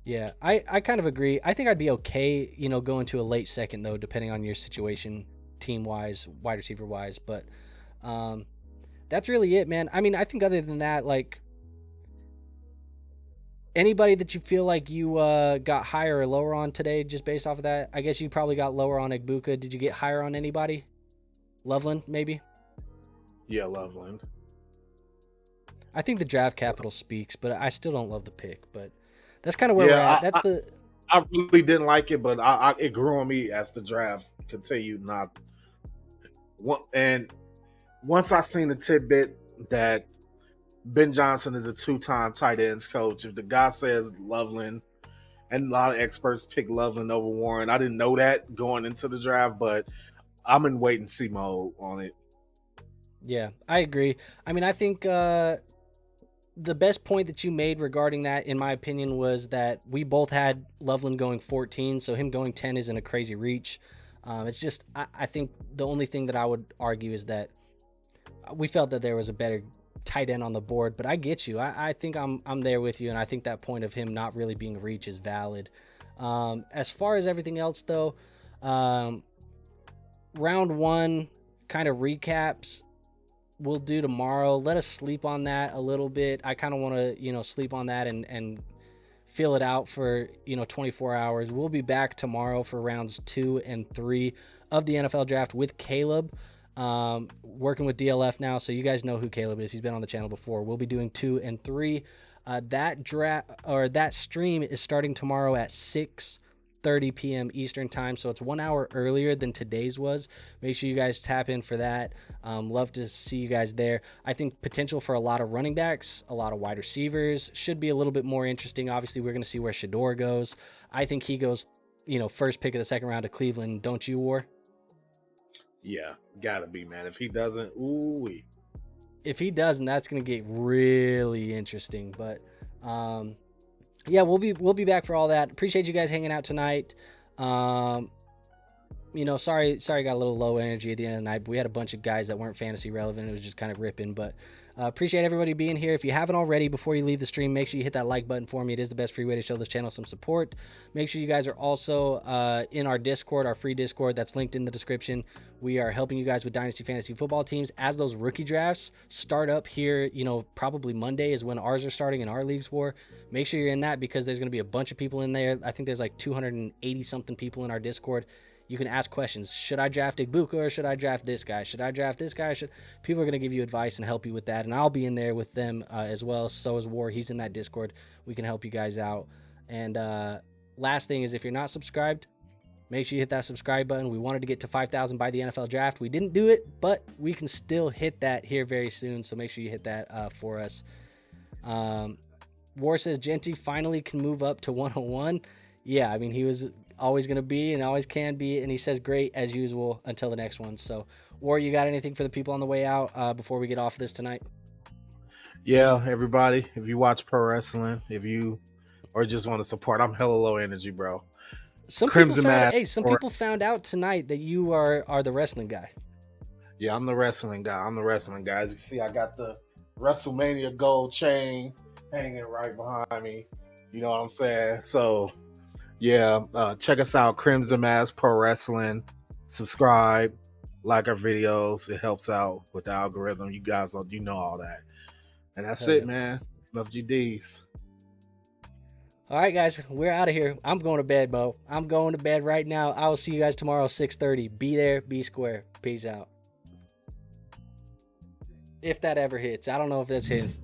Yeah, I kind of agree. I think I'd be okay, going to a late second, though, depending on your situation, team-wise, wide receiver-wise. But that's really it, man. I mean, I think other than that, like, anybody that you feel like you got higher or lower on today just based off of that? I guess you probably got lower on Egbuka. Did you get higher on anybody? Loveland, maybe? Yeah, Loveland. I think the draft capital speaks, but I still don't love the pick. But that's kind of where we're at. I really didn't like it, but it grew on me as the draft continued. And once I seen the tidbit that Ben Johnson is a 2-time tight ends coach, if the guy says Loveland, and a lot of experts pick Loveland over Warren, I didn't know that going into the draft, but I'm in wait and see mode on it. Yeah, I agree. I mean, I think the best point that you made regarding that, in my opinion, was that we both had Loveland going 14, so him going 10 isn't a crazy reach. It's just, I think the only thing that I would argue is that we felt that there was a better tight end on the board, but I get you. I think I'm there with you, and I think that point of him not really being a reach is valid. As far as everything else, though, round one kind of recaps we'll do tomorrow. Let us sleep on that a little bit. I kind of want to, sleep on that and fill it out for, 24 hours. We'll be back tomorrow for rounds 2 and 3 of the NFL draft with Caleb, working with DLF now. So you guys know who Caleb is. He's been on the channel before. We'll be doing 2 and 3. That stream is starting tomorrow at 6:30 p.m. Eastern time, so it's 1 hour earlier than today's was. Make sure you guys tap in for that. Love to see you guys there. I think potential for a lot of running backs, a lot of wide receivers should be a little bit more interesting. Obviously, we're going to see where Shador goes. I think he goes, first pick of the second round to Cleveland. Don't you, War? Yeah, gotta be, man. If he doesn't, ooh-wee. If he doesn't, that's going to get really interesting. But yeah, we'll be back for all that. Appreciate you guys hanging out tonight. Sorry I got a little low energy at the end of the night, but we had a bunch of guys that weren't fantasy relevant. It was just kind of ripping, but appreciate everybody being here. If you haven't already, before you leave the stream, make sure you hit that like button for me. It is the best free way to show this channel some support. Make sure you guys are also in our Discord, our free Discord that's linked in the description. We are helping you guys with Dynasty Fantasy Football teams as those rookie drafts start up here. Probably Monday is when ours are starting in our leagues for. Make sure you're in that because there's going to be a bunch of people in there. I think there's like 280 something people in our Discord. You can ask questions. Should I draft Egbuka or should I draft this guy? Should I draft this guy? People are going to give you advice and help you with that. And I'll be in there with them as well. So is War. He's in that Discord. We can help you guys out. And last thing is, if you're not subscribed, make sure you hit that subscribe button. We wanted to get to 5,000 by the NFL draft. We didn't do it, but we can still hit that here very soon. So make sure you hit that for us. War says Genty finally can move up to 101. Yeah, I mean, he was always going to be and always can be, and he says great as usual until the next one. So, War, you got anything for the people on the way out before we get off of this tonight? Yeah, everybody, if you watch pro wrestling, or just want to support, I'm hella low energy, bro. Some people found out tonight that you are the wrestling guy. Yeah, I'm the wrestling guy. As you can see, I got the WrestleMania gold chain hanging right behind me. You know what I'm saying? So yeah, check us out, Crimson Mask Pro Wrestling. Subscribe, like our videos. It helps out with the algorithm. You guys, you know all that. And that's it, man. Love GDs. All right, guys, we're out of here. I'm going to bed, Bo. I'm going to bed right now. I will see you guys tomorrow, 6:30. Be there, be square. Peace out. if that ever hits. I don't know if that's hitting.